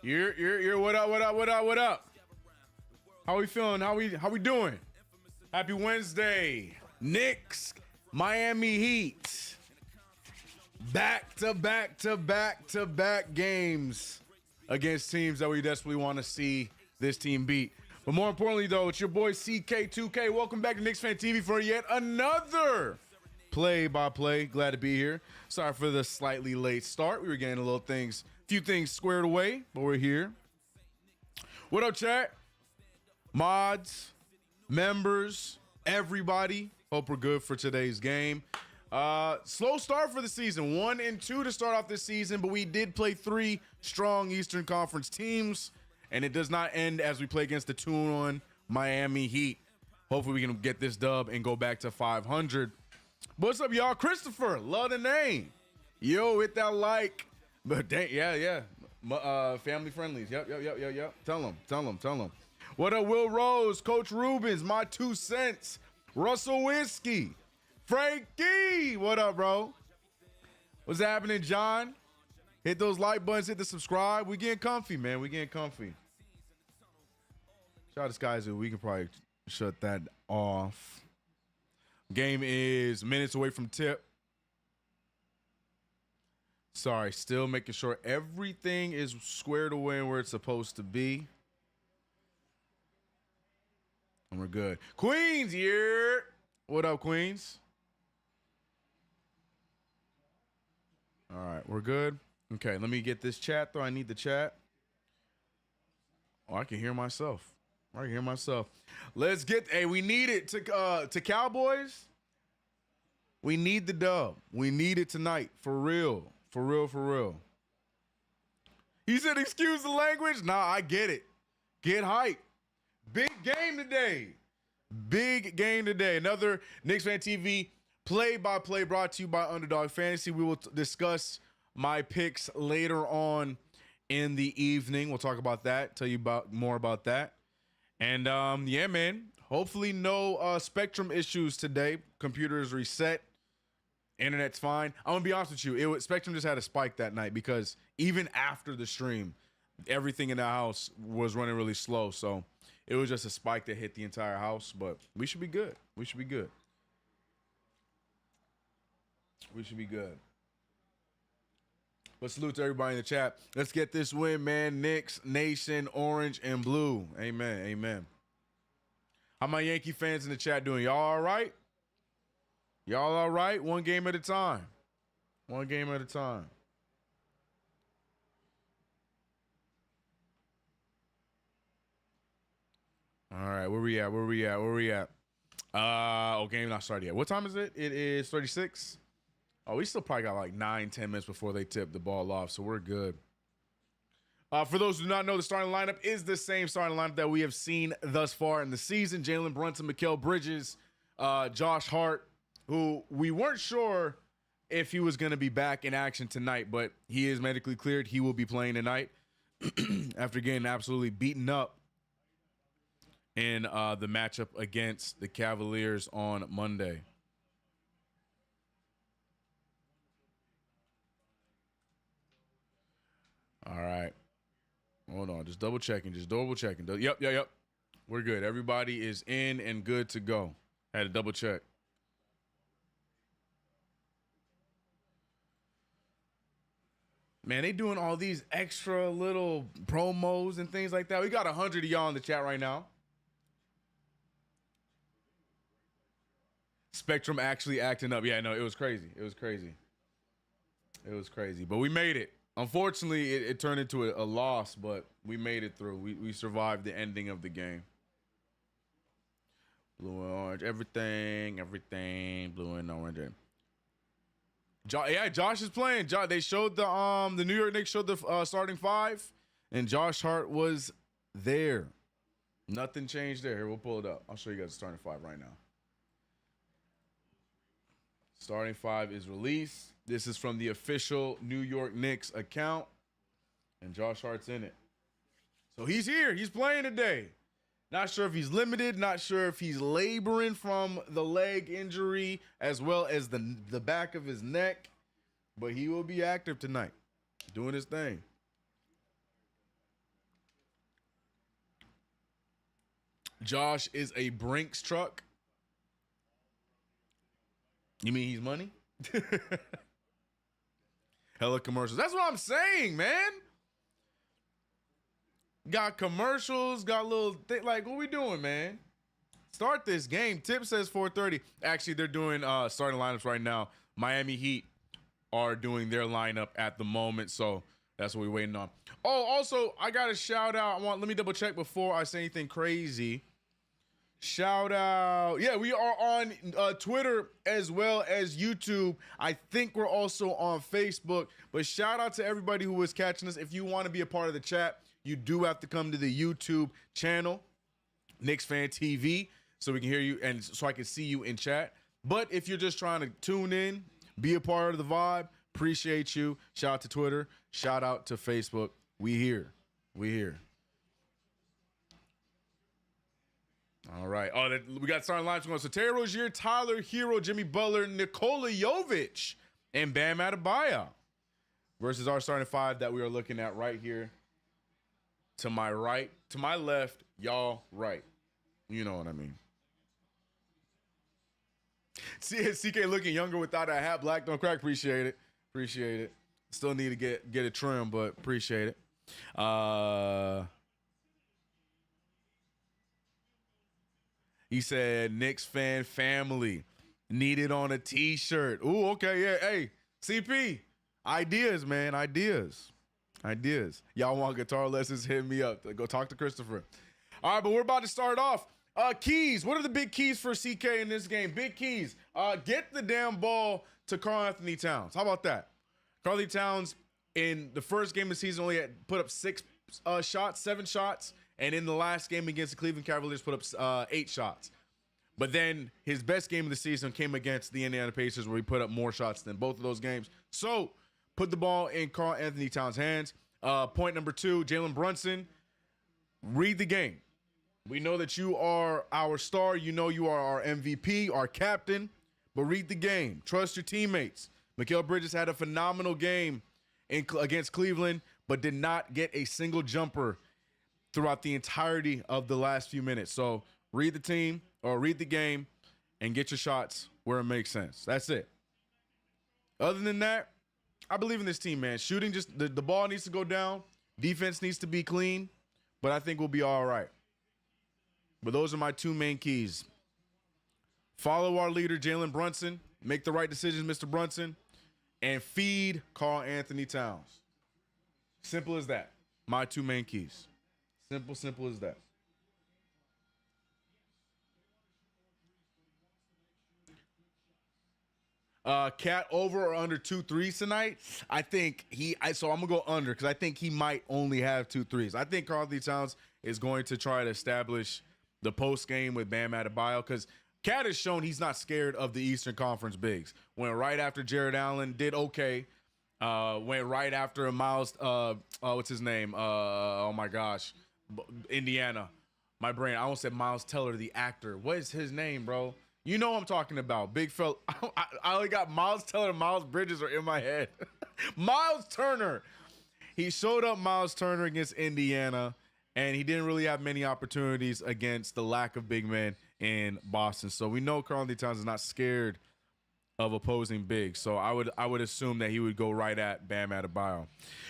You're what up, what up, what up, what up? How we feeling? How we doing? Happy Wednesday. Knicks, Miami Heat. Back to back games against teams that we desperately want to see this team beat. But more importantly, though, it's your boy CK2K. Welcome back to KnicksFanTV for yet another play-by-play. Glad to be here. Sorry for the slightly late start. We were getting few things squared away, but we're here. What up, chat? Mods, members, everybody. Hope we're good for today's game. Slow start for the season. 1-2 to start off this season, but we did play 3 strong Eastern Conference teams, and it does not end as we play against the 2-1 Miami Heat. Hopefully we can get this dub and go back to 500. What's up, y'all? Christopher, love the name. Yo, hit that like. But dang, yeah. Family friendlies. Yep. Tell them. What up, Will Rose, Coach Rubens, my 2 cents, Russell Whiskey, Frankie. What up, bro? What's happening, John? Hit those like buttons, hit the subscribe. We getting comfy, man. We getting comfy. Shout out to Sky Zoo. We can probably shut that off. Game is minutes away from tip. Sorry, still making sure everything is squared away where it's supposed to be. And we're good. Queens, yeah. What up, Queens? All right, we're good. Okay, let me get this chat, though. I need the chat. Oh, I can hear myself. Let's get, hey, we need it to Cowboys. We need the dub. We need it tonight. For real. He said, excuse the language. Nah, I get it. Get hype. Big game today. Another KnicksFanTV play-by-play brought to you by Underdog Fantasy. We will discuss my picks later on in the evening. We'll talk about that, tell you more about that. And yeah, man, hopefully no Spectrum issues today. Computer is reset. Internet's fine. I'm gonna be honest with you. Spectrum just had a spike that night because even after the stream, everything in the house was running really slow. So it was just a spike that hit the entire house. But we should be good. But salute to everybody in the chat. Let's get this win, man. Knicks Nation, orange and blue. Amen. How my Yankee fans in the chat doing? Y'all all right? One game at a time. All right, where we at? Game not started yet. What time is it? It is 36. Oh, we still probably got like 9-10 minutes before they tip the ball off, so we're good. For those who do not know, the starting lineup is the same starting lineup that we have seen thus far in the season. Jalen Brunson, Mikal Bridges, Josh Hart, who we weren't sure if he was going to be back in action tonight, but he is medically cleared. He will be playing tonight after getting absolutely beaten up in the matchup against the Cavaliers on Monday. All right. Hold on. Just double checking. Yep. We're good. Everybody is in and good to go. Had to double check. Man, they doing all these extra little promos and things like that. We got 100 of y'all in the chat right now. Spectrum actually acting up. Yeah, no, it was crazy. But we made it. Unfortunately, it turned into a loss, but we made it through. We survived the ending of the game. Blue and orange, everything, blue and orange. Josh is playing. They showed the New York Knicks showed the starting 5, and Josh Hart was there. Nothing changed there. Here, we'll pull it up. I'll show you guys the starting 5 right now. Starting 5 is released. This is from the official New York Knicks account, and Josh Hart's in it. So he's here. He's playing today. Not sure if he's limited. Not sure if he's laboring from the leg injury as well as the back of his neck, but he will be active tonight, doing his thing. Josh is a Brinks truck. You mean he's money? Hella commercials. That's what I'm saying, man. Got commercials, got little thing. Like, what we doing, man? Start this game. Tip says 4:30. Actually, they're doing starting lineups right now. Miami Heat are doing their lineup at the moment, so that's what we're waiting on. Oh, also, I got a shout out. Let me double check before I say anything crazy. Shout out. Yeah, we are on Twitter as well as YouTube. I think we're also on Facebook. But shout out to everybody who is catching us. If you want to be a part of the chat, you do have to come to the YouTube channel, KnicksFanTV, so we can hear you and so I can see you in chat. But if you're just trying to tune in, be a part of the vibe, appreciate you. Shout out to Twitter. Shout out to Facebook. We here. We here. All right. Oh, we got starting lines going. So Terry Rozier, Tyler Hero, Jimmy Butler, Nikola Jovic, and Bam Adebayo versus our starting five that we are looking at right here. To my right, to my left, y'all right. You know what I mean. See, CK looking younger without a hat. Black don't crack. Appreciate it. Appreciate it. Still need to get a trim, but appreciate it. He said, Knicks fan family needed on a t-shirt. Ooh, okay, yeah. Hey, CP, ideas, man, ideas. Y'all want guitar lessons, hit me up. Go talk to Christopher. All right, but we're about to start off. Keys, what are the big keys for CK in this game? Big keys. Get the damn ball to Karl-Anthony Towns. How about that? Karl-Anthony Towns in the first game of the season only had put up 7 shots. And in the last game against the Cleveland Cavaliers, put up 8 shots. But then his best game of the season came against the Indiana Pacers, where he put up more shots than both of those games. So put the ball in Karl-Anthony Towns' hands. Point number 2, Jalen Brunson, read the game. We know that you are our star. You know you are our MVP, our captain. But read the game. Trust your teammates. Mikal Bridges had a phenomenal game against Cleveland, but did not get a single jumper throughout the entirety of the last few minutes. So read the team or read the game and get your shots where it makes sense. That's it. Other than that, I believe in this team, man. Shooting, just the ball needs to go down. Defense needs to be clean, but I think we'll be all right. But those are my 2 main keys. Follow our leader, Jalen Brunson. Make the right decisions, Mr. Brunson. And feed Karl-Anthony Towns. Simple as that. My 2 main keys. Simple as that. Cat over or under 2 threes tonight? I think so I'm going to go under because I think he might only have 2 threes. I think Karl-Anthony Towns is going to try to establish the post game with Bam Adebayo because Cat has shown he's not scared of the Eastern Conference bigs. Went right after Jared Allen, did okay. Went right after Miles, what's his name? Oh my gosh. Indiana. My brain. I almost said Miles Teller, the actor. What is his name, bro? You know what I'm talking about. Big fella. I only got Miles Teller and Miles Bridges are in my head. Miles Turner. He showed up Miles Turner against Indiana, and he didn't really have many opportunities against the lack of big men in Boston. So we know Karl-Anthony Towns is not scared of opposing bigs. So I would assume that he would go right at Bam Adebayo.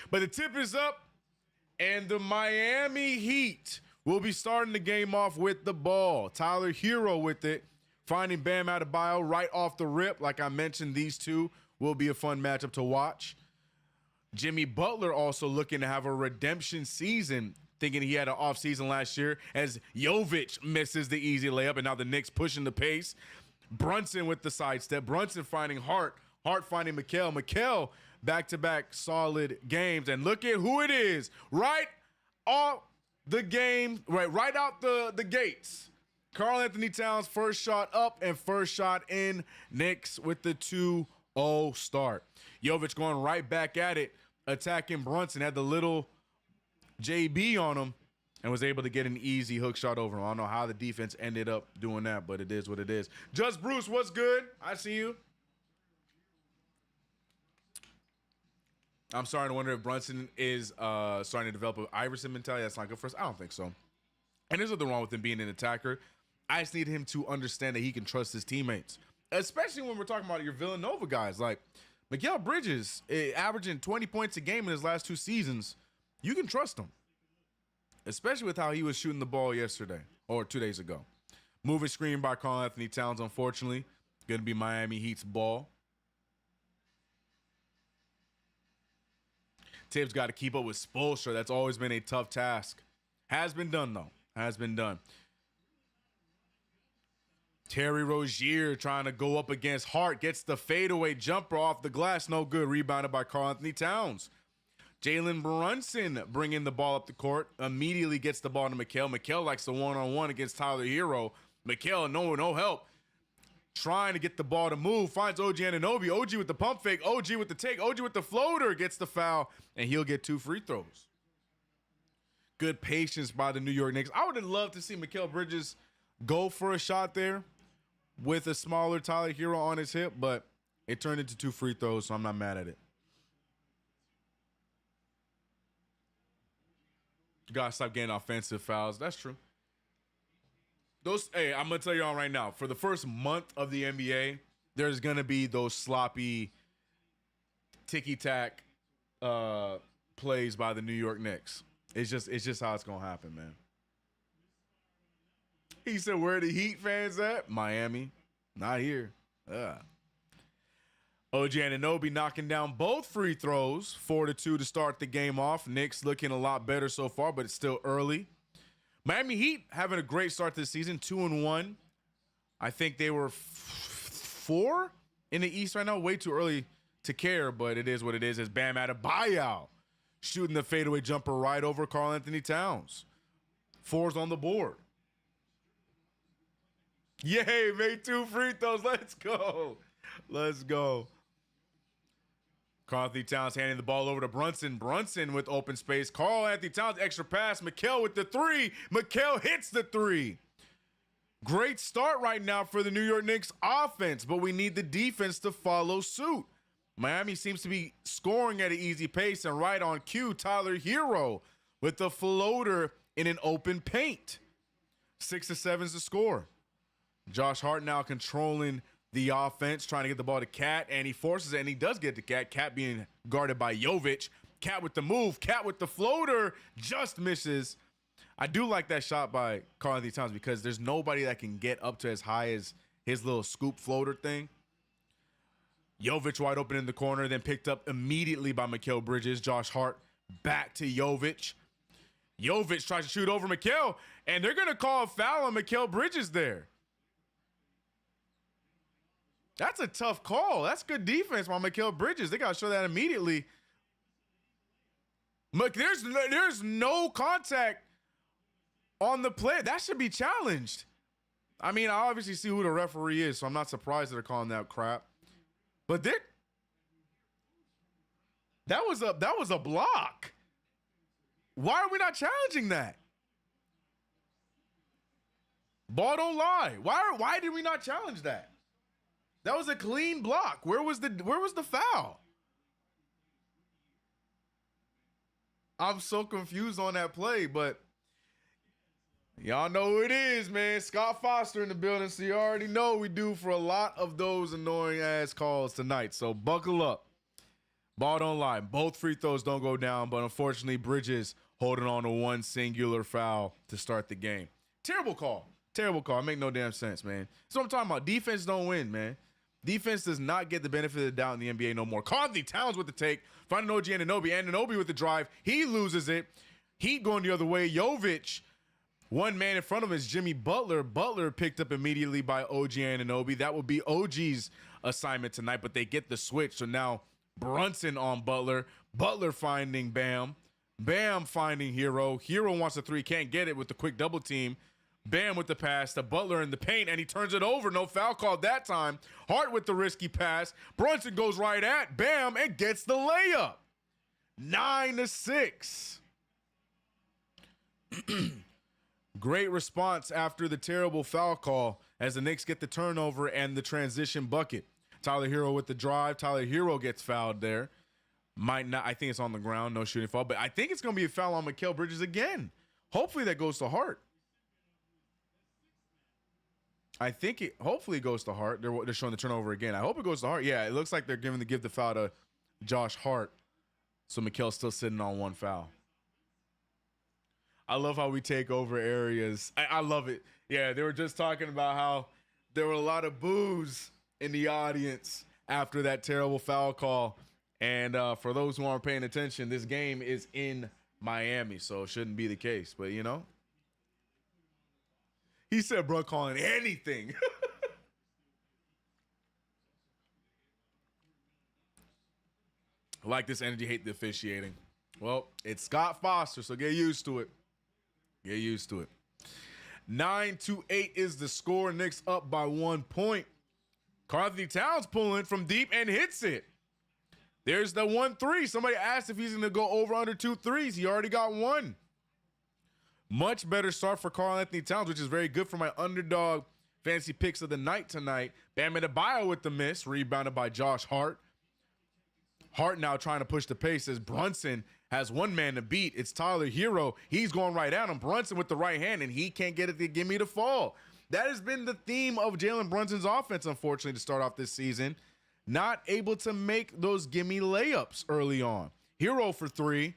But the tip is up. And the Miami Heat will be starting the game off with the ball. Tyler Hero with it, finding Bam Adebayo right off the rip. Like I mentioned, these two will be a fun matchup to watch. Jimmy Butler also looking to have a redemption season, thinking he had an off season last year as Jovic misses the easy layup, and now the Knicks pushing the pace. Brunson with the sidestep. Brunson finding Hart finding Mikal back-to-back solid games. And look at who it is. Right off the game, right out the gates. Karl-Anthony Towns, first shot up and first shot in. Knicks with the 2-0 start. Jovic going right back at it, attacking Brunson. Had the little JB on him and was able to get an easy hook shot over him. I don't know how the defense ended up doing that, but it is what it is. Just Bruce, what's good? I see you. I'm starting to wonder if Brunson is starting to develop an Iverson mentality. That's not good for us. I don't think so. And there's nothing wrong with him being an attacker. I just need him to understand that he can trust his teammates, especially when we're talking about your Villanova guys. Like Mikal Bridges, averaging 20 points a game in his last 2 seasons. You can trust him, especially with how he was shooting the ball yesterday or 2 days ago. Moving screen by Karl-Anthony Towns, unfortunately. Going to be Miami Heat's ball. Tibbs got to keep up with Spoelstra. That's always been a tough task. Has been done, though. Has been done. Terry Rozier trying to go up against Hart. Gets the fadeaway jumper off the glass. No good. Rebounded by Karl-Anthony Towns. Jalen Brunson bringing the ball up the court. Immediately gets the ball to Mikal. Mikal likes the one-on-one against Tyler Hero. Mikal, no help. Trying to get the ball to move. Finds OG Anunoby. OG with the pump fake. OG with the take. OG with the floater. Gets the foul. And he'll get 2 free throws. Good patience by the New York Knicks. I would have loved to see Mikal Bridges go for a shot there with a smaller Tyler Hero on his hip, but it turned into 2 free throws, so I'm not mad at it. You gotta stop getting offensive fouls. That's true. Hey, I'm gonna tell y'all right now, for the first month of the NBA, there's gonna be those sloppy ticky-tack plays by the New York Knicks. It's just how it's gonna happen, man. He said, where are the Heat fans at? Miami. Not here. OG Anunoby knocking down both free throws. 4-2 to start the game off. Knicks looking a lot better so far, but it's still early. Miami Heat having a great start to the season. 2-1. I think they were 4 in the East right now. Way too early to care, but it is what it is. As Bam Adebayo shooting the fadeaway jumper right over Karl-Anthony Towns. 4's on the board. Yay, made 2 free throws. Let's go. Let's go. Karl-Anthony Towns handing the ball over to Brunson. Brunson with open space. Karl-Anthony Towns, extra pass. Mikal with the 3. Mikal hits the 3. Great start right now for the New York Knicks offense, but we need the defense to follow suit. Miami seems to be scoring at an easy pace, and right on cue, Tyler Hero with the floater in an open paint. 6-7 is the score. Josh Hart now controlling the offense, trying to get the ball to Cat, and he forces it, and he does get to Cat. Cat being guarded by Jovic. Cat with the move. Cat with the floater. Just misses. I do like that shot by Karl-Anthony Towns because there's nobody that can get up to as high as his little scoop floater thing. Jovic wide open in the corner, then picked up immediately by Mikal Bridges. Josh Hart back to Jovic. Jovic tries to shoot over Mikal, and they're going to call a foul on Mikal Bridges there. That's a tough call. That's good defense by Mikal Bridges. They got to show that immediately. Look, there's no contact on the play. That should be challenged. I mean, I obviously see who the referee is, so I'm not surprised that they're calling that crap. But that was a block. Why are we not challenging that? Ball don't lie. Why did we not challenge that? That was a clean block. Where was the foul? I'm so confused on that play, but y'all know who it is, man. Scott Foster in the building, so you already know we do for a lot of those annoying ass calls tonight. So buckle up. Ball don't lie. Both free throws don't go down, but unfortunately Bridges holding on to one singular foul to start the game. Terrible call. Terrible call. It make no damn sense, man. That's what I'm talking about. Defense don't win, man. Defense does not get the benefit of the doubt in the NBA no more. Karl-Anthony Towns with the take. Finding OG Anunoby. Anunoby with the drive. He loses it. Heat going the other way. Jovic, one man in front of him is Jimmy Butler. Butler picked up immediately by OG Anunoby. That would be OG's assignment tonight, but they get the switch. So now Brunson on Butler. Butler finding Bam. Bam finding Hero. Hero wants a 3. Can't get it with the quick double team. Bam with the pass to Butler in the paint, and he turns it over. No foul called that time. Hart with the risky pass. Brunson goes right at Bam and gets the layup. 9-6. Great response after the terrible foul call as the Knicks get the turnover and the transition bucket. Tyler Hero with the drive. Tyler Hero gets fouled there. Might not. I think it's on the ground. No shooting foul. But I think it's going to be a foul on Mikal Bridges again. Hopefully that goes to Hart. I think it hopefully goes to Hart. They're showing the turnover again. I hope it goes to Hart. Yeah, it looks like they're giving the foul to Josh Hart. So Mikal's still sitting on one foul. I love how we take over areas. I love it. Yeah, they were just talking about how there were a lot of boos in the audience after that terrible foul call. And for those who aren't paying attention, this game is in Miami, so it shouldn't be the case. But, you know, he said, bro, calling anything. I like this energy, hate the officiating. Well, it's Scott Foster, so get used to it. Get used to it. 9-8 is the score. Knicks up by 1 point. Karl-Anthony Towns pulling from deep and hits it. There's the 1-3. Somebody asked if he's going to go over under 2 threes. He already got one. Much better start for Karl-Anthony Towns, which is very good for my underdog fantasy picks of the night tonight. Bam Adebayo with the miss, rebounded by Josh Hart. Hart now trying to push the pace as Brunson has one man to beat. It's Tyler Hero. He's going right at him. Brunson with the right hand, and he can't get it to give me the fall. That has been the theme of Jalen Brunson's offense, unfortunately, to start off this season. Not able to make those gimme layups early on. Hero for 3,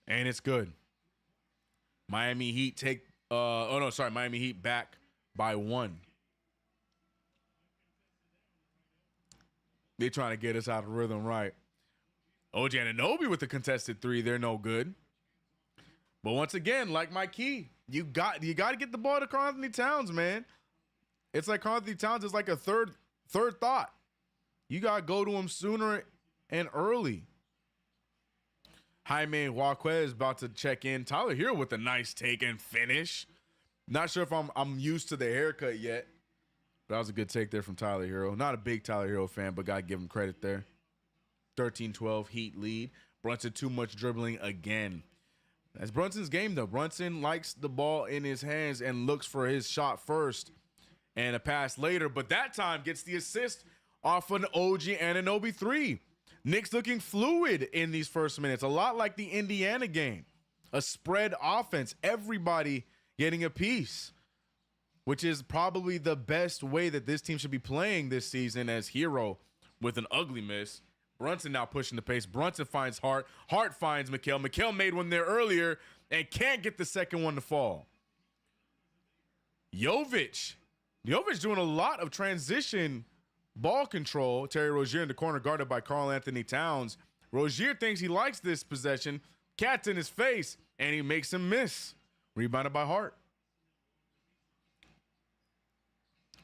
and it's good. Miami Heat Miami Heat back by 1. They're trying to get us out of rhythm, right? OG Anunoby with the contested 3. They're no good. But once again, like my key, you got to get the ball to Karl-Anthony Towns, man. It's like Karl-Anthony Towns is like a third thought. You got to go to him sooner and early. Jaime Jaquez about to check in. Tyler Hero with a nice take and finish. Not sure if I'm used to the haircut yet. But that was a good take there from Tyler Hero. Not a big Tyler Hero fan, but got to give him credit there. 13-12 Heat lead. Brunson too much dribbling again. That's Brunson's game, though. Brunson likes the ball in his hands and looks for his shot first and a pass later. But that time gets the assist off an OG Anunoby 3. Knicks looking fluid in these first minutes. A lot like the Indiana game. A spread offense. Everybody getting a piece, which is probably the best way that this team should be playing this season, as Hero with an ugly miss. Brunson now pushing the pace. Brunson finds Hart. Hart finds Mikal. Mikal made one there earlier and can't get the second one to fall. Jovic doing a lot of transition ball control. Terry Rozier in the corner guarded by Karl-Anthony Towns. Rozier thinks he likes this possession. Cat's in his face, and he makes him miss. Rebounded by Hart.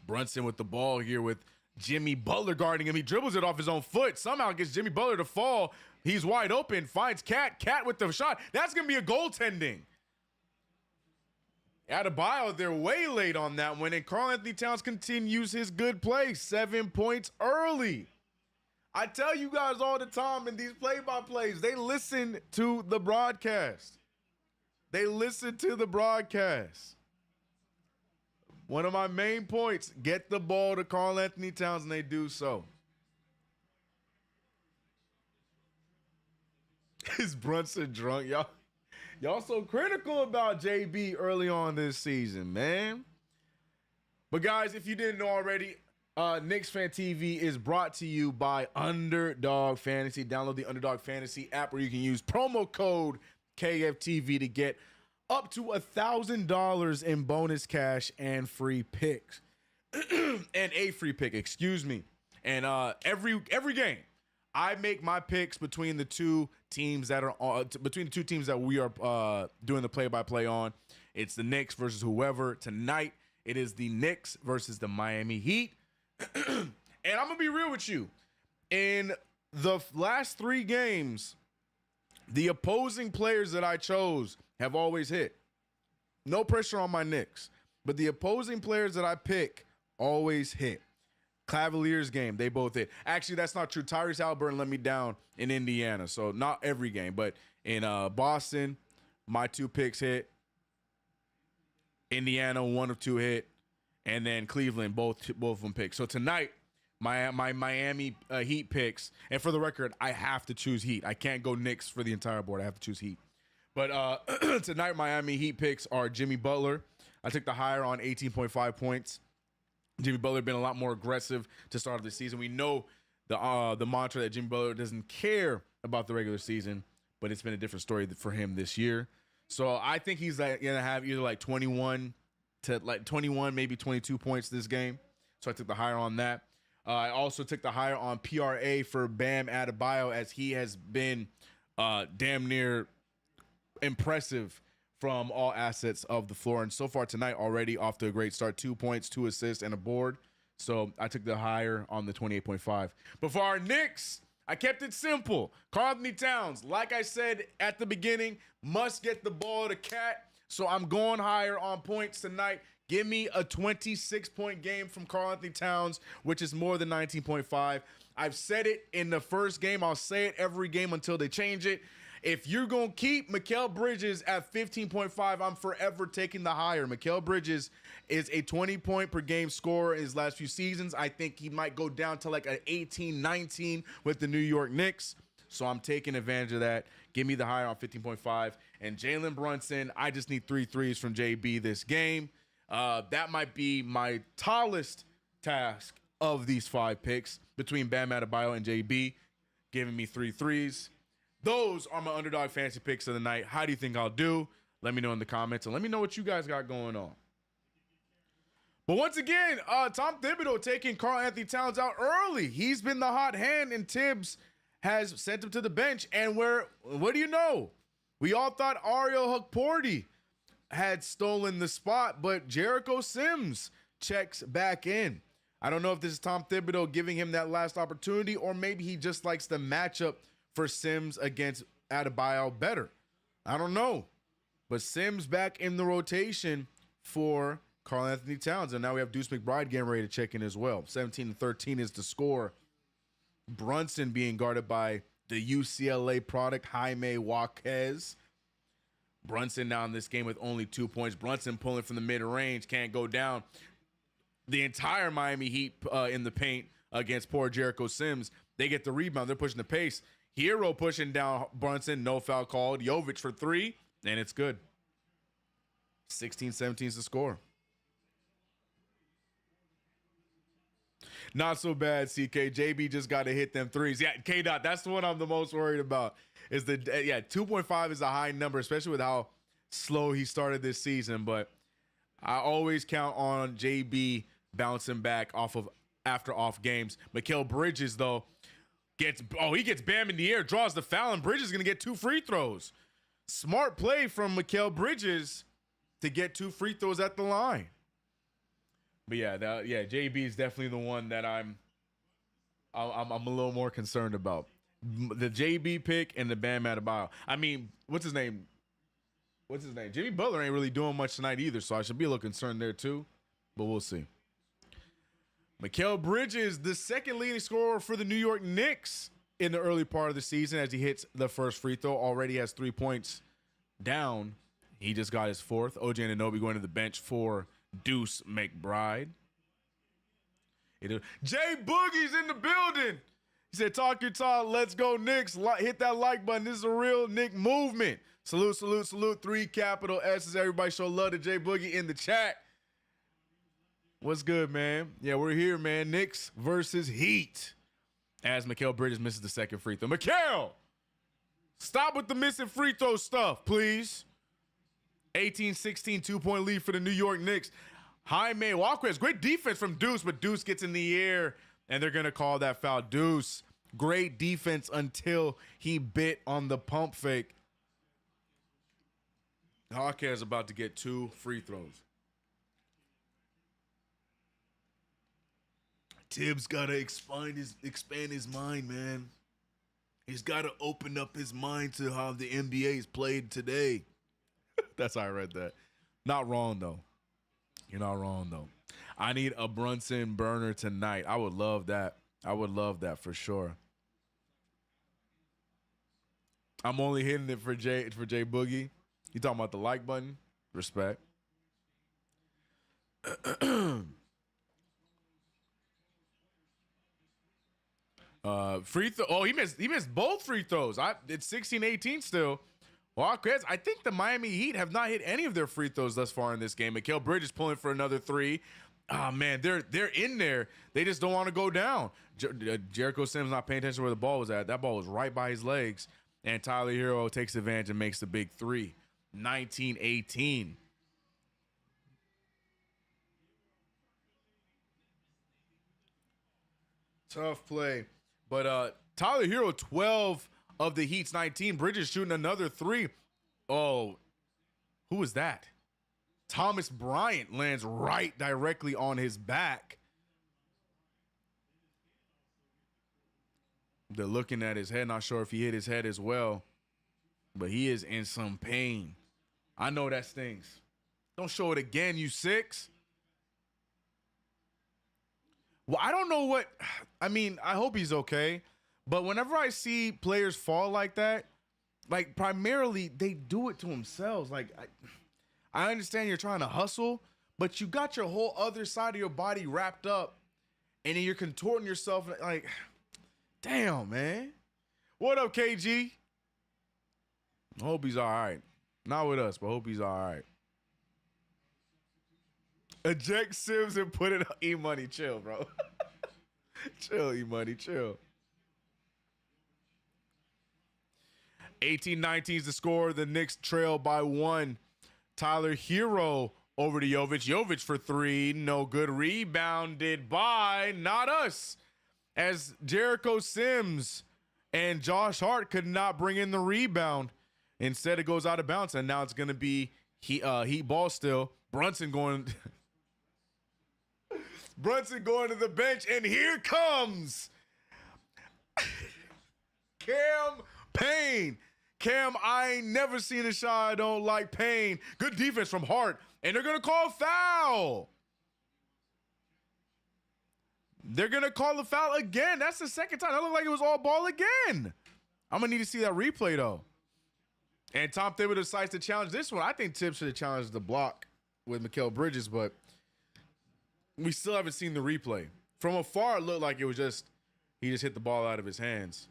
Brunson with the ball here with Jimmy Butler guarding him. He dribbles it off his own foot. Somehow gets Jimmy Butler to fall. He's wide open. Finds Cat. Cat with the shot. That's going to be a goaltending. Adebayo, they're way late on that one. And Karl-Anthony Towns continues his good play. 7 points early. I tell you guys all the time in these play-by-plays, they listen to the broadcast. They listen to the broadcast. One of my main points, get the ball to Karl-Anthony Towns, and they do so. Is Brunson drunk? Y'all so critical about JB early on this season, man. But guys, if you didn't know already, KnicksFanTV is brought to you by Underdog Fantasy. Download the Underdog Fantasy app where you can use promo code KFTV to get up to $1,000 in bonus cash and free picks. And a free pick, excuse me. And every game, I make my picks between the two teams that we are doing the play-by-play on. It's the Knicks versus whoever. Tonight, it is the Knicks versus the Miami Heat. And I'm going to be real with you. In the last 3 games, the opposing players that I chose have always hit. No pressure on my Knicks. But the opposing players that I pick always hit. Cavaliers game, they both hit. Actually, that's not true. Tyrese Halliburton let me down in Indiana. So not every game. But in Boston, my 2 picks hit. Indiana, 1 of 2 hit. And then Cleveland, both of them picked. So tonight, my Miami Heat picks. And for the record, I have to choose Heat. I can't go Knicks for the entire board. I have to choose Heat. But tonight, Miami Heat picks are Jimmy Butler. I took the higher on 18.5 points. Jimmy Butler been a lot more aggressive to start the season. We know the mantra that Jimmy Butler doesn't care about the regular season, but it's been a different story for him this year. So I think he's like gonna have either like 21 to like 21, maybe 22 points this game. So I took the higher on that. I also took the higher on PRA for Bam Adebayo, as he has been damn near impressive from all assets of the floor. And so far tonight, already off to a great start. 2 points, 2 assists, and a board. So I took the higher on the 28.5. But for our Knicks, I kept it simple. Karl-Anthony Towns, like I said at the beginning, must get the ball to Cat. So I'm going higher on points tonight. Give me a 26-point game from Karl-Anthony Towns, which is more than 19.5. I've said it in the first game. I'll say it every game until they change it. If you're going to keep Mikal Bridges at 15.5, I'm forever taking the higher. Mikal Bridges is a 20-point-per-game scorer in his last few seasons. I think he might go down to like an 18, 19 with the New York Knicks. So I'm taking advantage of that. Give me the higher on 15.5. And Jalen Brunson, I just need 3 threes from JB this game. That might be my tallest task of these 5 picks between Bam Adebayo and JB, giving me 3 threes. Those are my Underdog fantasy picks of the night. How do you think I'll do? Let me know in the comments, and let me know what you guys got going on. But once again, Tom Thibodeau taking Karl-Anthony Towns out early. He's been the hot hand, and Tibbs has sent him to the bench. And what do you know? We all thought Ariel Hukporti had stolen the spot, but Jericho Sims checks back in. I don't know if this is Tom Thibodeau giving him that last opportunity, or maybe he just likes the matchup for Sims against Adebayo better. I don't know. But Sims back in the rotation for Karl-Anthony Towns. And now we have Deuce McBride getting ready to check in as well. 17-13 is the score. Brunson being guarded by the UCLA product, Jaime Jaquez. Brunson now in this game with only 2 points. Brunson pulling from the mid-range, can't go down. The entire Miami Heat in the paint against poor Jericho Sims. They get the rebound. They're pushing the pace. Hero pushing down Brunson. No foul called. Jovic for 3, and it's good. 16-17 is the score. Not so bad, CK. JB just got to hit them threes. Yeah, K-Dot, that's the one I'm the most worried about. 2.5 is a high number, especially with how slow he started this season. But I always count on JB bouncing back after off games. Mikal Bridges, though, he gets Bam in the air, draws the foul, and Bridges is going to get 2 free throws. Smart play from Mikal Bridges to get 2 free throws at the line. But JB is definitely the one that I'm a little more concerned about. The JB pick and the Bam Adebayo. I mean, what's his name? Jimmy Butler ain't really doing much tonight either, so I should be a little concerned there too. But we'll see. Mikal Bridges, the second leading scorer for the New York Knicks in the early part of the season, as he hits the first free throw. Already has 3 points down. He just got his 4th. OG Anunoby going to the bench for Deuce McBride. Jay Boogie's in the building. He said, talk your talk. Let's go, Knicks. Hit that like button. This is a real Knick movement. Salute, salute, salute. 3 capital S's. Everybody show love to Jay Boogie in the chat. What's good, man? Yeah, we're here, man. Knicks versus Heat. As Mikal Bridges misses the second free throw. Mikal, stop with the missing free throw stuff, please. 18-16, 2-point lead for the New York Knicks. Jaime Jaquez, great defense from Deuce, but Deuce gets in the air, and they're going to call that foul. Deuce, great defense until he bit on the pump fake. Jaquez is about to get 2 free throws. Tibbs got to expand his mind, man. He's got to open up his mind to how the NBA is played today. That's how I read that. Not wrong, though. You're not wrong, though. I need a Brunson burner tonight. I would love that. I would love that for sure. I'm only hitting it for Jay Boogie. You talking about the like button? Respect. Free throw. Oh, he missed both free throws. It's 16-18 still. Well, Chris, I think the Miami Heat have not hit any of their free throws thus far in this game. Mikal Bridges pulling for another 3. Oh man, they're in there. They just don't want to go down. Jericho Sims not paying attention to where the ball was at. That ball was right by his legs, and Tyler Hero takes advantage and makes the big three. 19-18. Tough play, but Tyler Hero 12 of the Heat's 19. Bridges shooting another three. Oh, who was that? Thomas Bryant lands right directly on his back. They're looking at his head. Not sure if he hit his head as well, but he is in some pain. I know that stings. Don't show it again, you six. Well, I don't know what, I mean, I hope he's okay, but whenever I see players fall like that, like primarily they do it to themselves. Like, I understand you're trying to hustle, but you got your whole other side of your body wrapped up and then you're contorting yourself. Like, damn, man. What up, KG? I hope he's all right. Not with us, but hope he's all right. Eject Sims and put it on E-Money. Chill, bro. Chill, E-Money. Chill. 18-19 is the score. The Knicks trail by 1. Tyler Hero over to Jovic. Jovic for 3. No good. Rebounded by not us. As Jericho Sims and Josh Hart could not bring in the rebound. Instead, it goes out of bounds, and now it's going to be Heat ball still. Brunson going to the bench, and here comes Cam Payne. Cam, I ain't never seen a shot I don't like. Payne. Good defense from Hart, and they're going to call foul. They're going to call the foul again. That's the second time. That looked like it was all ball again. I'm going to need to see that replay, though. And Tom Thibodeau decides to challenge this one. I think Tibbs should have challenged the block with Mikal Bridges, but we still haven't seen the replay. From afar, it looked like it was just he just hit the ball out of his hands.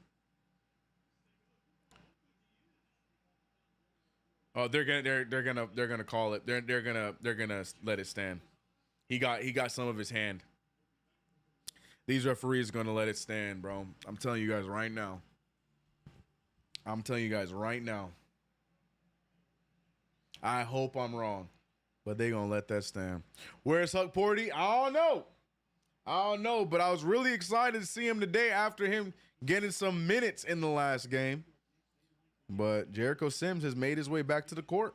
Oh, they're gonna call it. They're gonna let it stand. He got some of his hand. These referees are gonna let it stand, bro. I'm telling you guys right now. I hope I'm wrong, but they're going to let that stand. Where's Huck Porty? I don't know, but I was really excited to see him today after him getting some minutes in the last game. But Jericho Sims has made his way back to the court.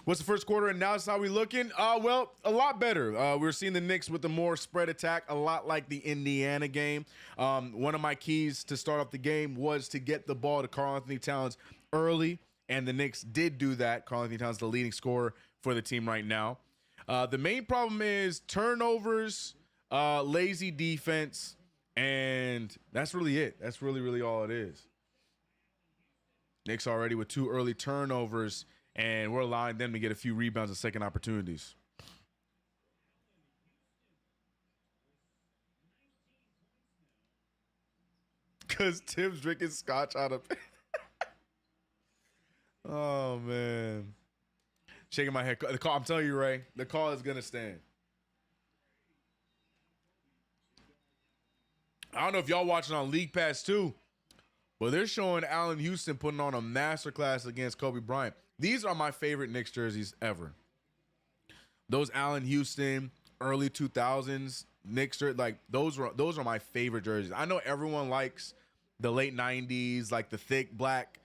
What's the first quarter analysis? How we looking? Well, a lot better. We're seeing the Knicks with the more spread attack, a lot like the Indiana game. One of my keys to start off the game was to get the ball to Karl-Anthony Towns early, and the Knicks did do that. Karl-Anthony Towns, the leading scorer for the team right now. The main problem is turnovers, lazy defense, and that's really it. That's really all it is. Knicks already with 2 early turnovers, and we're allowing them to get a few rebounds and second opportunities. Because Tim's drinking scotch out of Oh, man. Shaking my head. The call, I'm telling you, Ray, the call is going to stand. I don't know if y'all watching on League Pass too, but they're showing Allen Houston putting on a masterclass against Kobe Bryant. These are my favorite Knicks jerseys ever. Those Allen Houston early 2000s Knicks jerseys, like those are my favorite jerseys. I know everyone likes the late 90s, like the thick black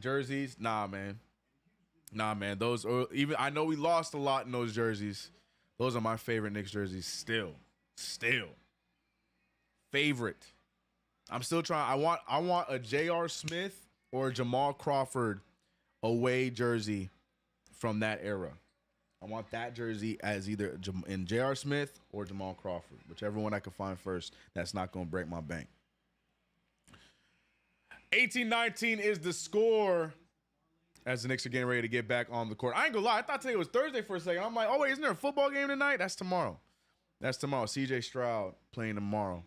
jerseys. Nah, man. Those are, even I know we lost a lot in those jerseys. Those are my favorite Knicks jerseys still. Favorite. I'm still trying. I want a J.R. Smith or a Jamal Crawford away jersey from that era. I want that jersey as either in J.R. Smith or Jamal Crawford, whichever one I can find first. That's not going to break my bank. 18-19 is the score as the Knicks are getting ready to get back on the court. I ain't gonna lie. I thought today was Thursday for a second. I'm like, oh, wait, isn't there a football game tonight? That's tomorrow. CJ Stroud playing tomorrow.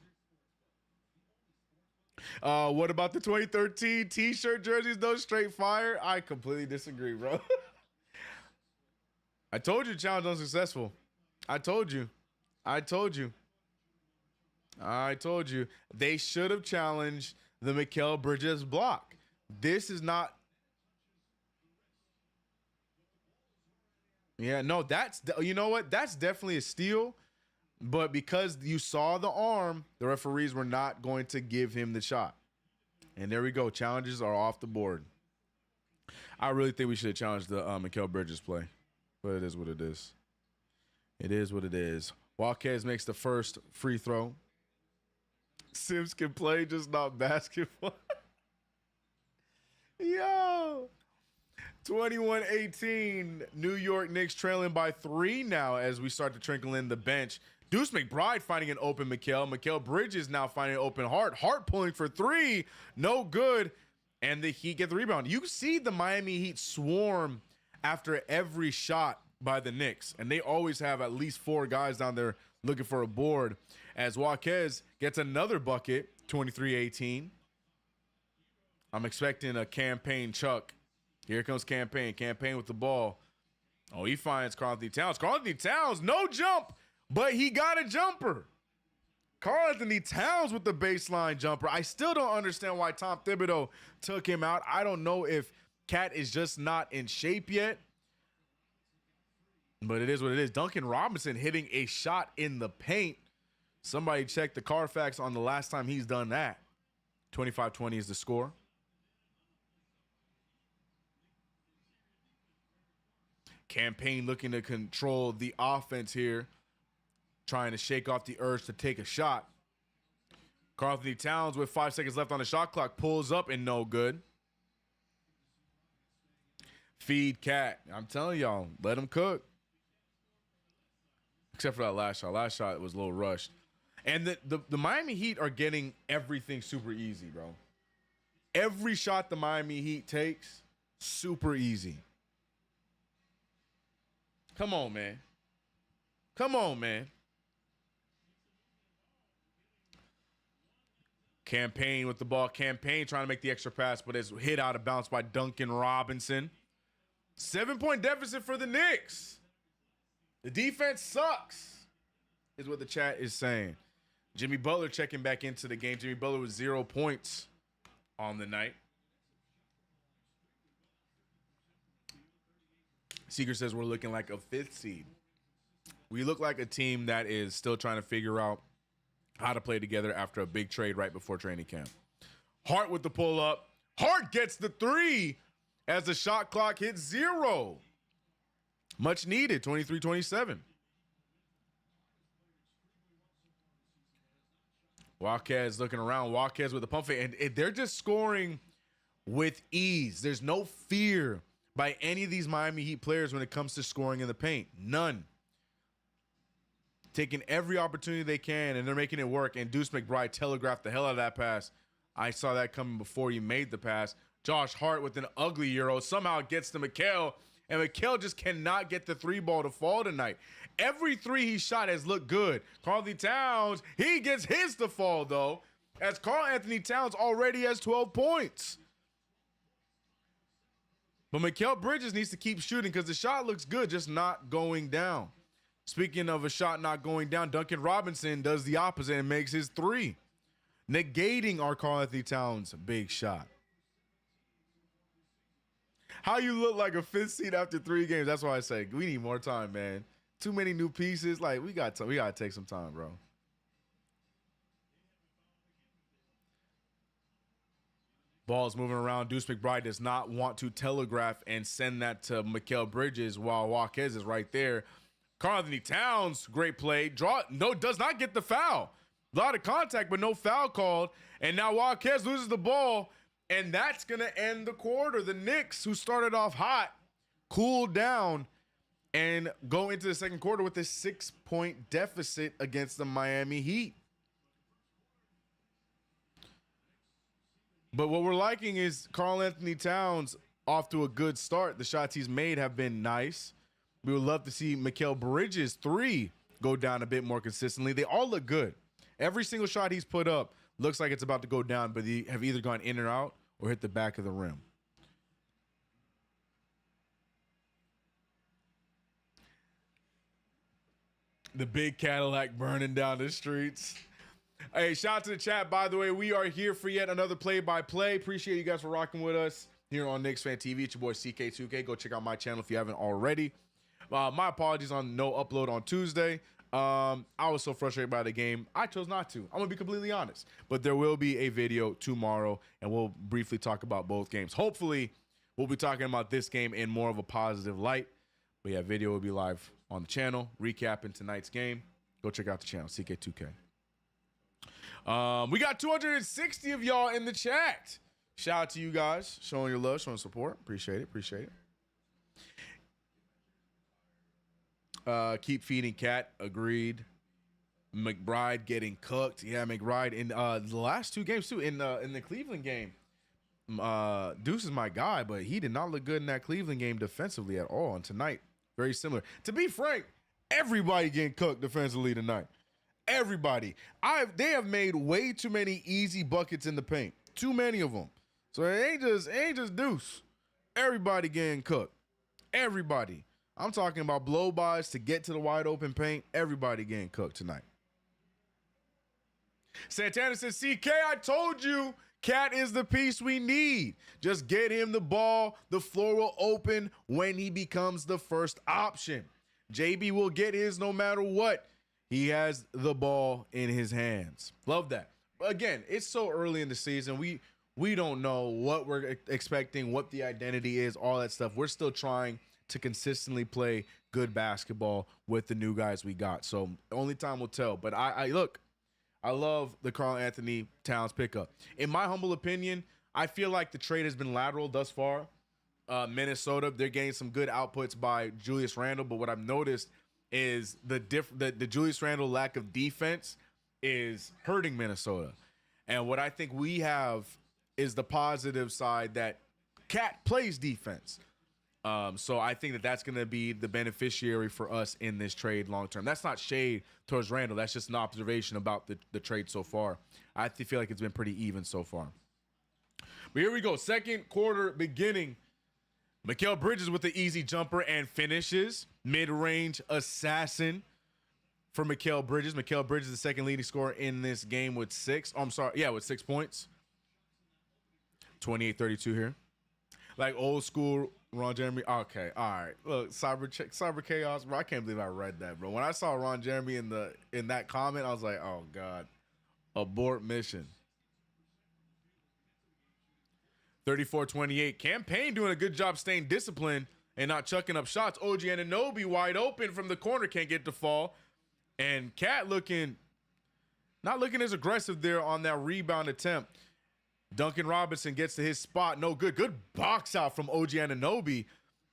What about the 2013 T-shirt jerseys? Those straight fire? I completely disagree, bro. I told you challenge unsuccessful. I told you. I told you. I told you. They should have challenged the Mikal Bridges block. This is not. Yeah, no, you know what? That's definitely a steal. But because you saw the arm, the referees were not going to give him the shot. And there we go. Challenges are off the board. I really think we should challenge the Mikal Bridges play. But it is what it is. It is what it is. Walquez makes the first free throw. Sims can play, just not basketball. Yo. 21-18. New York Knicks trailing by 3 now as we start to trickle in the bench. Deuce McBride finding an open Mikal. Mikal Bridges now finding an open Hart. Hart pulling for 3. No good. And the Heat get the rebound. You see the Miami Heat swarm after every shot by the Knicks. And they always have at least 4 guys down there looking for a board. As Walquez gets another bucket, 23-18. I'm expecting a campaign Chuck. Here comes Campaign. Campaign with the ball. Oh, he finds Karl-Anthony Towns. Karl-Anthony Towns, no jump, but he got a jumper. Karl-Anthony Towns with the baseline jumper. I still don't understand why Tom Thibodeau took him out. I don't know if Cat is just not in shape yet. But it is what it is. Duncan Robinson hitting a shot in the paint. Somebody check the Carfax on the last time he's done that. 25-20 is the score. Campaign looking to control the offense here. Trying to shake off the urge to take a shot. Karl-Anthony Towns with 5 seconds left on the shot clock pulls up and no good. Feed Cat. I'm telling y'all, let him cook. Except for that last shot. Last shot was a little rushed. And the Miami Heat are getting everything super easy, bro. Every shot the Miami Heat takes, super easy. Come on, man. Come on, man. Campaign with the ball. Campaign trying to make the extra pass, but it's hit out of bounds by Duncan Robinson. 7-point deficit for the Knicks. The defense sucks, is what the chat is saying. Jimmy Butler checking back into the game. Jimmy Butler with 0 points on the night. Seeker says we're looking like a 5th seed. We look like a team that is still trying to figure out how to play together after a big trade right before training camp. Hart with the pull up. Hart gets the 3 as the shot clock hits 0. Much needed, 23-27. Walquez looking around. Walquez with the pump fake. And they're just scoring with ease. There's no fear by any of these Miami Heat players when it comes to scoring in the paint. None. Taking every opportunity they can, and they're making it work. And Deuce McBride telegraphed the hell out of that pass. I saw that coming before you made the pass. Josh Hart with an ugly Euro somehow gets to Mikal, and Mikal just cannot get the 3 ball to fall tonight. Every 3 he shot has looked good. Karl-Anthony Towns, he gets his to fall, though, as Karl-Anthony Towns already has 12 points. But Mikal Bridges needs to keep shooting because the shot looks good, just not going down. Speaking of a shot not going down, Duncan Robinson does the opposite and makes his 3, negating our Karl-Anthony Towns big shot. How you look like a 5th seed after 3 games? That's why I say we need more time, man. Too many new pieces. Like we got to take some time, bro. Ball's moving around. Deuce McBride does not want to telegraph and send that to Mikal Bridges while Walquez is right there. Karl-Anthony Towns, great play. Does not get the foul. A lot of contact, but no foul called. And now Walquez loses the ball, and that's going to end the quarter. The Knicks, who started off hot, cooled down and go into the second quarter with a 6-point deficit against the Miami Heat. But what we're liking is Karl-Anthony Towns off to a good start. The shots he's made have been nice. We would love to see Mikal Bridges' 3 go down a bit more consistently. They all look good. Every single shot he's put up looks like it's about to go down, but they have either gone in or out or hit the back of the rim. The big Cadillac burning down the streets. Hey, shout out to the chat, by the way. We are here for yet another play-by-play. Appreciate you guys for rocking with us here on KnicksFanTV. It's your boy CK2K. Go check out my channel if you haven't already. My apologies on no upload on Tuesday. I was so frustrated by the game, I chose not to. I'm gonna be completely honest. But there will be a video tomorrow, and we'll briefly talk about both games. Hopefully, we'll be talking about this game in more of a positive light. But yeah, video will be live on the channel, recapping tonight's game. Go check out the channel, CK2K. We got 260 of y'all in the chat. Shout out to you guys, showing your love, showing support. Appreciate it, appreciate it. Keep feeding Cat. Agreed. McBride getting cooked. Yeah, McBride in the last two games too. In the Cleveland game, Deuce is my guy, but he did not look good in that Cleveland game defensively at all. And tonight, very similar. To be frank, everybody getting cooked defensively tonight. Everybody. They have made way too many easy buckets in the paint. Too many of them. So it ain't just Deuce. Everybody getting cooked. Everybody. I'm talking about blow-bys to get to the wide open paint. Everybody getting cooked tonight. Santana says, CK, I told you, Cat is the piece we need. Just get him the ball. The floor will open when he becomes the first option. JB will get his no matter what. He has the ball in his hands. Love that. Again, it's so early in the season. We don't know what we're expecting, what the identity is, all that stuff. We're still trying to consistently play good basketball with the new guys we got. So only time will tell. But I love the Karl Anthony Towns pickup. In my humble opinion, I feel like the trade has been lateral thus far. Minnesota, they're getting some good outputs by Julius Randle, but what I've noticed is the Julius Randle lack of defense is hurting Minnesota. And what I think we have is the positive side that Cat plays defense. So I think that's going to be the beneficiary for us in this trade long term. That's not shade towards Randall. That's just an observation about the trade so far. I feel like it's been pretty even so far. But here we go. Second quarter beginning. Mikal Bridges with the easy jumper and finishes. Mid-range assassin for Mikal Bridges. Mikal Bridges, the second leading scorer in this game with 6. Oh, I'm sorry. Yeah, with 6 points. 28-32 here. Like old school Ron Jeremy. Okay, all right. Look, Cyber Chaos, bro. I can't believe I read that, bro. When I saw Ron Jeremy in that comment, I was like, oh God, abort mission. 34-28. Campaign doing a good job staying disciplined and not chucking up shots. OG Anunoby wide open from the corner, can't get the fall, and Cat not looking as aggressive there on that rebound attempt. Duncan Robinson gets to his spot. No good. Good box out from OG Anunoby.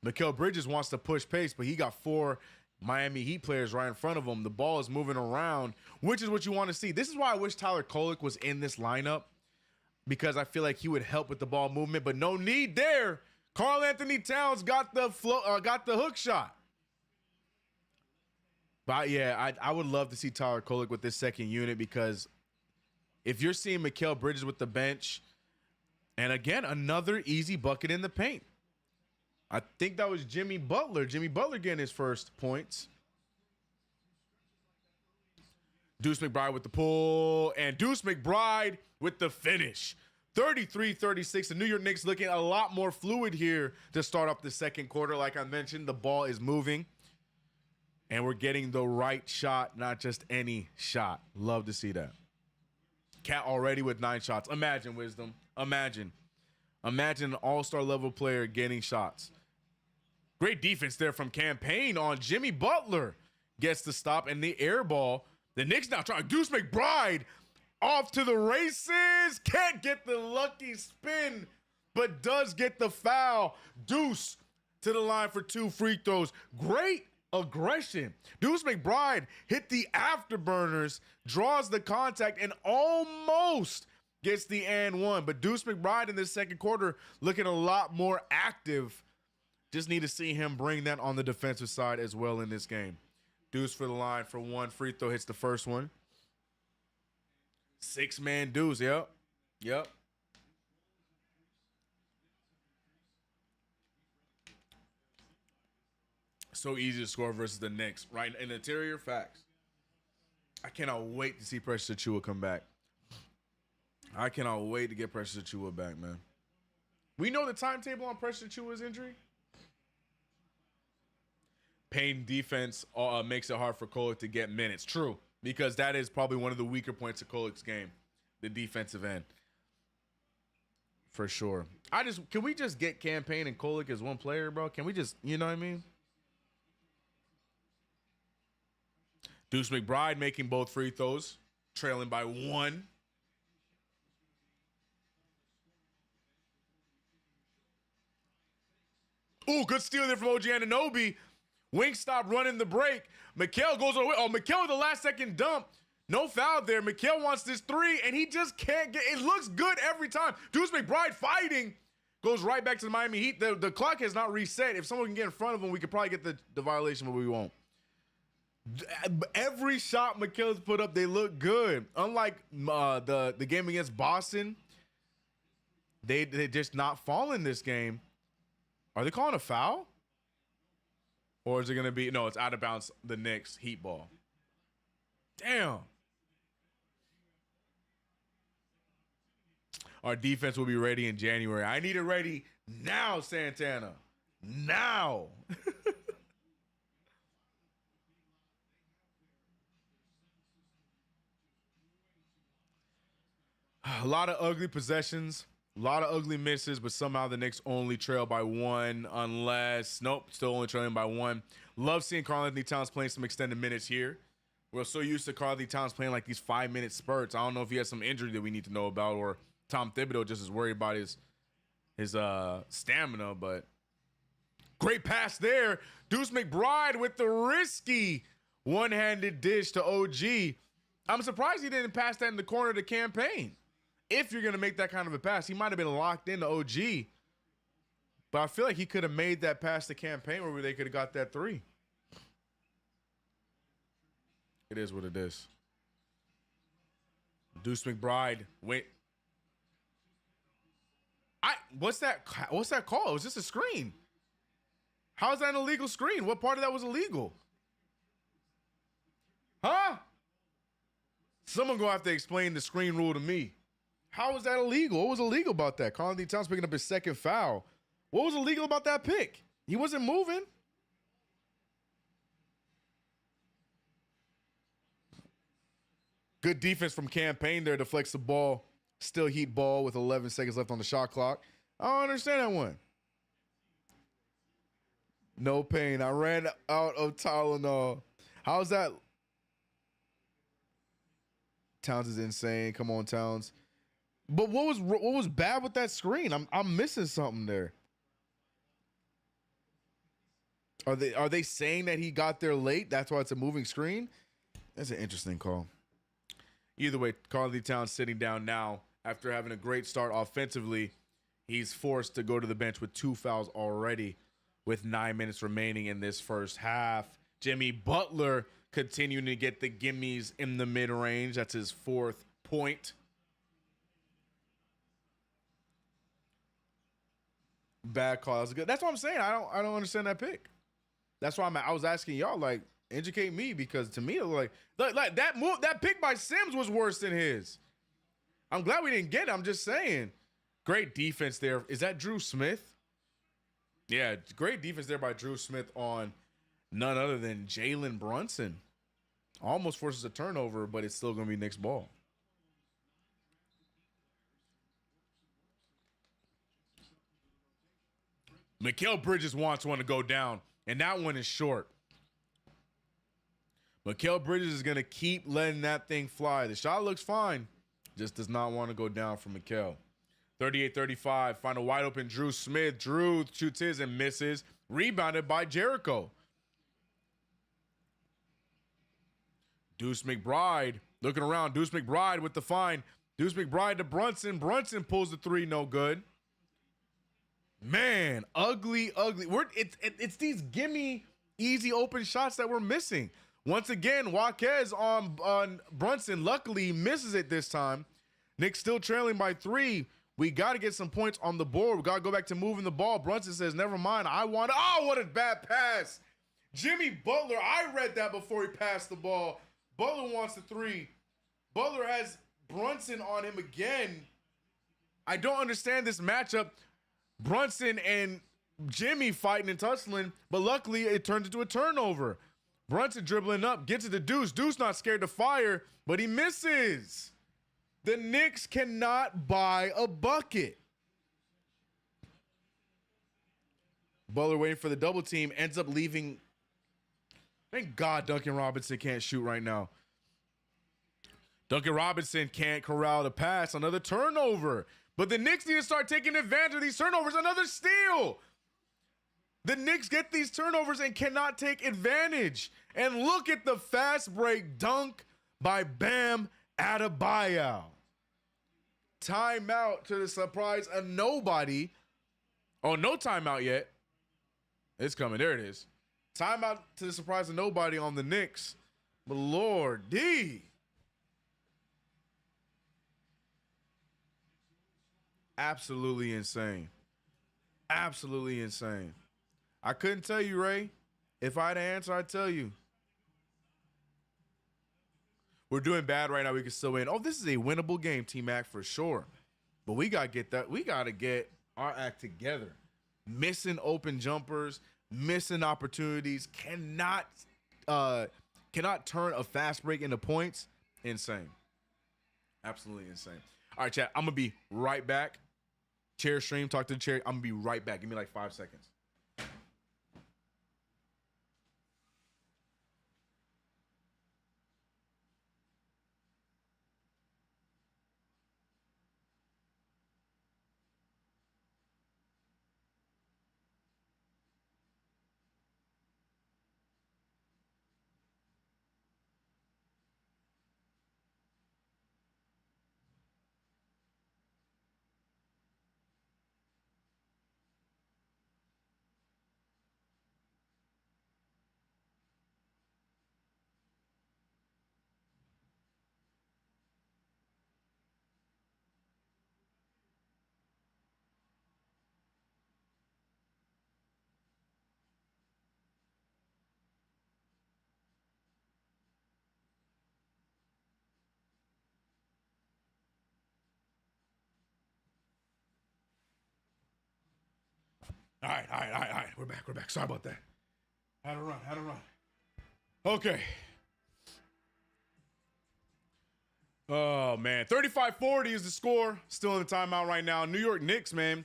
Mikal Bridges wants to push pace, but he got 4 Miami Heat players right in front of him. The ball is moving around, which is what you want to see. This is why I wish Tyler Kolek was in this lineup, because I feel like he would help with the ball movement, but no need there. Karl Anthony Towns got the hook shot. But yeah, I would love to see Tyler Kolek with this second unit, because if you're seeing Mikal Bridges with the bench, and again, another easy bucket in the paint. I think that was Jimmy Butler. Jimmy Butler getting his first points. Deuce McBride with the pull, and Deuce McBride with the finish. 33-36. The New York Knicks looking a lot more fluid here to start off the second quarter. Like I mentioned, the ball is moving, and we're getting the right shot, not just any shot. Love to see that. Cat already with 9 shots. Imagine, Wisdom. Imagine an all-star level player getting shots. Great defense there from Campaign on Jimmy Butler. Gets the stop and the air ball. The Knicks now trying. Deuce McBride off to the races. Can't get the lucky spin, but does get the foul. Deuce to the line for 2 free throws. Great aggression. Deuce McBride hit the afterburners, draws the contact, and almost gets the and one. But Deuce McBride in this second quarter looking a lot more active. Just need to see him bring that on the defensive side as well in this game. Deuce for the line for 1 free throw, hits the first one. 6-man Deuce, yep. So easy to score versus the Knicks, right? In the interior, facts. I cannot wait to see Precious Achua come back. I cannot wait to get Precious Achua back, man. We know the timetable on Precious Achua's injury. Payne defense makes it hard for Kolek to get minutes. True, because that is probably one of the weaker points of Kolek's game, the defensive end. For sure. Can we just get Campaign and Kolek as one player, bro? Can we just, you know what I mean? Deuce McBride making both free throws, trailing by 1. Ooh, good steal there from OG Anunoby. Wingstop running the break. Mikal goes away. Oh, Mikal with the last second dump. No foul there. Mikal wants this 3, and he just can't get it. Looks good every time. Deuce McBride fighting. Goes right back to the Miami Heat. The clock has not reset. If someone can get in front of him, we could probably get the violation, but we won't. Every shot Mikal's put up, they look good. Unlike the game against Boston, they just not falling this game. Are they calling a foul? Or is it going to be... No, it's out of bounds, the Knicks Heat ball. Damn. Our defense will be ready in January. I need it ready now, Santana. Now. A lot of ugly possessions. A lot of ugly misses, but somehow the Knicks only trail by 1 unless... Nope, still only trailing by 1. Love seeing Karl-Anthony Towns playing some extended minutes here. We're so used to Karl-Anthony Towns playing like these 5-minute spurts. I don't know if he has some injury that we need to know about or Tom Thibodeau just is worried about his stamina, but... Great pass there. Deuce McBride with the risky one-handed dish to OG. I'm surprised he didn't pass that in the corner to Campaign. If you're going to make that kind of a pass, he might have been locked into OG. But I feel like he could have made that pass to Campaign where they could have got that 3. It is what it is. Deuce McBride. Wait. What's that call? It was just a screen. How is that an illegal screen? What part of that was illegal? Huh? Someone gonna have to explain the screen rule to me. How was that illegal? What was illegal about that? Karl-Anthony Towns picking up his second foul. What was illegal about that pick? He wasn't moving. Good defense from Campaign there to flex the ball. Still Heat ball with 11 seconds left on the shot clock. I don't understand that one. No pain. I ran out of Tylenol. How's that? Towns is insane. Come on, Towns. But what was bad with that screen? I'm missing something there. Are they saying that he got there late? That's why it's a moving screen? That's an interesting call. Either way, Karl-Anthony Towns sitting down now after having a great start offensively. He's forced to go to the bench with 2 fouls already with 9 minutes remaining in this first half. Jimmy Butler continuing to get the gimmies in the mid-range. That's his 4th point. Bad call. That's good. That's what I'm saying. I don't understand that pick. That's why I was asking y'all, like, educate me, because to me it was like that pick by Sims was worse than his. I'm glad we didn't get it. I'm just saying. Great defense there. Is that Drew Smith? Yeah, great defense there by Drew Smith on none other than Jalen Brunson. Almost forces a turnover, but it's still going to be Knicks ball. Mikal Bridges wants one to go down, and that one is short. Mikal Bridges is going to keep letting that thing fly. The shot looks fine, just does not want to go down for Mikal. 38-35, find a wide open Drew Smith. Drew shoots his and misses. Rebounded by Jericho. Deuce McBride looking around. Deuce McBride with the find. Deuce McBride to Brunson. Brunson pulls the 3, no good. Man, ugly. It's these gimme easy open shots that we're missing. Once again, Jaquez on Brunson. Luckily, he misses it this time. Knicks still trailing by 3. We got to get some points on the board. We got to go back to moving the ball. Brunson says, never mind. Oh, what a bad pass. Jimmy Butler, I read that before he passed the ball. Butler wants the three. Butler has Brunson on him again. I don't understand this matchup. Brunson and Jimmy fighting and tussling, but luckily it turns into a turnover. Brunson dribbling up, gets to the Deuce. Deuce not scared to fire, but he misses. The Knicks cannot buy a bucket. Butler waiting for the double team, ends up leaving. Thank God Duncan Robinson can't shoot right now. Duncan Robinson can't corral the pass. Another turnover. But the Knicks need to start taking advantage of these turnovers. Another steal. The Knicks get these turnovers and cannot take advantage. And look at the fast break dunk by Bam Adebayo. Timeout to the surprise of nobody. Oh, no timeout yet. It's coming. There it is. Timeout to the surprise of nobody on the Knicks. But Lord D. Absolutely insane. Absolutely insane. I couldn't tell you, Ray. If I had an answer, I'd tell you. We're doing bad right now. We can still win. Oh, this is a winnable game, T-Mac, for sure. But we got to get that. We got to get our act together. Missing open jumpers, missing opportunities, cannot turn a fast break into points. Insane. Absolutely insane. All right, chat. I'm going to be right back. Chair stream, talk to the chair. I'm going to be right back. Give me like 5 seconds. All right. We're back. Sorry about that. Had to run. Okay. Oh, man. 35-40 is the score. Still in the timeout right now. New York Knicks, man.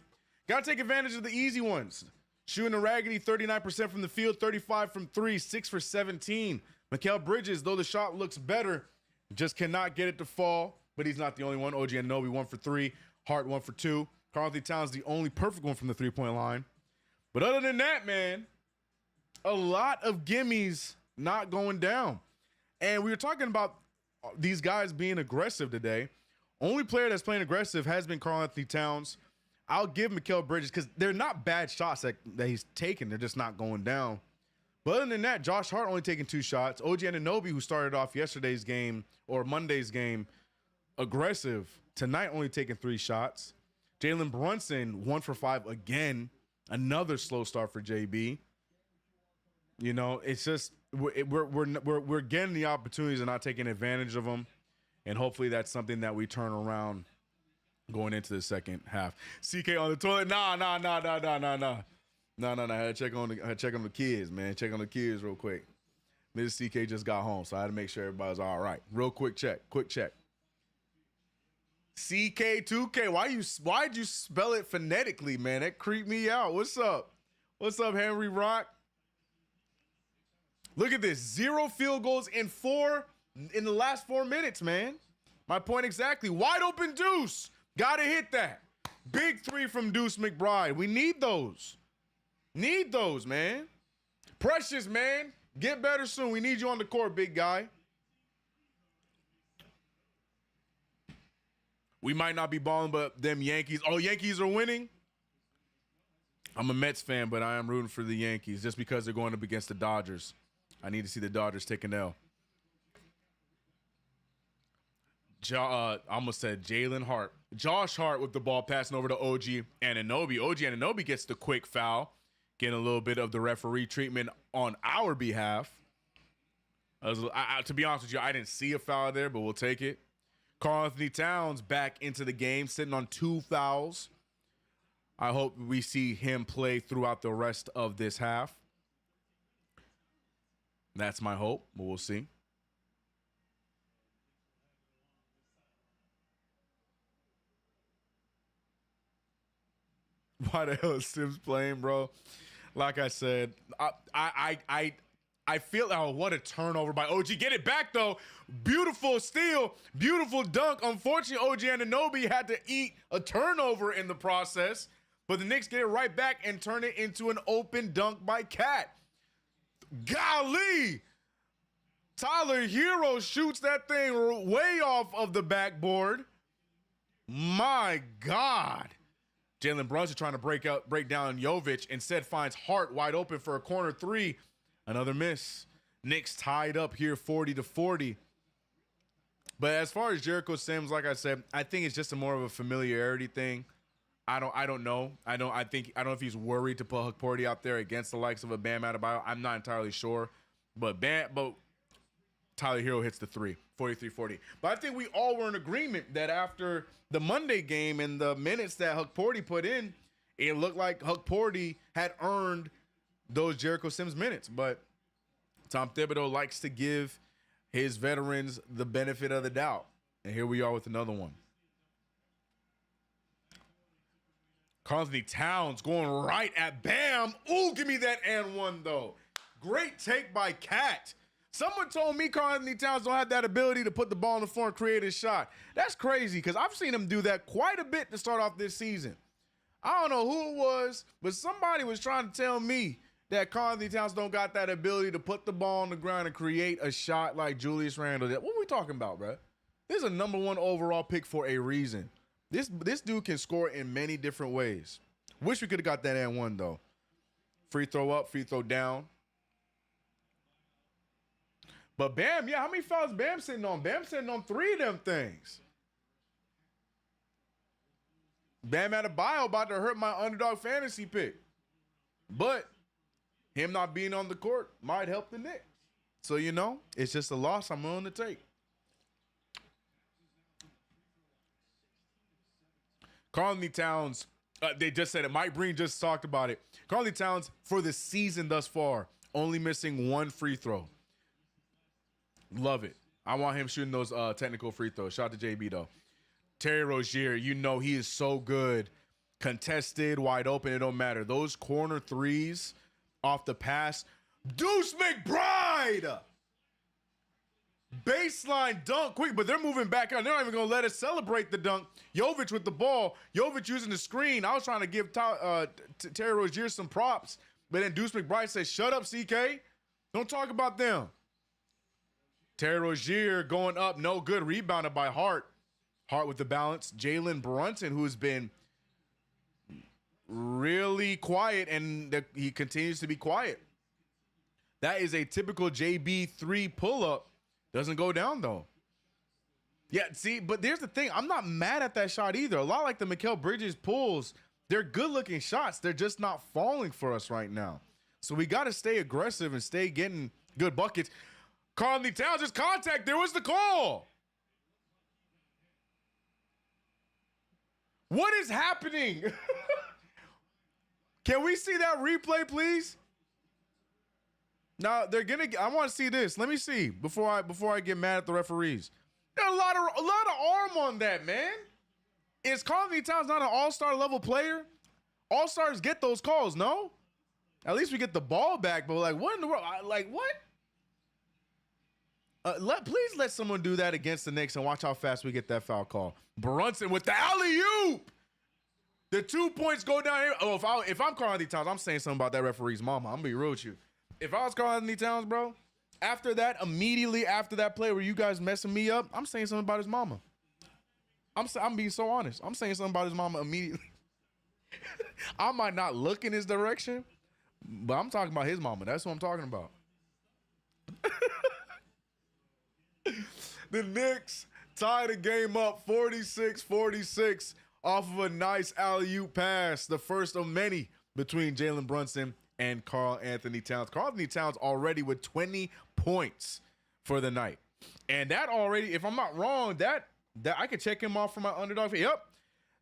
Got to take advantage of the easy ones. Shooting a raggedy 39% from the field, 35 from 3, 6 for 17. Mikal Bridges, though the shot looks better, just cannot get it to fall. But he's not the only one. OG Anunoby 1 for 3. Hart 1 for 2. Karl-Anthony Towns the only perfect one from the three-point line. But other than that, man, a lot of gimmies not going down. And we were talking about these guys being aggressive today. Only player that's playing aggressive has been Karl-Anthony Towns. I'll give Mikal Bridges because they're not bad shots that he's taking. They're just not going down. But other than that, Josh Hart only taking 2 shots. OG Anunoby, who started off yesterday's game or Monday's game, aggressive. Tonight only taking 3 shots. Jalen Brunson, 1 for 5 again. Another slow start for JB. You know, it's just we're getting the opportunities and not taking advantage of them, and hopefully that's something that we turn around going into the second half. CK on the toilet? Nah. I had to check on the kids, man. Check on the kids real quick. Mrs. CK just got home, so I had to make sure everybody's all right. Real quick check. CK2K, why'd you spell it phonetically, man? That creeped me out. What's up, Henry Rock? Look at this. 0 field goals in the last 4 minutes, man. My point exactly. Wide open Deuce. Gotta hit that. Big 3 from Deuce McBride. We need those. Man. Precious, man. Get better soon. We need you on the court, big guy. We might not be balling, but them Yankees. Oh, Yankees are winning? I'm a Mets fan, but I am rooting for the Yankees just because they're going up against the Dodgers. I need to see the Dodgers take an L. I almost said Jalen Hart. Josh Hart with the ball passing over to OG Anunoby. OG Anunoby gets the quick foul, getting a little bit of the referee treatment on our behalf. To be honest with you, I didn't see a foul there, but we'll take it. Karl Anthony Towns back into the game, sitting on 2 fouls. I hope we see him play throughout the rest of this half. That's my hope, but we'll see. Why the hell is Sims playing, bro? Like I said, I feel, oh, what a turnover by OG. Get it back, though. Beautiful steal, beautiful dunk. Unfortunately, OG Anunoby had to eat a turnover in the process, but the Knicks get it right back and turn it into an open dunk by Cat. Golly! Tyler Hero shoots that thing way off of the backboard. My God. Jalen Brunson trying to break down Jovic. Instead finds Hart wide open for a corner three. Another miss. Knicks tied up here 40-40. But as far as Jericho Sims, like I said, I think it's just more of a familiarity thing. I don't know. I don't know if he's worried to put Hukporti out there against the likes of a Bam Adebayo. I'm not entirely sure. But Tyler Hero hits the three, 43-40. But I think we all were in agreement that after the Monday game and the minutes that Hukporti put in, it looked like Hukporti had earned those Jericho Sims minutes. But Tom Thibodeau likes to give his veterans the benefit of the doubt. And here we are with another one. Karl Anthony Towns going right at Bam. Ooh, give me that and one, though. Great take by Cat. Someone told me Karl Anthony Towns don't have that ability to put the ball on the floor and create a shot. That's crazy because I've seen him do that quite a bit to start off this season. I don't know who it was, but somebody was trying to tell me that Karl Anthony Towns don't got that ability to put the ball on the ground and create a shot like Julius Randle did. What are we talking about, bro? This is a #1 overall pick for a reason. This dude can score in many different ways. Wish we could have got that and one, though. Free throw up, free throw down. But Bam, yeah, how many fouls Bam sitting on? Bam sitting on 3 of them things. Bam Adebayo about to hurt my underdog fantasy pick. But him not being on the court might help the Knicks. So, you know, it's just a loss I'm willing to take. Karl Anthony Towns, they just said it. Mike Breen just talked about it. Karl Anthony Towns, for the season thus far, only missing 1 free throw. Love it. I want him shooting those technical free throws. Shout out to JB, though. Terry Rozier, you know he is so good. Contested, wide open, it don't matter. Those corner threes off the pass. Deuce McBride! Baseline dunk, quick, but they're moving back out. They're not even going to let us celebrate the dunk. Jovic with the ball. Jovic using the screen. I was trying to give Terry Rozier some props, but then Deuce McBride says, shut up, CK. Don't talk about them. Terry Rozier going up, no good. Rebounded by Hart. Hart with the balance. Jalen Brunson, who's been really quiet, and he continues to be quiet. That is a typical JB 3 pull-up. Doesn't go down, though. Yeah, see, but there's the thing. I'm not mad at that shot either. A lot like the Mikal Bridges pulls, they're good-looking shots. They're just not falling for us right now. So we got to stay aggressive and stay getting good buckets. Karl Anthony Towns, just contact. There was the call. What is happening? Can we see that replay, please? Now they're gonna. I want to see this. Let me see before I get mad at the referees. There's a lot of arm on that, man. Is Karl Anthony Towns not an all-star level player? All-stars get those calls, no? At least we get the ball back. But like, what in the world? Like what? Please let someone do that against the Knicks and watch how fast we get that foul call. Brunson with the alley-oop. The 2 points go down here. Oh, if I'm Karl Anthony Towns, I'm saying something about that referee's mama. I'm gonna be real with you. If I was Karl Anthony Towns, bro, after that, immediately after that play where you guys messing me up, I'm saying something about his mama. I'm being so honest. I'm saying something about his mama immediately. I might not look in his direction, but I'm talking about his mama. That's what I'm talking about. The Knicks tie the game up 46-46 off of a nice alley-oop pass, the first of many between Jalen Brunson and Karl Anthony Towns. Karl Anthony Towns already with 20 points for the night. And that already, if I'm not wrong, that I could check him off for my underdog. Yep.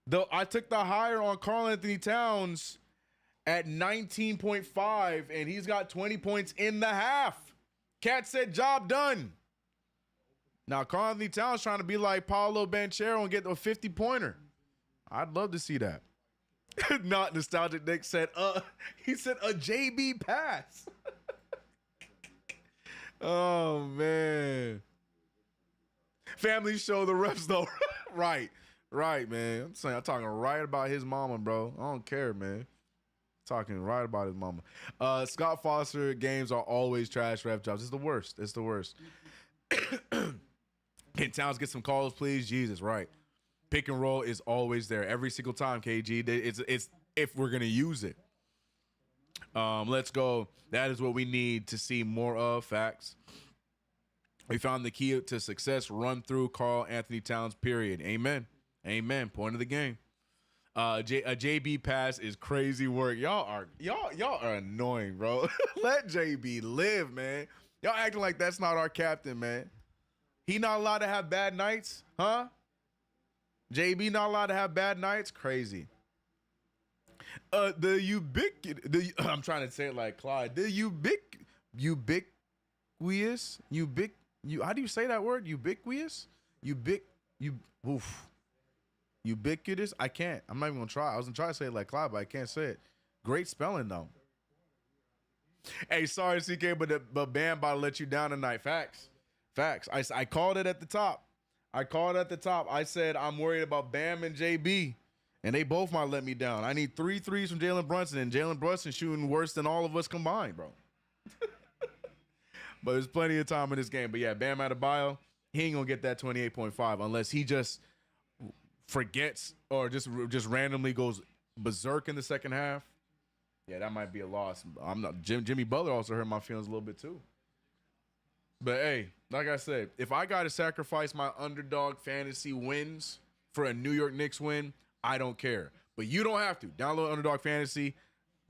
Though I took the higher on Karl Anthony Towns at 19.5, and he's got 20 points in the half. Cat said, job done. Now, Karl Anthony Towns trying to be like Paolo Banchero and get a 50-pointer. I'd love to see that. Not nostalgic. Nick said, he said a JB pass. Oh, man. Family show the refs, though. Right, man. I'm talking right about his mama, bro. I don't care, man. Talking right about his mama. Scott Foster games are always trash ref jobs. It's the worst. It's the worst. Can Towns get some calls, please? Jesus, right. Pick and roll is always there every single time, KG. It's if we're gonna use it. Let's go. That is what we need to see more of. Facts. We found the key to success. Run through Karl Anthony Towns. Period. Amen. Point of the game. A JB pass is crazy work. Y'all are annoying, bro. Let JB live, man. Y'all acting like that's not our captain, man. He not allowed to have bad nights, huh? JB not allowed to have bad nights? Crazy. I'm trying to say it like Clyde. The ubiquitous, how do you say that word? Ubiquitous? Ubiquitous? I can't. I'm not even gonna try. I was gonna try to say it like Clyde, but I can't say it. Great spelling though. Hey, sorry, CK, but Bam about to let you down tonight. Facts. I called it at the top. I said I'm worried about Bam and JB, and they both might let me down. I need 3 threes from Jalen Brunson, and Jalen Brunson shooting worse than all of us combined, bro. But there's plenty of time in this game. But yeah, Bam Adebayo, he ain't gonna get that 28.5 unless he just forgets or just randomly goes berserk in the second half. Yeah, that might be a loss. Jimmy Butler also hurt my feelings a little bit too. But hey, like I said, if I got to sacrifice my underdog fantasy wins for a New York Knicks win, I don't care. But you don't have to. Download Underdog Fantasy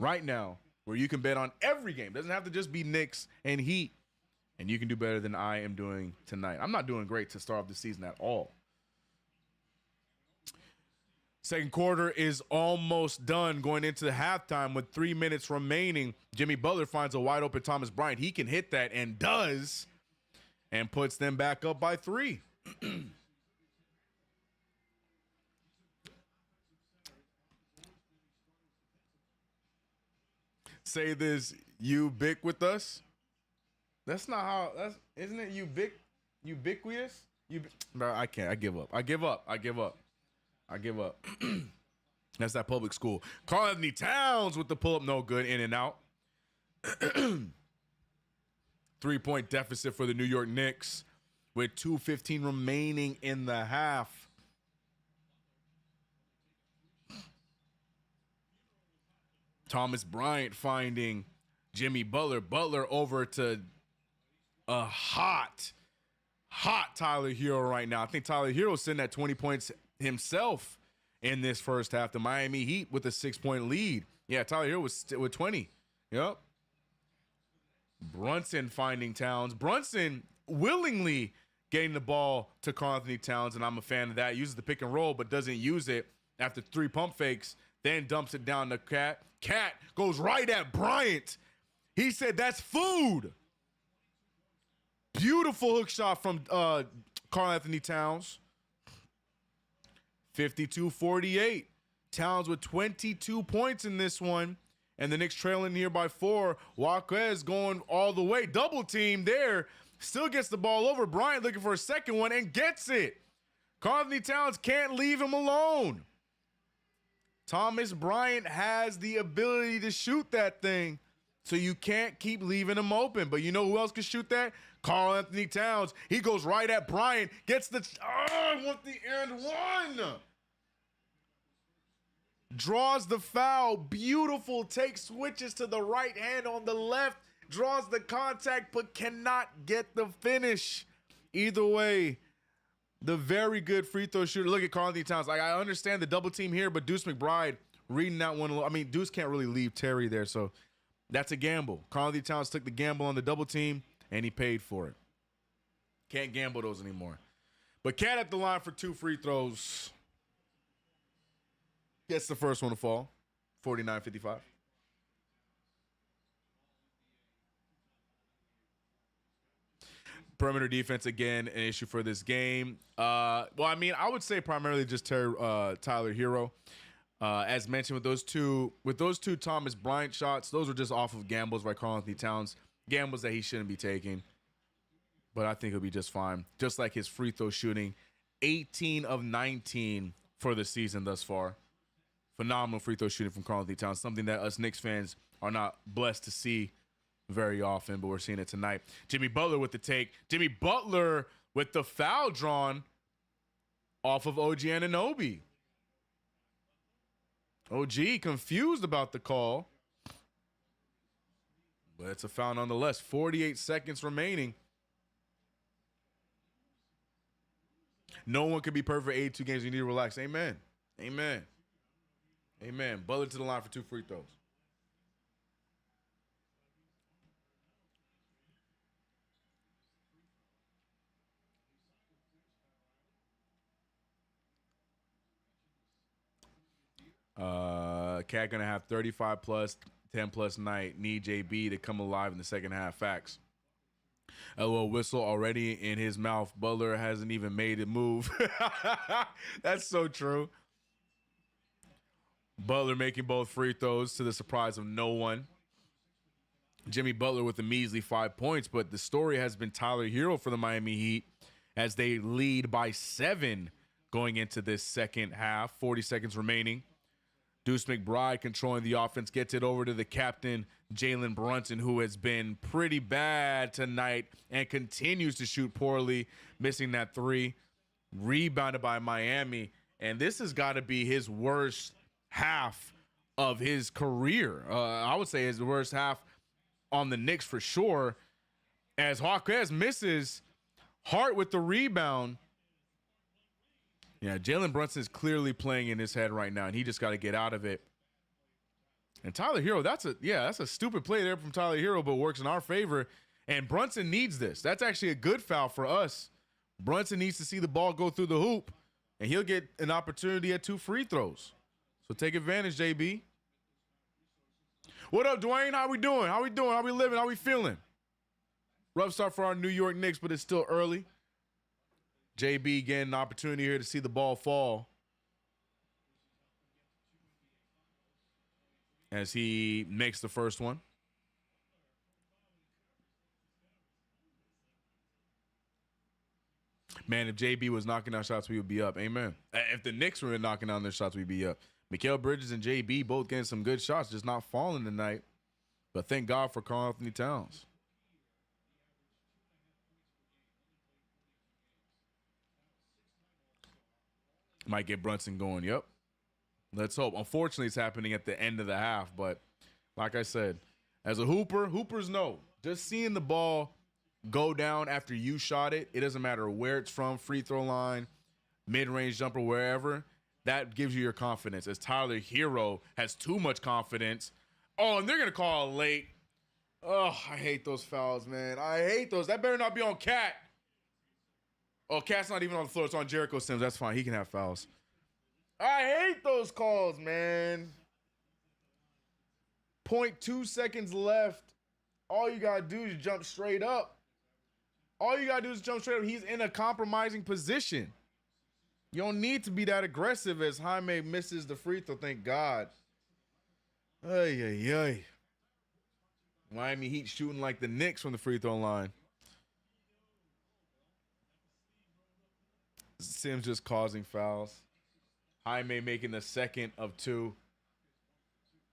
right now where you can bet on every game. It doesn't have to just be Knicks and Heat. And you can do better than I am doing tonight. I'm not doing great to start off the season at all. Second quarter is almost done, going into the halftime with 3 minutes remaining. Jimmy Butler finds a wide open Thomas Bryant. He can hit that and does, and puts them back up by 3. Say this, ubiquitous. That's not how. Isn't it ubiquitous? Bro, I can't. I give up. That's that public school. Karl Anthony Towns with the pull-up, no good, in and out. 3-point deficit for the New York Knicks with 2:15 remaining in the half. Thomas Bryant finding Jimmy Butler. Butler over to a hot Tyler Hero right now. I think Tyler Hero's sitting at 20 points himself in this first half. The Miami Heat with a 6-point lead. Yeah, Tyler Hero was with 20. Yep. Brunson finding Towns. Brunson willingly getting the ball to Karl Anthony Towns, and I'm a fan of that. Uses the pick and roll, but doesn't use it after 3 pump fakes. Then dumps it down to Cat. Cat goes right at Bryant. He said, that's food. Beautiful hook shot from Karl Anthony Towns. 52-48. Towns with 22 points in this one. And the Knicks trailing here by 4. Jaquez going all the way. Double team there. Still gets the ball over. Bryant looking for a second one and gets it. Karl Anthony Towns can't leave him alone. Thomas Bryant has the ability to shoot that thing. So you can't keep leaving him open. But you know who else can shoot that? Karl Anthony Towns. He goes right at Bryant. Gets the... I want the end one. Draws the foul. Beautiful. Takes switches to the right hand on the left. Draws the contact, but cannot get the finish. Either way, the very good free throw shooter. Look at Karl Anthony Towns. Like, I understand the double team here, but Deuce McBride reading that one. I mean, Deuce can't really leave Terry there, so that's a gamble. Karl Anthony Towns took the gamble on the double team, and he paid for it. Can't gamble those anymore. But Cat at the line for 2 free throws. Gets the first one to fall. 49-55. Perimeter defense, again, an issue for this game. Well, I mean, I would say primarily just Tyler Hero. As mentioned, with those two Thomas Bryant shots, those were just off of gambles by Karl-Anthony Towns. Gambles that he shouldn't be taking. But I think he'll be just fine. Just like his free throw shooting. 18 of 19 for the season thus far. Phenomenal free throw shooting from Karl-Anthony Towns. Something that us Knicks fans are not blessed to see very often, but we're seeing it tonight. Jimmy Butler with the take. Jimmy Butler with the foul drawn off of OG Anunoby. OG confused about the call, but it's a foul nonetheless. 48 seconds remaining. No one could be perfect for 82 games. You need to relax. Amen. Amen. Amen. Butler to the line for 2 free throws. Cat gonna have 35 plus, 10 plus night. Need JB to come alive in the second half. Facts. LOL whistle already in his mouth. Butler hasn't even made a move. That's so true. Butler making both free throws to the surprise of no one. Jimmy Butler with a measly 5 points, but the story has been Tyler Hero for the Miami Heat as they lead by 7 going into this second half. 40 seconds remaining. Deuce McBride controlling the offense, gets it over to the captain, Jalen Brunson, who has been pretty bad tonight and continues to shoot poorly, missing that 3. Rebounded by Miami, and this has got to be his worst half of his career. I would say his worst half on the Knicks for sure, as Hawkes misses. Hart with the rebound. Yeah, Jalen Brunson is clearly playing in his head right now, and he just got to get out of it. And Tyler Hero, that's a stupid play there from Tyler Hero, but works in our favor. And Brunson needs this. That's actually a good foul for us. Brunson needs to see the ball go through the hoop, and he'll get an opportunity at 2 free throws. So take advantage, JB. What up, Dwayne? How we doing? How we doing? How we living? How we feeling? Rough start for our New York Knicks, but it's still early. JB getting an opportunity here to see the ball fall as he makes the first one. Man, if JB was knocking down shots, we would be up. Amen. If the Knicks were knocking down their shots, we'd be up. Mikal Bridges and JB both getting some good shots, just not falling tonight. But thank God for Karl-Anthony Towns. Might get Brunson going. Yep. Let's hope. Unfortunately, it's happening at the end of the half. But like I said, as a hooper, hoopers know. Just seeing the ball go down after you shot it, it doesn't matter where it's from, free throw line, mid-range jumper, wherever, that gives you your confidence. As Tyler Hero has too much confidence. Oh, and they're going to call it late. Oh, I hate those fouls, man. I hate those. That better not be on Cat. Oh, Cat's not even on the floor. It's on Jericho Sims. That's fine. He can have fouls. I hate those calls, man. 0.2 seconds left. All you got to do is jump straight up. All you got to do is jump straight up. He's in a compromising position. You don't need to be that aggressive as Jaime misses the free throw. Thank God. Ay, ay, ay. Miami Heat shooting like the Knicks from the free throw line. Sims just causing fouls. Jaime making the second of 2.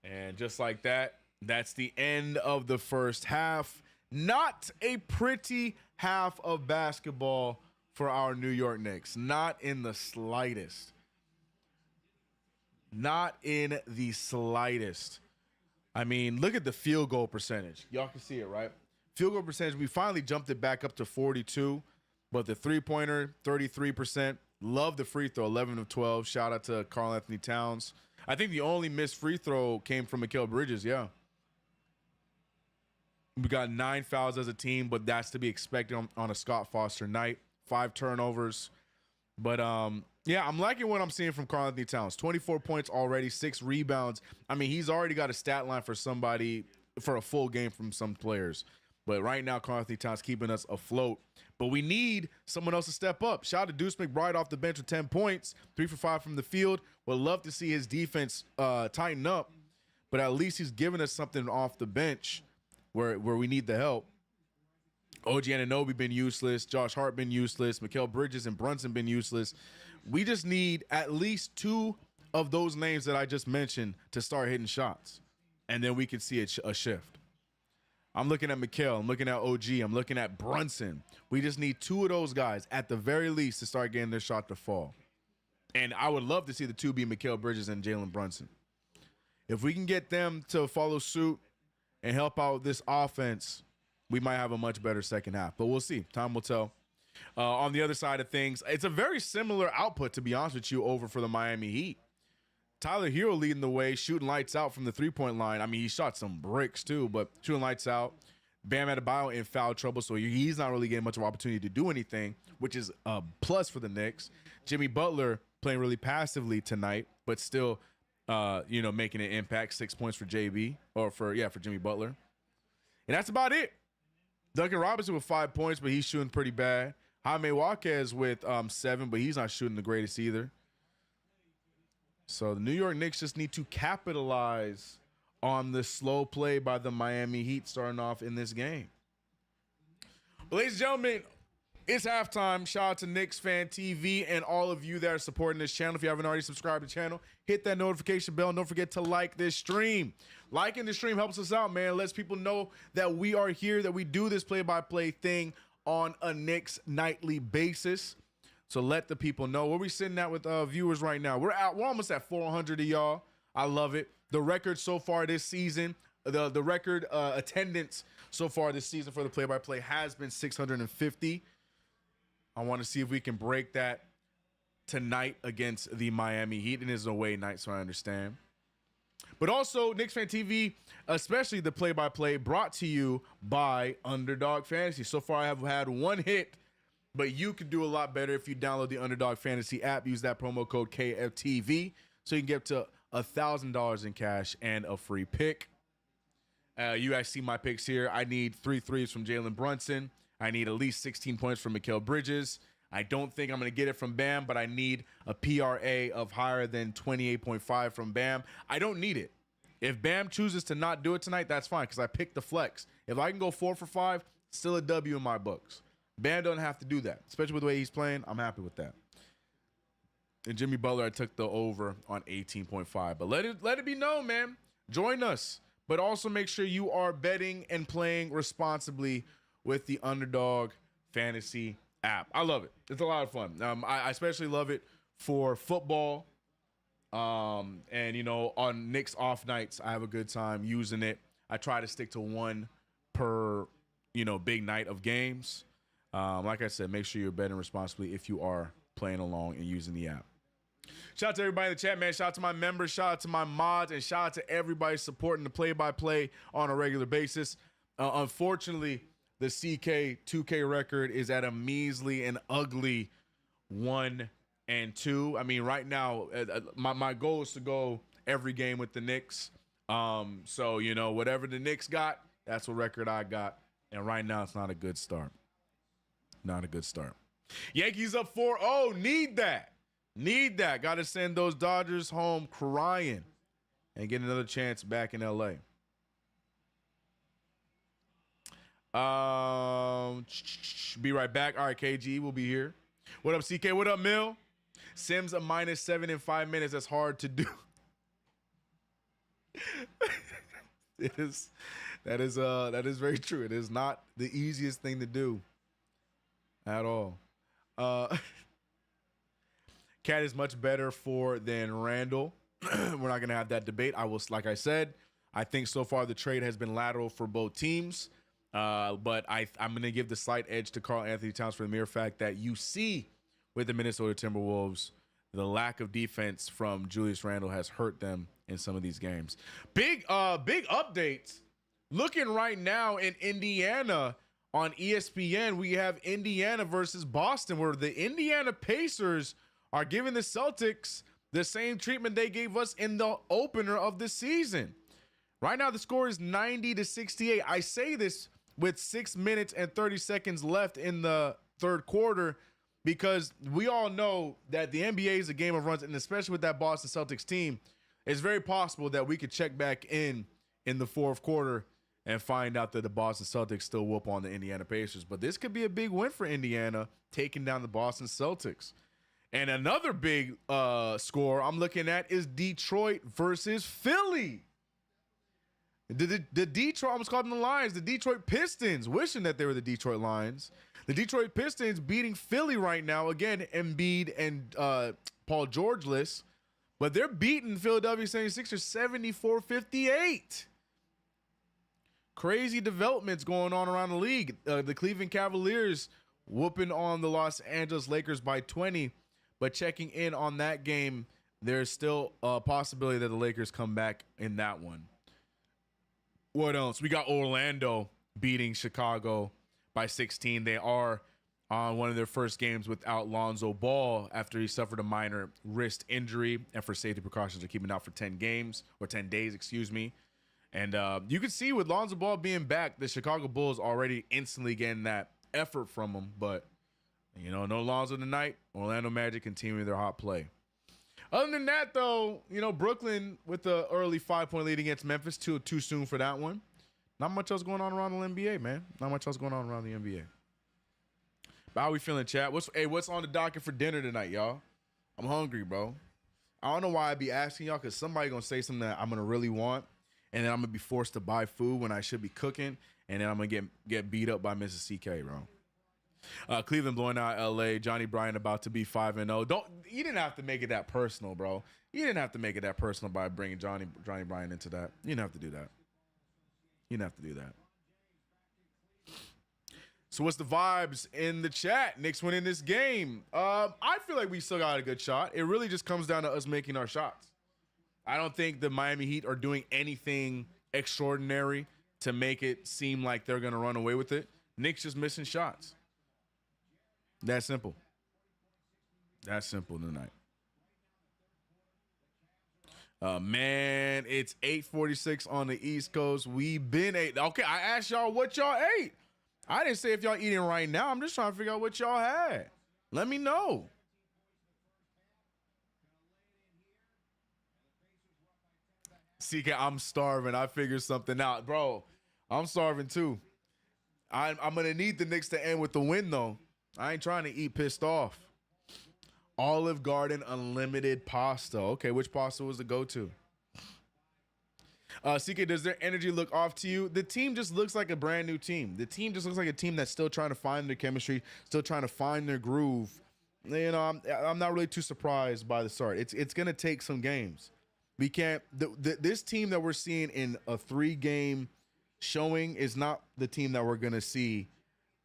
And just like that, that's the end of the first half. Not a pretty half of basketball for our New York Knicks. Not in the slightest. Not in the slightest. I mean, look at the field goal percentage. Y'all can see it, right? Field goal percentage, we finally jumped it back up to 42. But the three-pointer, 33%. Love the free throw, 11 of 12. Shout out to Karl-Anthony Towns. I think the only missed free throw came from Mikal Bridges, yeah. We got 9 fouls as a team, but that's to be expected on a Scott Foster night. 5 turnovers. But, yeah, I'm liking what I'm seeing from Karl-Anthony Towns. 24 points already, 6 rebounds. I mean, he's already got a stat line for somebody for a full game from some players. But right now, Karl-Anthony Towns keeping us afloat. But we need someone else to step up. Shout out to Deuce McBride off the bench with 10 points, 3 for 5 from the field. Would love to see his defense tighten up. But at least he's giving us something off the bench where we need the help. OG Anunoby been useless. Josh Hart been useless. Mikal Bridges and Brunson been useless. We just need at least 2 of those names that I just mentioned to start hitting shots. And then we can see a shift. I'm looking at Mikal. I'm looking at OG. I'm looking at Brunson. We just need 2 of those guys at the very least to start getting their shot to fall. And I would love to see the 2 be Mikal Bridges and Jalen Brunson. If we can get them to follow suit and help out this offense, we might have a much better second half. But we'll see. Time will tell. On the other side of things, it's a very similar output, to be honest with you, over for the Miami Heat. Tyler Hero leading the way, shooting lights out from the three-point line. I mean, he shot some bricks too, but shooting lights out. Bam Adebayo in foul trouble, so he's not really getting much of an opportunity to do anything, which is a plus for the Knicks. Jimmy Butler playing really passively tonight, but still, making an impact. 6 points for for Jimmy Butler. And that's about it. Duncan Robinson with 5 points, but he's shooting pretty bad. Jaime Jaquez with 7, but he's not shooting the greatest either. So the New York Knicks just need to capitalize on the slow play by the Miami Heat starting off in this game. But ladies and gentlemen, it's halftime. Shout out to KnicksFanTV and all of you that are supporting this channel. If you haven't already subscribed to the channel, hit that notification bell. And don't forget to like this stream. Liking the stream helps us out, man. It lets people know that we are here, that we do this play-by-play thing on a Knicks nightly basis. So let the people know. Where we sitting at with viewers right now? We're almost at 400 of y'all. I love it. The record so far this season, the record attendance so far this season for the play-by-play has been 650. I want to see if we can break that tonight against the Miami Heat. And it's an away night, so I understand. But also, KnicksFanTV, especially the play-by-play, brought to you by Underdog Fantasy. So far, I have had 1 hit, but you can do a lot better if you download the Underdog Fantasy app. Use that promo code KFTV so you can get to $1,000 in cash and a free pick. You guys see my picks here. I need 3 threes from Jalen Brunson. I need at least 16 points from Mikal Bridges. I don't think I'm going to get it from Bam, but I need a PRA of higher than 28.5 from Bam. I don't need it. If Bam chooses to not do it tonight, that's fine because I picked the flex. If I can go 4 for 5, still a W in my books. Bam doesn't have to do that, especially with the way he's playing. I'm happy with that. And Jimmy Butler, I took the over on 18.5. But let it be known, man. Join us. But also make sure you are betting and playing responsibly with the Underdog Fantasy app. I love it. It's a lot of fun. I especially love it for football. And, on Knicks off nights, I have a good time using it. I try to stick to 1 per, big night of games. Like I said, make sure you're betting responsibly if you are playing along and using the app. Shout out to everybody in the chat, man. Shout out to my members. Shout out to my mods. And shout out to everybody supporting the play-by-play on a regular basis. Unfortunately, the CK 2K record is at a measly and ugly 1-2. I mean, right now, my goal is to go every game with the Knicks. So, whatever the Knicks got, that's what record I got. And right now, it's not a good start. Not a good start. Yankees up 4-0. Need that. Need that. Got to send those Dodgers home crying and get another chance back in L.A. Be right back. All right, KG will be here. What up, CK? What up, Mill? Sims a -7 in 5 minutes. That's hard to do. That is very true. It is not the easiest thing to do at all. Cat is much better than Randall. We're not gonna have that debate. Like I said, I think so far the trade has been lateral for both teams. But I'm going to give the slight edge to Karl-Anthony Towns for the mere fact that you see with the Minnesota Timberwolves, the lack of defense from Julius Randle has hurt them in some of these games. Big updates Looking right now in Indiana on ESPN, we have Indiana versus Boston, where the Indiana Pacers are giving the Celtics the same treatment they gave us in the opener of the season. Right now, the score is 90-68. I say this with 6 minutes and 30 seconds left in the third quarter because we all know that the NBA is a game of runs, and especially with that Boston Celtics team, it's very possible that we could check back in the fourth quarter and find out that the Boston Celtics still whoop on the Indiana Pacers. But this could be a big win for Indiana, taking down the Boston Celtics. And another big score I'm looking at is Detroit versus Philly. The Detroit, I almost called them the Lions, the Detroit Pistons, wishing that they were the Detroit Lions. The Detroit Pistons beating Philly right now. Again, Embiid and Paul George-less. But they're beating Philadelphia 76ers 74-58. Crazy developments going on around the league. The Cleveland Cavaliers whooping on the Los Angeles Lakers by 20. But checking in on that game, there's still a possibility that the Lakers come back in that one. What else? We got Orlando beating Chicago by 16. They are on one of their first games without Lonzo Ball after he suffered a minor wrist injury, and for safety precautions are keeping out for 10 games or 10 days, excuse me. And you can see with Lonzo Ball being back, the Chicago Bulls already instantly getting that effort from him. But, you know, no Lonzo tonight. Orlando Magic continuing their hot play. Other than that, though, you know, Brooklyn with the early 5-point lead against Memphis, too soon for that one. Not much else going on around the NBA, man. Not much else going on around the NBA. But how we feeling, chat? What's on the docket for dinner tonight, y'all? I'm hungry, bro. I don't know why I be asking y'all, because somebody going to say something that I'm going to really want, and then I'm going to be forced to buy food when I should be cooking, and then I'm going to get beat up by Mrs. CK, bro. Cleveland blowing out LA. Johnny Bryant about to be 5-0. You didn't have to make it that personal, bro. You didn't have to make it that personal by bringing Johnny Bryant into that. You didn't have to do that. You didn't have to do that. So what's the vibes in the chat? Knicks winning this game. I feel like we still got a good shot. It really just comes down to us making our shots. I don't think the Miami Heat are doing anything extraordinary to make it seem like they're going to run away with it. Knicks just missing shots. That simple. That simple tonight. Man, it's 8:46 on the East Coast. We've been ate. Okay, I asked y'all what y'all ate. I didn't say if y'all eating right now. I'm just trying to figure out what y'all had. Let me know. CK, I'm starving. I figured something out. Bro, I'm starving too. I'm going to need the Knicks to end with the win, though. I ain't trying to eat pissed off. Olive Garden unlimited pasta. Okay, which pasta was the go-to? CK, does their energy look off to you? The team just looks like a brand new team. The team just looks like a team that's still trying to find their chemistry, still trying to find their groove. You know, I'm not really too surprised by the start. It's going to take some games. We can't this team that we're seeing in a 3-game showing is not the team that we're going to see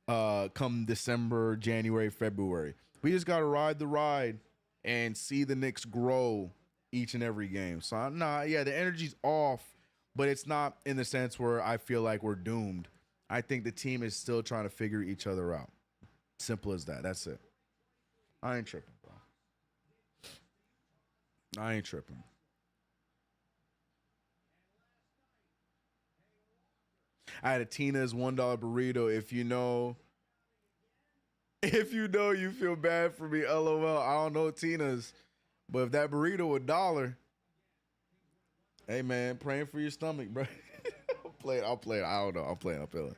come December, January, February. We just got to ride the ride and see the Knicks grow each and every game. So, the energy's off, but it's not in the sense where I feel like we're doomed. I think the team is still trying to figure each other out. Simple as that. That's it. I ain't tripping, bro. I ain't tripping. I had a Tina's $1 burrito. If you know, you feel bad for me. LOL. I don't know Tina's, but if that burrito $1, hey man, praying for your stomach, bro. I'll play it. I don't know. I'm feeling.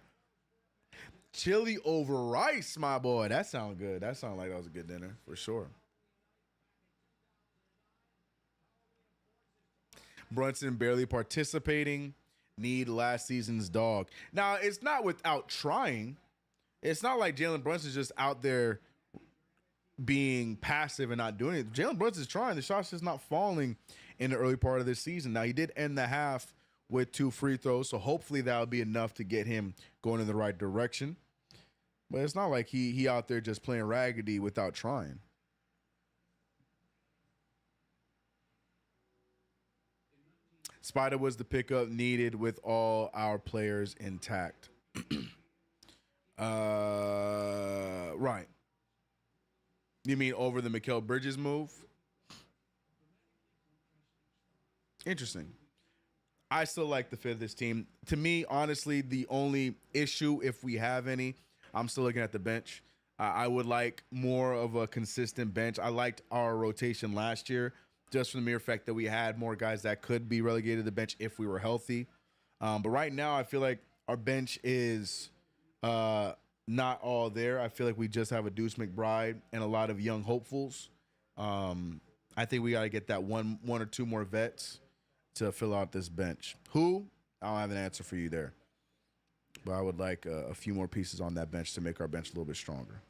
Chili over rice, my boy. That sounds good. That sounds like that was a good dinner for sure. Brunson barely participating. Need last season's dog. Now, it's not without trying. It's not like Jalen Brunson's just out there being passive and not doing it. Jalen Brunson's trying. The shot's just not falling in the early part of this season. Now, he did end the half with 2 free throws, so hopefully that'll be enough to get him going in the right direction. But it's not like he out there just playing raggedy without trying. Spider was the pickup needed with all our players intact. Right. You mean over the Mikal Bridges move? Interesting. I still like the fit of this team. To me, honestly, the only issue, if we have any, I'm still looking at the bench. I would like more of a consistent bench. I liked our rotation last year just from the mere fact that we had more guys that could be relegated to the bench if we were healthy. But right now, I feel like our bench is not all there. I feel like we just have a Deuce McBride and a lot of young hopefuls. I think we got to get that one or two more vets to fill out this bench. Who? I don't have an answer for you there. But I would like a few more pieces on that bench to make our bench a little bit stronger.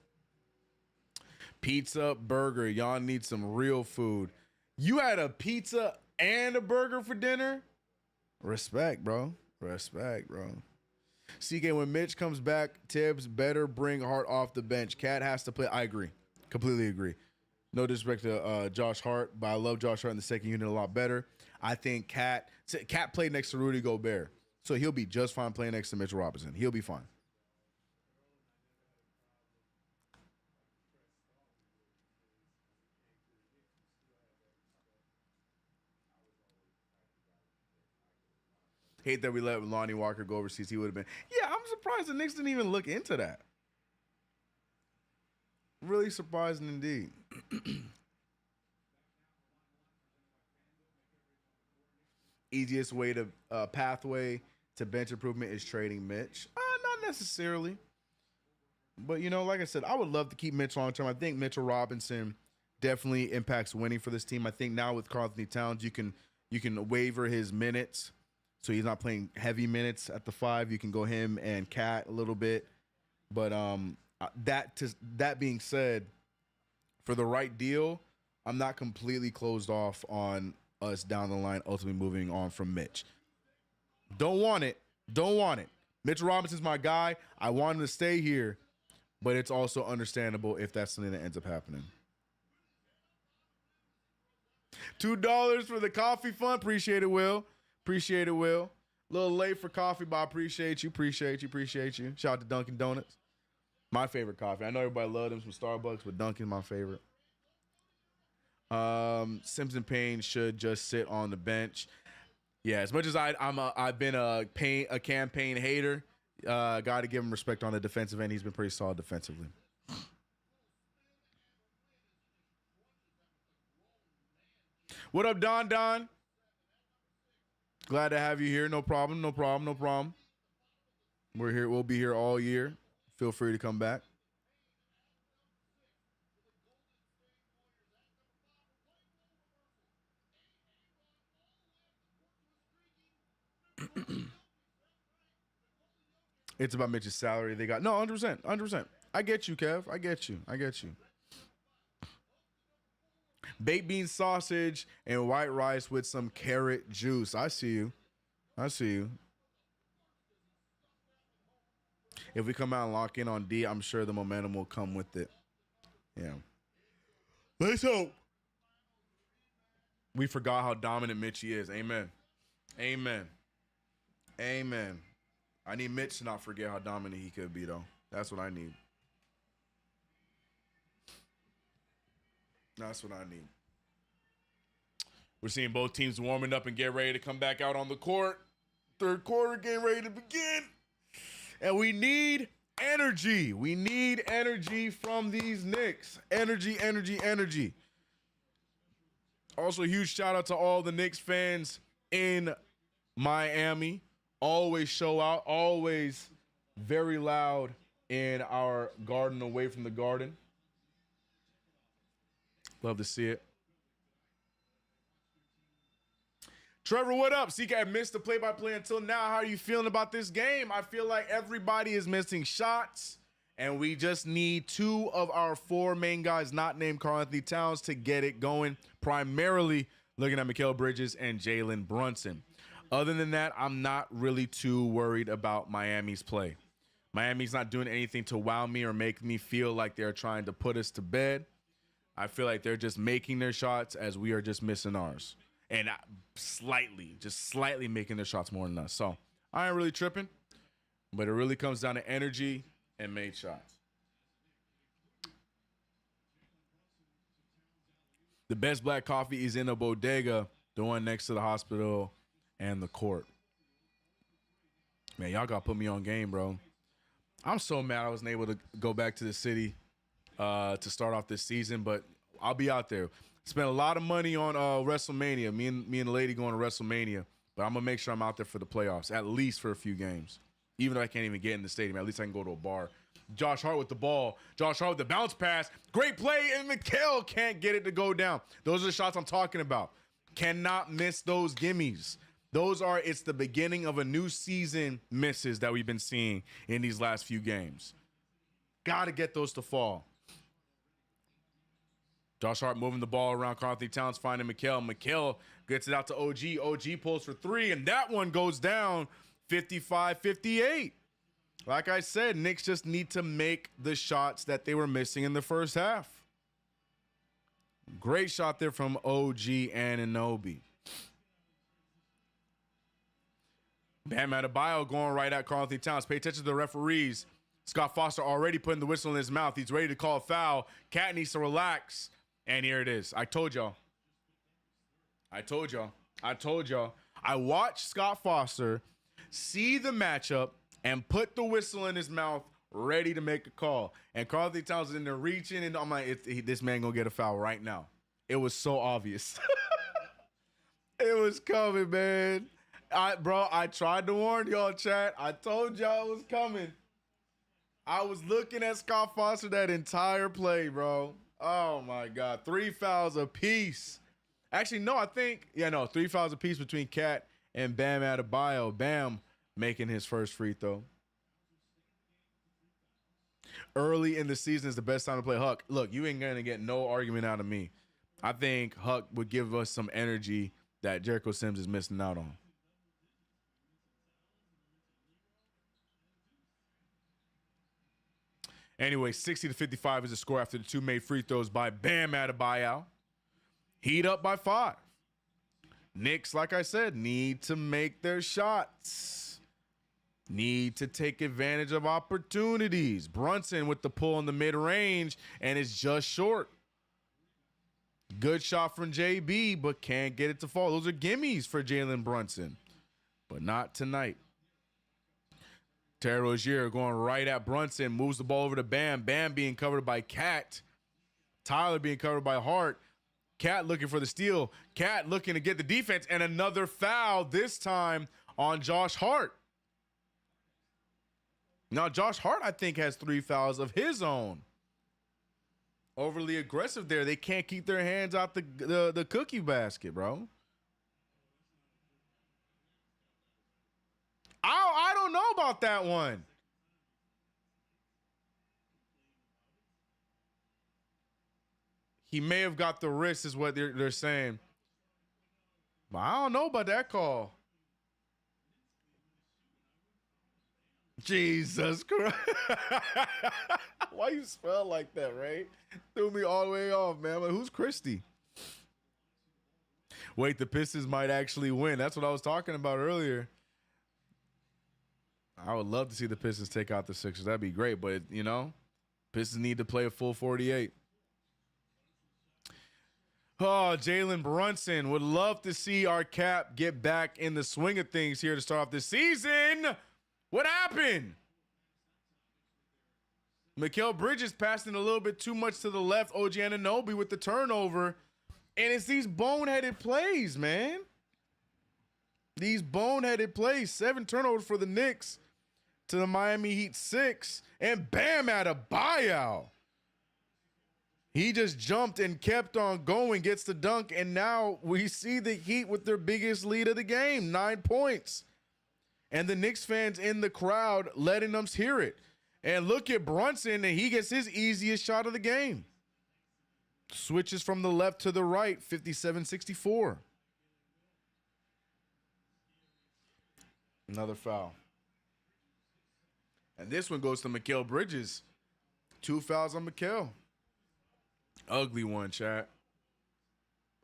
Pizza, burger. Y'all need some real food. You had a pizza and a burger for dinner? Respect, bro. Respect, bro. CK, when Mitch comes back, Tibbs better bring Hart off the bench. Cat has to play. I agree. Completely agree. No disrespect to Josh Hart, but I love Josh Hart in the second unit a lot better. I think Cat played next to Rudy Gobert, so he'll be just fine playing next to Mitchell Robinson. He'll be fine. Hate that we let Lonnie Walker go overseas. He would have been. Yeah, I'm surprised the Knicks didn't even look into that. Really surprising indeed. Easiest way to pathway to bench improvement is trading Mitch. Not necessarily. But, you know, like I said, I would love to keep Mitch long term. I think Mitchell Robinson definitely impacts winning for this team. I think now with Karl-Anthony Towns, you can waiver his minutes. So he's not playing heavy minutes at the 5. You can go him and Cat a little bit. But that being said, for the right deal, I'm not completely closed off on us down the line ultimately moving on from Mitch. Don't want it. Don't want it. Mitch Robinson's my guy. I want him to stay here, but it's also understandable if that's something that ends up happening. $2 for the coffee fund. Appreciate it, Will. Appreciate it, Will. A little late for coffee, but I appreciate you. Appreciate you. Shout out to Dunkin' Donuts. My favorite coffee. I know everybody loves them from Starbucks, but Dunkin's my favorite. Simpson Payne should just sit on the bench. Yeah, as much as I've been a campaign hater, got to give him respect on the defensive end. He's been pretty solid defensively. What up, Don Don? Glad to have you here. No problem. We're here. We'll be here all year. Feel free to come back. It's about Mitch's salary. They got no 100%. I get you, Kev. I get you. Baked bean sausage and white rice with some carrot juice. I see you. If we come out and lock in on D, I'm sure the momentum will come with it. Yeah. Let's hope. We forgot how dominant Mitchie is. Amen. I need Mitch to not forget how dominant he could be, though. That's what I need. We're seeing both teams warming up and get ready to come back out on the court. Third quarter getting ready to begin. And we need energy. We need energy from these Knicks. Energy. Also, huge shout out to all the Knicks fans in Miami. Always show out. Always very loud in our garden, away from the garden. Love to see it. Trevor, what up? CK, I missed the play-by-play until now. How are you feeling about this game? I feel like everybody is missing shots, and we just need 2 of our 4 main guys not named Karl-Anthony Towns to get it going, primarily looking at Mikal Bridges and Jalen Brunson. Other than that, I'm not really too worried about Miami's play. Miami's not doing anything to wow me or make me feel like they're trying to put us to bed. I feel like they're just making their shots as we are just missing ours. and slightly, just slightly making their shots more than us. So I ain't really tripping, but it really comes down to energy and made shots. The best black coffee is in a bodega, the one next to the hospital and the court. Man, y'all got to put me on game, bro. I'm so mad I wasn't able to go back to the city to start off this season, but I'll be out there. Spent a lot of money on WrestleMania. Me and the lady going to WrestleMania, but I'm going to make sure I'm out there for the playoffs, at least for a few games. Even though I can't even get in the stadium, at least I can go to a bar. Josh Hart with the ball. Josh Hart with the bounce pass. Great play, and Mikal can't get it to go down. Those are the shots I'm talking about. Cannot miss those gimmies. It's the beginning of a new season misses that we've been seeing in these last few games. Got to get those to fall. Josh Hart moving the ball around. Karl-Anthony Towns finding Mikal. Mikal gets it out to OG. OG pulls for three, and that one goes down 55-58. Like I said, Knicks just need to make the shots that they were missing in the first half. Great shot there from OG Anunoby. Bam Adebayo going right at Karl-Anthony Towns. Pay attention to the referees. Scott Foster already putting the whistle in his mouth. He's ready to call a foul. Cat needs to relax. And here it is. I told y'all. I watched Scott Foster see the matchup and put the whistle in his mouth, ready to make a call. And Karl-Anthony Towns is in there reaching, and I'm like, this man gonna get a foul right now. It was so obvious. It was coming, man. I tried to warn y'all, chat. I told y'all it was coming. I was looking at Scott Foster that entire play, bro. Oh, my God. 3 fouls apiece. Actually, no, 3 fouls apiece between Cat and Bam Adebayo. Bam making his first free throw. Early in the season is the best time to play Huck. Look, you ain't going to get no argument out of me. I think Huck would give us some energy that Jericho Sims is missing out on. Anyway, 60-55 is the score after the two made free throws by Bam Adebayo. Heat up by 5. Knicks, like I said, need to make their shots. Need to take advantage of opportunities. Brunson with the pull in the mid-range, and it's just short. Good shot from JB, but can't get it to fall. Those are gimmies for Jalen Brunson, but not tonight. Terry Rozier going right at Brunson, moves the ball over to Bam. Bam being covered by Cat. Tyler being covered by Hart. Cat looking for the steal. Cat looking to get the defense, and another foul, this time on Josh Hart. Now, Josh Hart, I think, has 3 fouls of his own. Overly aggressive there. They can't keep their hands out the cookie basket, bro. I don't know about that one. He may have got the wrist is what they're saying. But I don't know about that call. Jesus Christ. Why you spell like that, right? Threw me all the way off, man. Like, who's Christie? Wait, the Pistons might actually win. That's what I was talking about earlier. I would love to see the Pistons take out the Sixers. That'd be great. But, Pistons need to play a full 48. Oh, Jalen Brunson. Would love to see our Cap get back in the swing of things here to start off this season. What happened? Mikal Bridges passing a little bit too much to the left. OG Anunoby with the turnover. And it's these boneheaded plays, man. These boneheaded plays. 7 turnovers for the Knicks to the Miami Heat 6. And Bam Adebayo. He just jumped and kept on going, gets the dunk, and now we see the Heat with their biggest lead of the game, 9 points. And the Knicks fans in the crowd letting them hear it. And look at Brunson, and he gets his easiest shot of the game. Switches from the left to the right, 57-64. Another foul. And this one goes to Mikal Bridges. 2 fouls on Mikal. Ugly one, chat.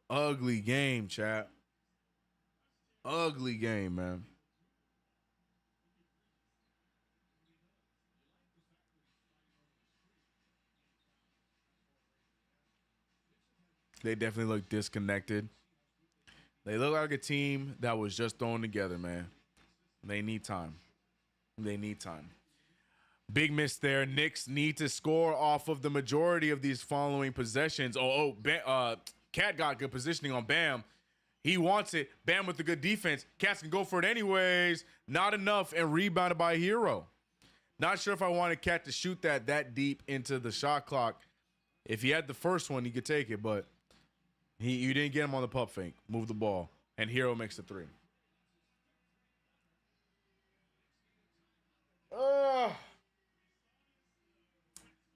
Ugly game, chat. Ugly game, man. They definitely look disconnected. They look like a team that was just thrown together, man. They need time. They need time. Big miss there. Knicks need to score off of the majority of these following possessions. Cat got good positioning on Bam. He wants it. Bam with the good defense. Cats can go for it anyways. Not enough, and rebounded by Hero. Not sure if I wanted Cat to shoot that deep into the shot clock. If he had the first one, he could take it, but you didn't get him on the pump fake. Move the ball, and Hero makes the three.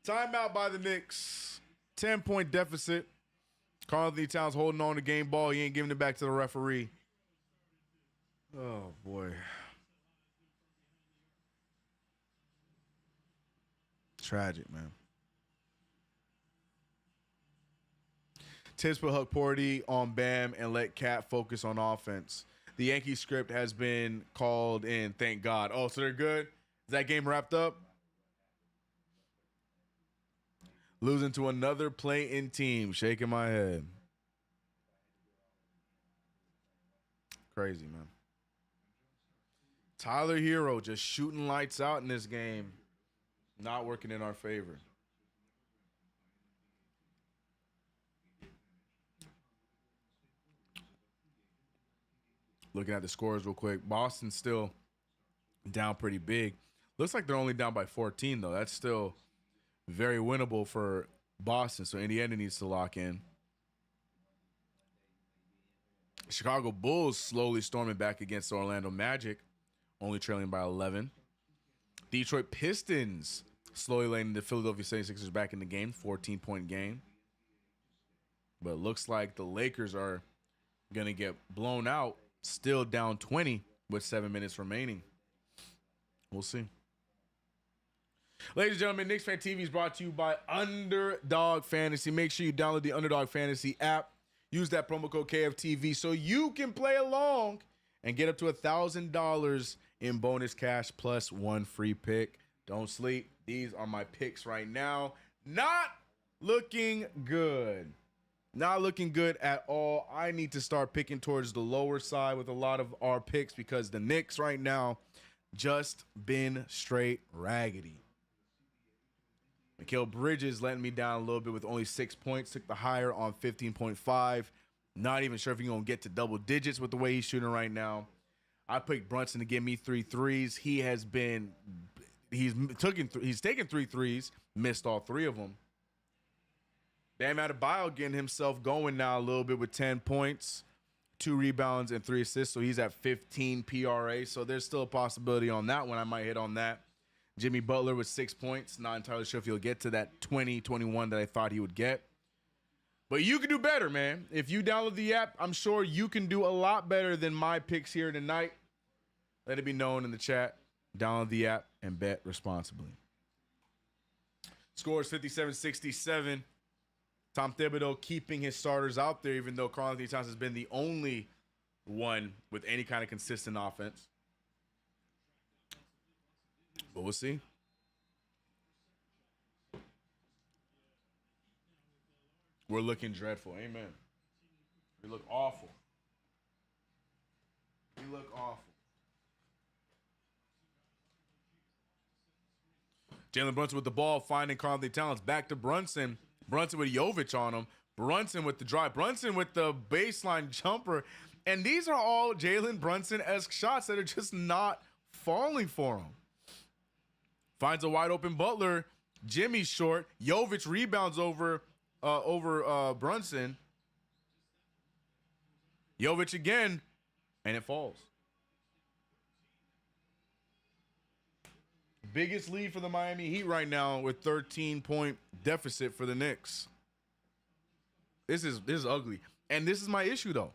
Timeout by the Knicks. 10-point deficit. Karl-Anthony Towns holding on to game ball. He ain't giving it back to the referee. Oh, boy. Tragic, man. Tips put Huck Porty on Bam and let Cat focus on offense. The Yankee script has been called in, thank God. Oh, so they're good? Is that game wrapped up? Losing to another play-in team. Shaking my head. Crazy, man. Tyler Hero just shooting lights out in this game. Not working in our favor. Looking at the scores real quick. Boston still down pretty big. Looks like they're only down by 14, though. That's still very winnable for Boston, so Indiana needs to lock in. Chicago Bulls slowly storming back against the Orlando Magic, only trailing by 11. Detroit Pistons slowly letting the Philadelphia 76ers back in the game, 14-point game. But it looks like the Lakers are going to get blown out, still down 20 with 7 minutes remaining. We'll see. Ladies and gentlemen, KnicksFanTV is brought to you by Underdog Fantasy. Make sure you download the Underdog Fantasy app. Use that promo code KFTV so you can play along and get up to $1,000 in bonus cash plus one free pick. Don't sleep. These are my picks right now. Not looking good. Not looking good at all. I need to start picking towards the lower side with a lot of our picks because the Knicks right now just been straight raggedy. Mikal Bridges letting me down a little bit with only 6 points. Took the higher on 15.5. Not even sure if he's going to get to double digits with the way he's shooting right now. I picked Brunson to give me 3 threes. He's taken 3 threes, missed all 3 of them. Bam Adebayo getting himself going now a little bit with 10 points, 2 rebounds, and 3 assists. So he's at 15 PRA. So there's still a possibility on that one. I might hit on that. Jimmy Butler with 6 points. Not entirely sure if he'll get to that 20, 21 that I thought he would get. But you can do better, man. If you download the app, I'm sure you can do a lot better than my picks here tonight. Let it be known in the chat. Download the app and bet responsibly. Scores 57-67. Tom Thibodeau keeping his starters out there, even though Karl-Anthony Towns has been the only one with any kind of consistent offense. But we'll see. We're looking dreadful. Amen. We look awful. We look awful. Jalen Brunson with the ball, finding Karl-Anthony Towns. Back to Brunson. Brunson with Jovic on him. Brunson with the drive. Brunson with the baseline jumper. And these are all Jalen Brunson-esque shots that are just not falling for him. Finds a wide open Butler. Jimmy's short. Jovic rebounds over Brunson. Jovic again, and it falls. Biggest lead for the Miami Heat right now with 13-point deficit for the Knicks. This is ugly. And this is my issue, though,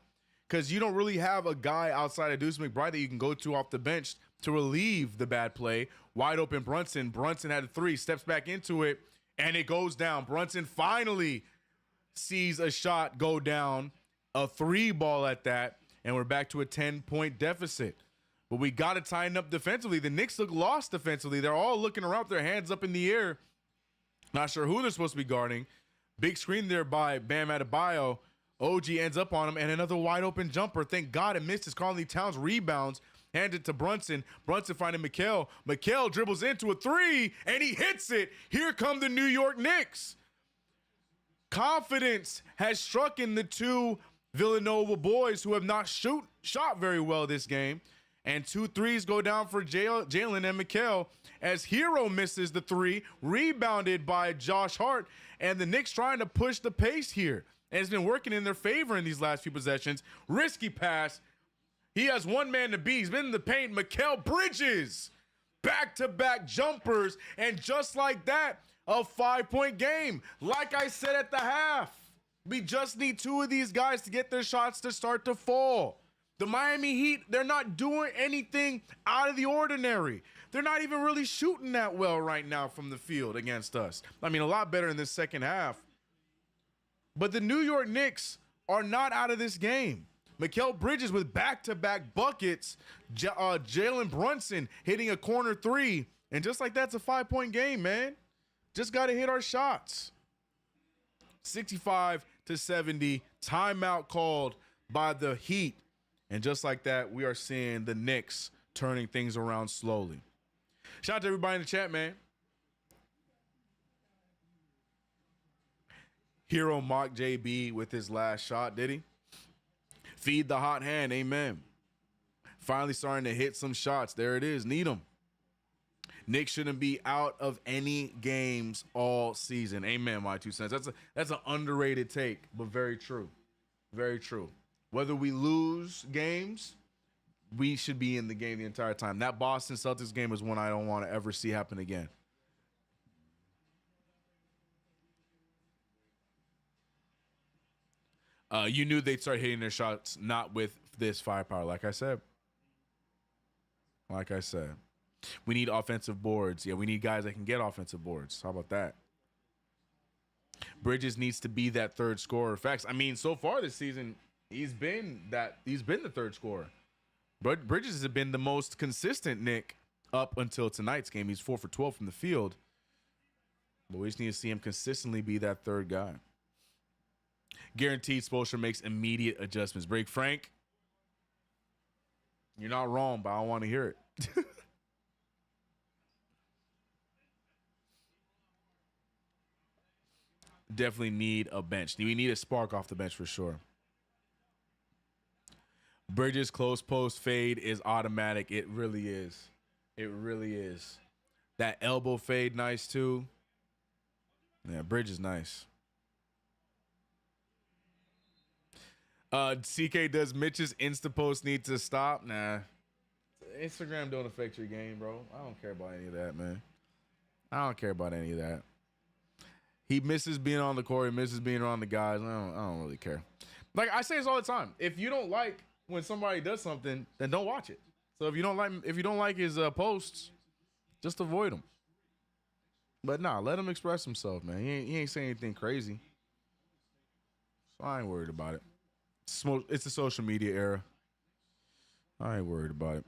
because you don't really have a guy outside of Deuce McBride that you can go to off the bench to relieve the bad play. Wide open Brunson. Brunson had a 3, steps back into it, and it goes down. Brunson finally sees a shot go down, a 3 ball at that. and we're back to a 10-point deficit. But we got to tighten up defensively. The Knicks look lost defensively. They're all looking around with their hands up in the air. Not sure who they're supposed to be guarding. Big screen there by Bam Adebayo. OG ends up on him, and another wide open jumper. Thank God it missed. His Carly Towns rebounds. Handed to Brunson. Brunson finding Mikal. Mikal dribbles into a three, and he hits it. Here come the New York Knicks. Confidence has struck in the two Villanova boys who have not shot very well this game. And 2 threes go down for Jalen and Mikal as Hero misses the three, rebounded by Josh Hart. And the Knicks trying to push the pace here. And it's been working in their favor in these last few possessions. Risky pass. He has one man to beat. He's been in the paint. Mikal Bridges. Back-to-back jumpers. And just like that, a 5-point game. Like I said at the half, we just need 2 of these guys to get their shots to start to fall. The Miami Heat, they're not doing anything out of the ordinary. They're not even really shooting that well right now from the field against us. I mean, a lot better in this second half. But the New York Knicks are not out of this game. Mikal Bridges with back-to-back buckets. Jalen Brunson hitting a corner three. And just like that's a 5-point game, man. Just got to hit our shots. 65-70. Timeout called by the Heat. And just like that, we are seeing the Knicks turning things around slowly. Shout out to everybody in the chat, man. Hero mocked JB with his last shot, did he? Feed the hot hand, amen. Finally starting to hit some shots. There it is, need them. Knicks shouldn't be out of any games all season. Amen, my 2 cents. That's an underrated take, but very true. Very true. Whether we lose games, we should be in the game the entire time. That Boston Celtics game is one I don't want to ever see happen again. You knew they'd start hitting their shots, not with this firepower. Like I said, we need offensive boards. Yeah, we need guys that can get offensive boards. How about that? Bridges needs to be that third scorer. Facts. I mean, so far this season, he's been the third scorer. But Bridges has been the most consistent Knick up until tonight's game. He's 4 for 12 from the field. But we just need to see him consistently be that third guy. Guaranteed Spoelstra makes immediate adjustments. Break Frank. You're not wrong, but I don't want to hear it. Definitely need a bench. We need a spark off the bench for sure. Bridges close post fade is automatic. It really is. It really is. That elbow fade nice too. Yeah, Bridges nice. CK, does Mitch's Insta post need to stop? Nah. Instagram don't affect your game, bro. I don't care about any of that, man. I don't care about any of that. He misses being on the court. He misses being around the guys. I don't really care. Like I say this all the time. If you don't like when somebody does something, then don't watch it. So if you don't like his posts, just avoid him. But nah, let him express himself, man. He ain't saying anything crazy. So I ain't worried about it. It's the social media era. I ain't worried about it.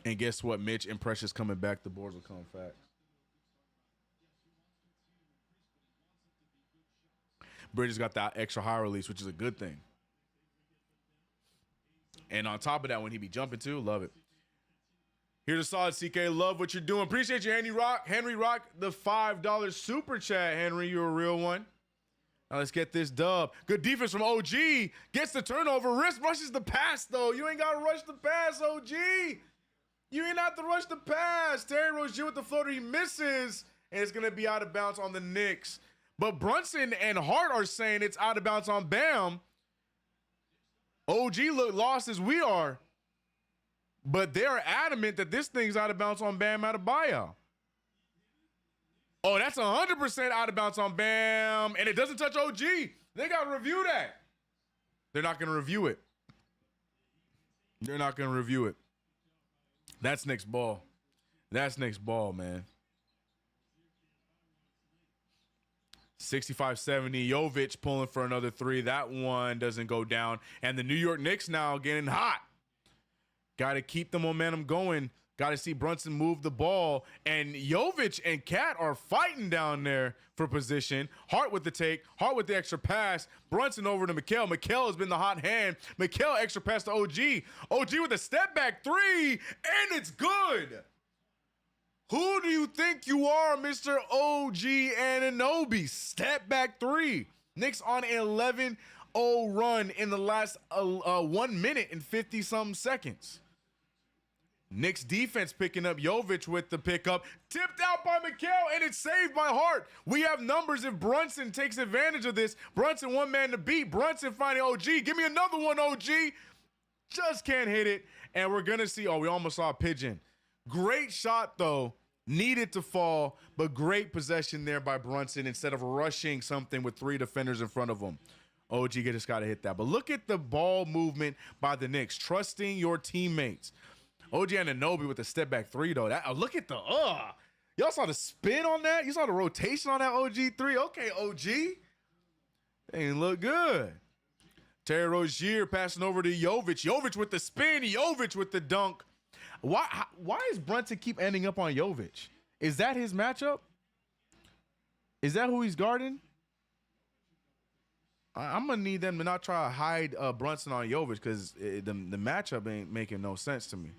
And guess what, Mitch and Precious coming back, the boards will come fast. Bridges got that extra high release, which is a good thing. And on top of that, when he be jumping too, love it. Here's a solid CK. Love what you're doing. Appreciate you, Henry Rock, the $5 super chat. Henry, you're a real one. Now let's get this dub. Good defense from OG. Gets the turnover. Wrist rushes the pass, though. You ain't got to rush the pass, OG. You ain't have to rush the pass. Terry Rozier with the floater. He misses. And it's going to be out of bounds on the Knicks. But Brunson and Hart are saying it's out of bounds on Bam. OG look lost as we are. But they're adamant that this thing's out of bounds on Bam Adebayo. Oh, that's 100% out of bounds on Bam. And it doesn't touch OG. They got to review that. They're not going to review it. They're not going to review it. That's Knicks ball. That's Knicks ball, man. 65-70. Jovic pulling for another three. That one doesn't go down. And the New York Knicks now getting hot. Got to keep the momentum going. Got to see Brunson move the ball. And Jovic and Cat are fighting down there for position. Hart with the take. Hart with the extra pass. Brunson over to Mikal. Mikal has been the hot hand. Mikal extra pass to OG. OG with a step back three. And it's good. Who do you think you are, Mr. OG Anunoby? Step back three. Knicks on an 11-0 run in the last 1 minute and 50-something seconds. Knicks defense picking up. Jovic with the pickup. Tipped out by Mikal, and it's saved by Hart. We have numbers if Brunson takes advantage of this. Brunson one man to beat. Brunson finding OG. Give me another one, OG. Just can't hit it. And we're going to see, we almost saw a pigeon. Great shot, though. Needed to fall, but great possession there by Brunson instead of rushing something with three defenders in front of him. OG just got to hit that. But look at the ball movement by the Knicks, trusting your teammates. OG Anunoby with the step back three, though. Look at the, y'all saw the spin on that? You saw the rotation on that OG three? Okay, OG. Ain't look good. Terry Rozier passing over to Jovic. Jovic with the spin. Jovic with the dunk. Why does Brunson keep ending up on Jovic? Is that his matchup? Is that who he's guarding? I'm going to need them to not try to hide Brunson on Jovic because the matchup ain't making no sense to me.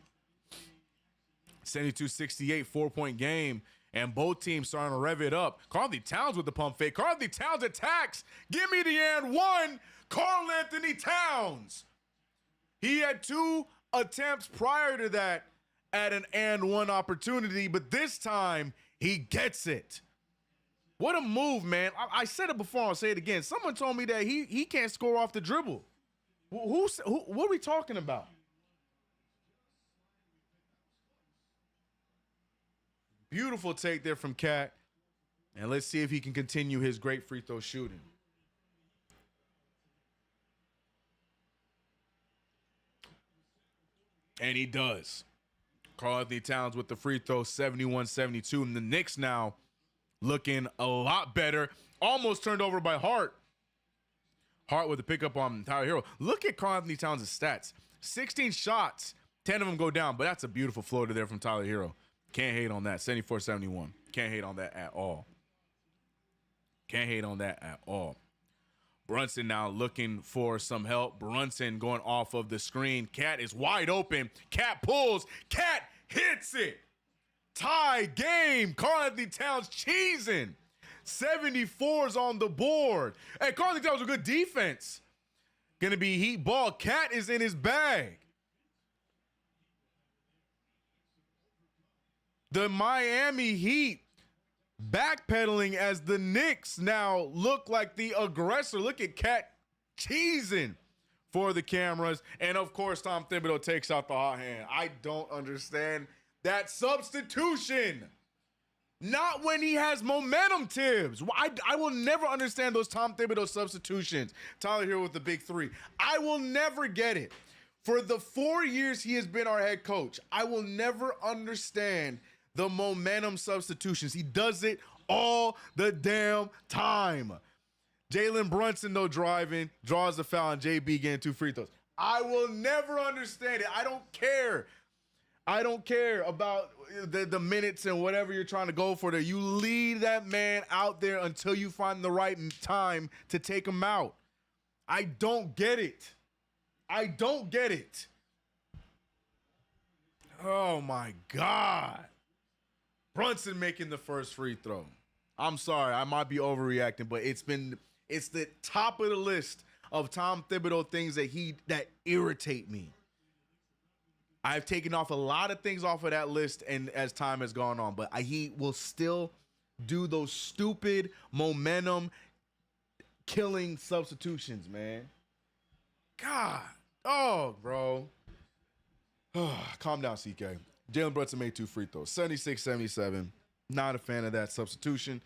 72-68, 4-point game, and both teams starting to rev it up. Karl-Anthony Towns with the pump fake. Karl-Anthony Towns attacks. Give me the and one. Karl-Anthony Towns. He had two attempts prior to that at an and one opportunity, but this time he gets it. What a move, man. I said it before, I'll say it again. Someone told me that he can't score off the dribble. Who what are we talking about? Beautiful take there from Cat. And let's see if he can continue his great free throw shooting. And he does. Karl-Anthony Towns with the free throw, 71-72. And the Knicks now looking a lot better. Almost turned over by Hart. Hart with the pickup on Tyler Hero. Look at Karl-Anthony Towns' stats. 16 shots, 10 of them go down. But that's a beautiful floater there from Tyler Hero. Can't hate on that. 74-71. Can't hate on that at all. Can't hate on that at all. Brunson now looking for some help. Brunson going off of the screen. Cat is wide open. Cat pulls. Cat hits it. Tie game. Karl-Anthony Towns cheesing. 74's on the board. Hey, Karl-Anthony Towns with good defense. Gonna be heat ball. Cat is in his bag. The Miami Heat backpedaling as the Knicks now look like the aggressor. Look at Cat cheesing for the cameras. And, of course, Tom Thibodeau takes out the hot hand. I don't understand that substitution. Not when he has momentum, Tibbs. I will never understand those Tom Thibodeau substitutions. Tyler here with the big three. I will never get it. For the 4 years he has been our head coach, I will never understand the momentum substitutions. He does it all the damn time. Jalen Brunson, though, driving, draws the foul, and JB getting 2 free throws. I will never understand it. I don't care. I don't care about the minutes and whatever you're trying to go for there. You lead that man out there until you find the right time to take him out. I don't get it. I don't get it. Oh, my God. Brunson making the first free throw. I'm sorry, I might be overreacting, but it's the top of the list of Tom Thibodeau things that irritate me. I've taken off a lot of things off of that list and as time has gone on, but he will still do those stupid momentum killing substitutions, man. God. Oh, bro. Calm down, CK. Jalen Brunson made 2 free throws. 76-77. Not a fan of that substitution,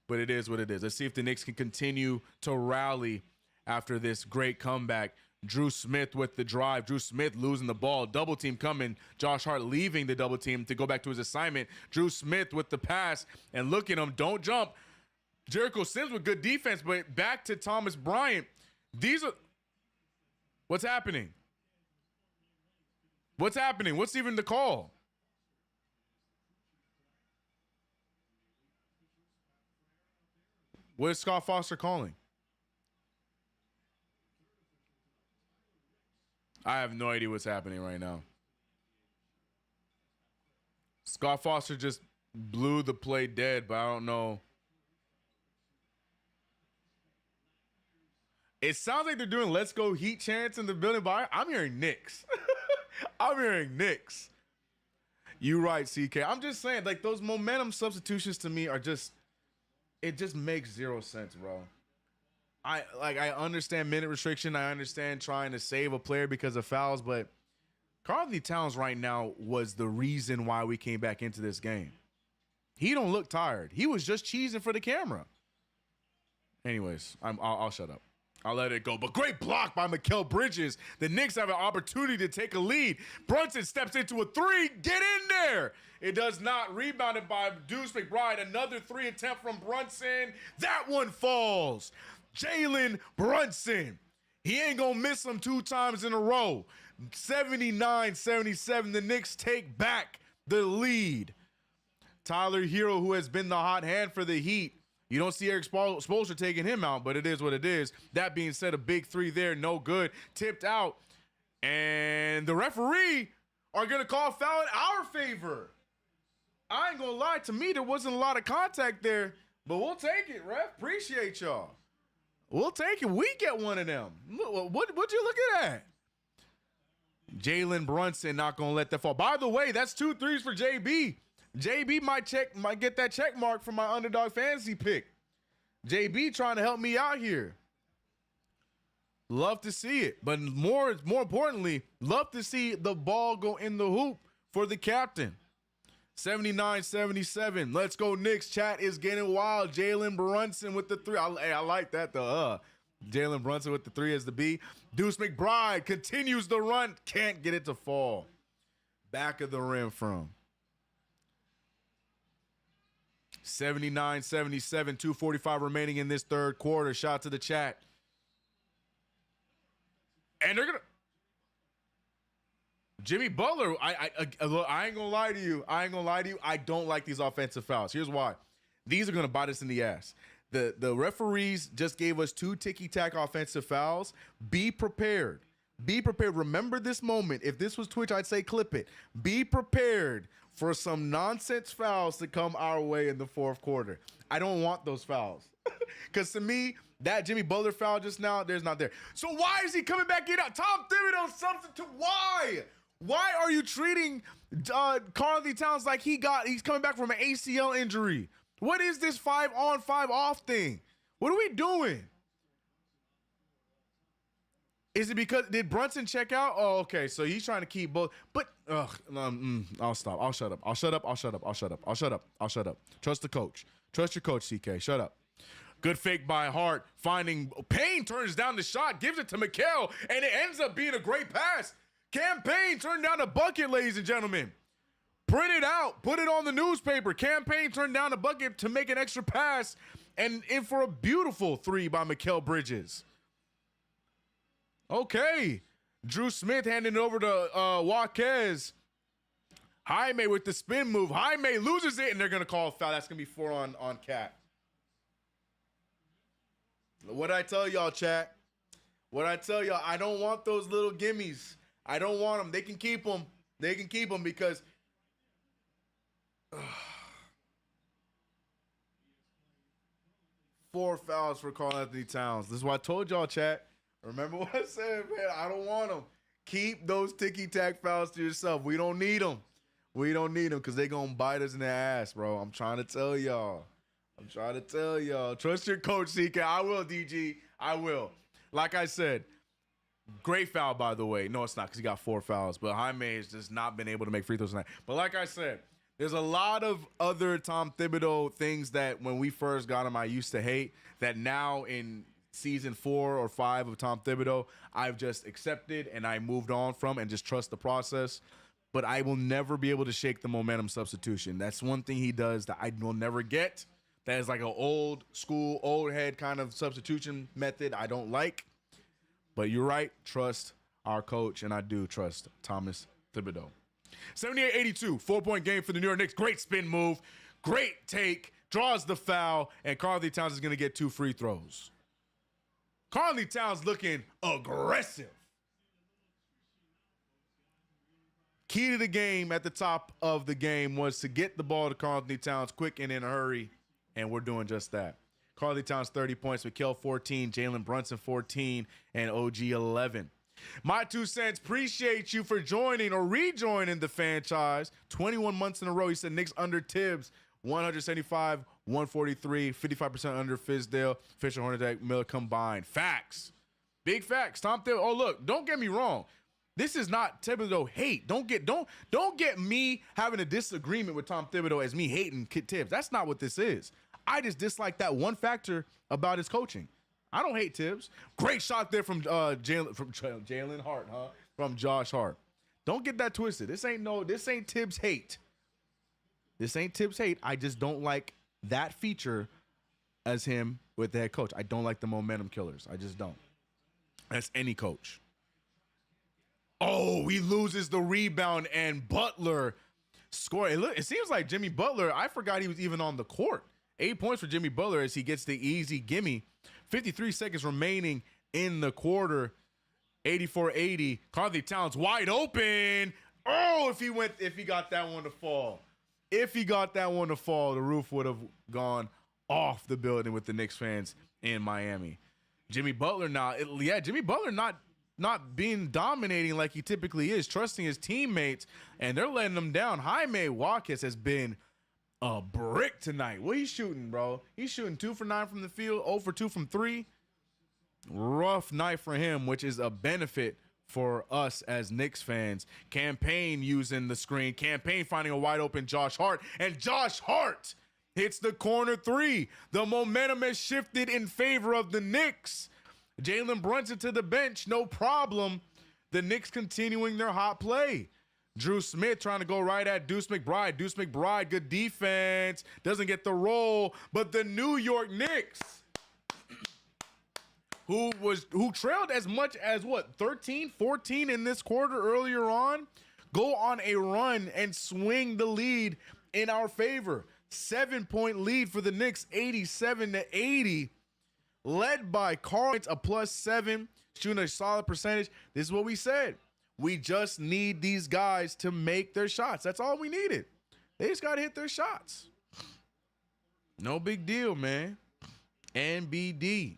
but it is what it is. Let's see if the Knicks can continue to rally after this great comeback. Drew Smith with the drive. Drew Smith losing the ball. Double team coming. Josh Hart leaving the double team to go back to his assignment. Drew Smith with the pass. And look at him. Don't jump. Jericho Sims with good defense, but back to Thomas Bryant. These are what's happening. What's happening? What's even the call? What is Scott Foster calling? I have no idea what's happening right now. Scott Foster just blew the play dead, but I don't know. It sounds like they're doing "Let's Go Heat" chants in the building, but I'm hearing Knicks. I'm hearing Knicks. You right, CK. I'm just saying, like, those momentum substitutions to me are just, it just makes zero sense, bro. I understand minute restriction. I understand trying to save a player because of fouls, but Karl-Anthony Towns right now was the reason why we came back into this game. He don't look tired. He was just cheesing for the camera. Anyways, I'll shut up. I'll let it go. But great block by Mikal Bridges. The Knicks have an opportunity to take a lead. Brunson steps into a three. Get in there. It does not. Rebounded by Deuce McBride. Another three attempt from Brunson. That one falls. Jalen Brunson. He ain't going to miss them 2 times in a row. 79-77. The Knicks take back the lead. Tyler Hero, who has been the hot hand for the Heat. You don't see Eric Spoelstra taking him out, but it is what it is. That being said, a big three there, no good. Tipped out. And the referee are going to call foul in our favor. I ain't going to lie. To me, there wasn't a lot of contact there, but we'll take it, ref. Appreciate y'all. We'll take it. We get one of them. What you looking at? Jalen Brunson not going to let that fall. By the way, that's 2 threes for JB. JB might get that check mark for my Underdog fantasy pick. JB trying to help me out here. Love to see it. But more importantly, love to see the ball go in the hoop for the captain. 79-77. Let's go Knicks. Chat is getting wild. Jalen Brunson with the three. I like that though. Jalen Brunson with the three as the B. Deuce McBride continues the run. Can't get it to fall. Back of the rim from 79-77, 2:45 remaining in this third quarter. Shout to the chat. And they're going to Jimmy Butler, I ain't going to lie to you. I don't like these offensive fouls. Here's why. These are going to bite us in the ass. The referees just gave us 2 ticky-tack offensive fouls. Be prepared. Be prepared. Remember this moment. If this was Twitch, I'd say clip it. Be prepared for some nonsense fouls to come our way in the fourth quarter. I don't want those fouls. Because to me, that Jimmy Butler foul just now, there's not there. So why is he coming back in? Tom Thibodeau substitute. Why? Why are you treating Karl-Anthony Towns like he's coming back from an ACL injury? What is this 5-on, 5-off thing? What are we doing? Is it because did Brunson check out? Oh, okay. So he's trying to keep both. But I'll stop. I'll shut up. Trust the coach. Trust your coach, CK. Shut up. Good fake by Hart. Finding Payne turns down the shot, gives it to Mikal, and it ends up being a great pass. Cam Payne turned down the bucket, ladies and gentlemen. Print it out. Put it on the newspaper. Cam Payne turned down the bucket to make an extra pass and in for a beautiful three by Mikal Bridges. Okay. Drew Smith handing it over to Jaquez. Jaime with the spin move. Jaime loses it, and they're going to call a foul. That's going to be 4 on Cat. What I tell y'all, chat? What I tell y'all, I don't want those little gimmies. I don't want them. They can keep them. They can keep them because... 4 fouls for Karl-Anthony Towns. This is why I told y'all, chat. Remember what I said, man. I don't want them. Keep those ticky-tack fouls to yourself. We don't need them. We don't need them because they're going to bite us in the ass, bro. I'm trying to tell y'all. Trust your coach, CK. I will, DG. I will. Like I said, great foul, by the way. No, it's not because he got 4 fouls. But Jaime has just not been able to make free throws tonight. But like I said, there's a lot of other Tom Thibodeau things that when we first got him, I used to hate, that now in season 4 or 5 of Tom Thibodeau, I've just accepted and I moved on from and just trust the process. But I will never be able to shake the momentum substitution. That's one thing he does that I will never get. That is like an old school, old head kind of substitution method I don't like. But you're right. Trust our coach, and I do trust Thomas Thibodeau. 78-82, 4-point game for the New York Knicks. Great spin move. Great take. Draws the foul, and Karl-Anthony Towns is going to get 2 free throws. Karl-Anthony Towns looking aggressive. Key to the game at the top of the game was to get the ball to Karl-Anthony Towns quick and in a hurry, and we're doing just that. Karl-Anthony Towns 30 points, Mikal 14, Jalen Brunson 14, and OG 11. My 2 cents, appreciate you for joining or rejoining the franchise. 21 months in a row. He said Knicks under Tibbs, 175, 143, 55% under Fizdale, Fisher, Hornacek, Miller combined. Facts. Big facts. Tom Thibodeau. Oh, look, don't get me wrong. This is not Thibodeau hate. Don't get me having a disagreement with Tom Thibodeau as me hating Kid Tibbs. That's not what this is. I just dislike that one factor about his coaching. I don't hate Tibbs. Great shot there from Jalen Hart, huh? From Josh Hart. Don't get that twisted. This ain't Tibbs hate. This ain't Tibbs hate. I just don't like that feature as him with the head coach. I don't like the momentum killers. I just don't. That's any coach. Oh, he loses the rebound, and Butler score. It seems like Jimmy Butler, I forgot he was even on the court. 8 points for Jimmy Butler as he gets the easy gimme. 53 seconds remaining in the quarter. 84-80. Karl-Anthony Towns wide open. Oh, if he got that one to fall. If he got that one to fall, the roof would have gone off the building with the Knicks fans in Miami. Jimmy Butler now, Jimmy Butler not being dominating like he typically is, trusting his teammates, and they're letting him down. Jaime Watkins has been a brick tonight. What he's shooting, bro? He's shooting 2 for 9 from the field, 0 for 2 from 3. Rough night for him, which is a benefit for us as Knicks fans. Campaign using the screen. Campaign finding a wide open Josh Hart, and Josh Hart hits the corner 3. The momentum has shifted in favor of the Knicks. Jalen Brunson to the bench, no problem. The Knicks continuing their hot play. Drew Smith trying to go right at Deuce McBride. Deuce McBride, good defense. Doesn't get the roll. But the New York Knicks, who trailed as much as, 13, 14 in this quarter earlier on, go on a run and swing the lead in our favor. 7-point lead for the Knicks, 87-80. Led by Karl, a +7, shooting a solid percentage. This is what we said. We just need these guys to make their shots. That's all we needed. They just got to hit their shots. No big deal, man. NBD.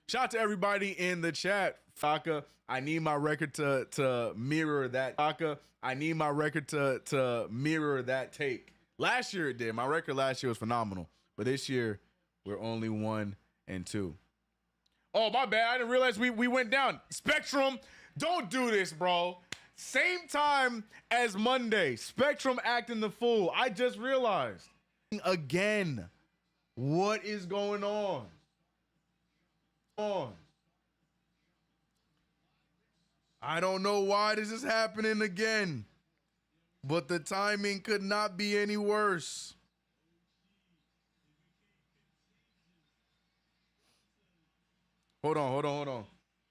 Shout out to everybody in the chat. Faka, I need my record to mirror that. Faka, I need my record to mirror that take. Last year it did. My record last year was phenomenal. But this year, we're only 1 and 2. Oh, my bad. I didn't realize we went down. Spectrum, don't do this, bro. Same time as Monday. Spectrum acting the fool. I just realized. Again, what is going on? I don't know why this is happening again, but the timing could not be any worse. Hold on.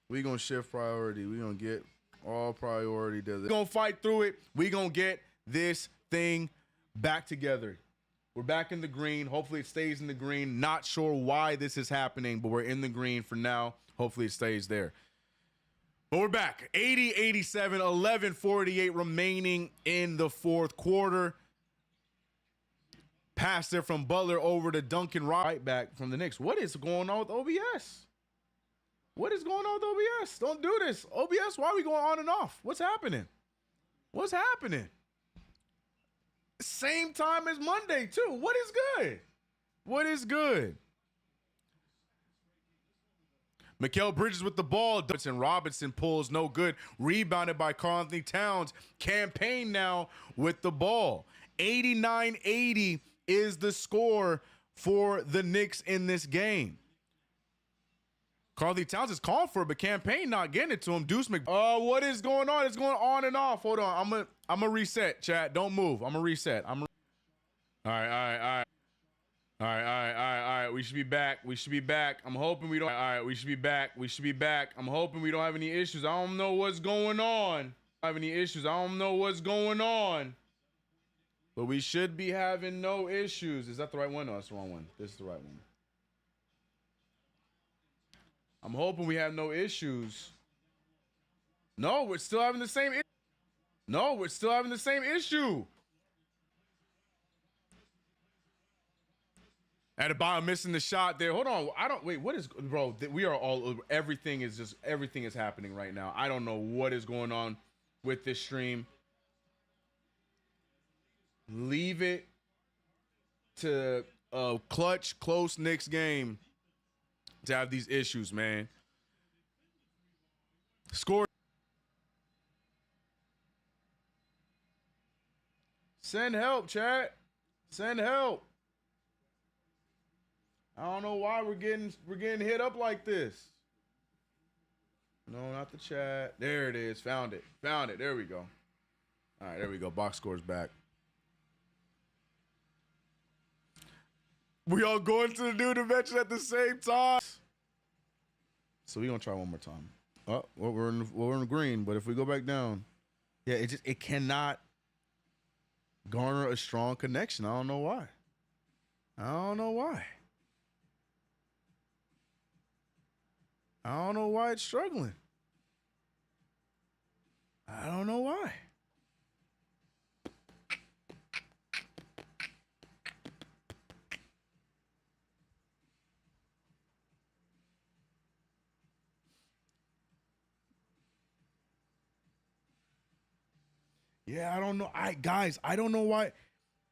We gonna shift priority. We gonna get all priority. We gonna fight through it. We gonna get this thing back together. We're back in the green. Hopefully it stays in the green. Not sure why this is happening, but we're in the green for now. Hopefully it stays there. But we're back. 80-87, 11:48 remaining in the fourth quarter. Pass there from Butler over to Duncan, right back from the Knicks. What is going on with OBS? What is going on with OBS? Don't do this. OBS, why are we going on and off? What's happening? What's happening? Same time as Monday, too. What is good? What is good? Mikal Bridges with the ball. Robinson pulls no good. Rebounded by Karl-Anthony Towns. Campaign now with the ball. 89-80 is the score for the Knicks in this game. Karl-Anthony Towns is calling for it, but Campaign not getting it to him. Deuce what is going on? It's going on and off. Hold on. I'm gonna reset, chat. Don't move. I'm gonna reset. All right, all right, all right. All right, all right, all right, all right. We should be back. We should be back. I'm hoping we don't. All right, we should be back. We should be back. I'm hoping we don't have any issues. I don't know what's going on. I have any issues. I don't know what's going on. But we should be having no issues. Is that the right one? No, that's the wrong one. This is the right one. I'm hoping we have no issues. No, we're still having the same. No, we're still having the same issue. At the bottom, missing the shot there. Hold on. I don't wait. What is, bro? We are all over. Everything is happening right now. I don't know what is going on with this stream. Leave it to a clutch, close Knicks game to have these issues, man. Score. Send help, chat. Send help. I don't know why we're getting hit up like this. No, not the chat. There it is. Found it. Found it. There we go. All right, there we go. Box score's back. We all going to the new dimension at the same time. So we're gonna try one more time. Oh, well, we're in the green, but if we go back down, yeah, it cannot garner a strong connection. I don't know why. I don't know why. I don't know why it's struggling. I don't know why. Yeah, I don't know. Guys, I don't know why.